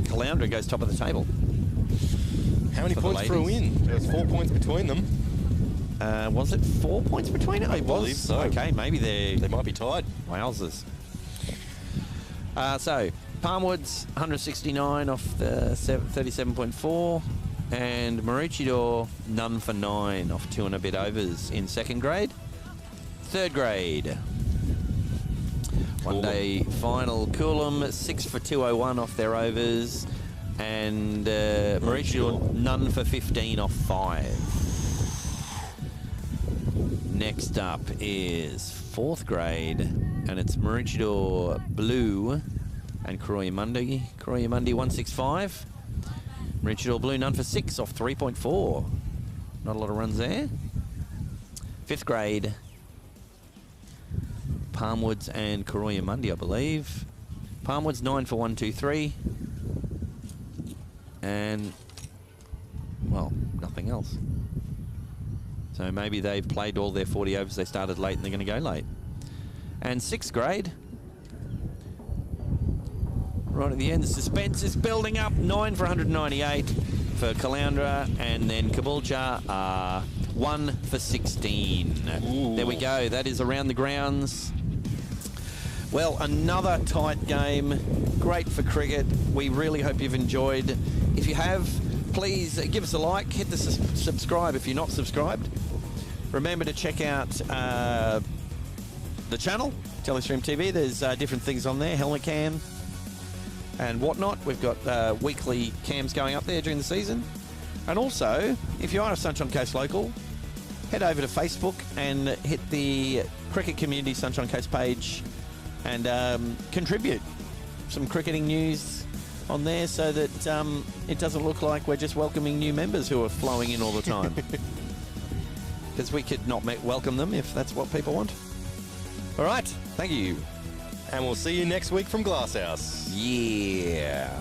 Caloundra goes top of the table. How many for the points for a ladies. win? There was 4 points between them. Was it 4 points between it? I believe so. Okay, maybe They might be tied. Wowzers. So, Palmwoods, 169 off the 37.4. And Maroochydore, none for 9 off 2 and a bit overs in 2nd grade. 3rd grade. One day final. Coolum, 6 for 201 off their overs. And Maroochydore, none for 15 off 5. Next up is 4th grade, and it's Maroochydore Blue and Coroyamundi. Coroyamundi 165. Maroochydore Blue, none for 6 off 3.4. Not a lot of runs there. 5th grade, Palmwoods and Coroyamundi, I believe. Palmwoods 9 for 123. And, well, nothing else. So maybe they've played all their 40 overs. They started late and they're going to go late. And 6th grade. Right at the end, the suspense is building up. 9 for 198 for Caloundra. And then Caboolture, 1 for 16. Ooh. There we go. That is around the grounds. Well, another tight game. Great for cricket. We really hope you've enjoyed. If you have, please give us a like. Hit the subscribe if you're not subscribed. Remember to check out the channel, TelestreamTV. There's different things on there, helmet cam and whatnot. We've got weekly cams going up there during the season. And also, if you are a Sunshine Coast local, head over to Facebook and hit the Cricket Community Sunshine Coast page and contribute some cricketing news, on there so that it doesn't look like we're just welcoming new members who are flowing in all the time. Because we could not welcome them if that's what people want. All right, thank you. And we'll see you next week from Glasshouse. Yeah.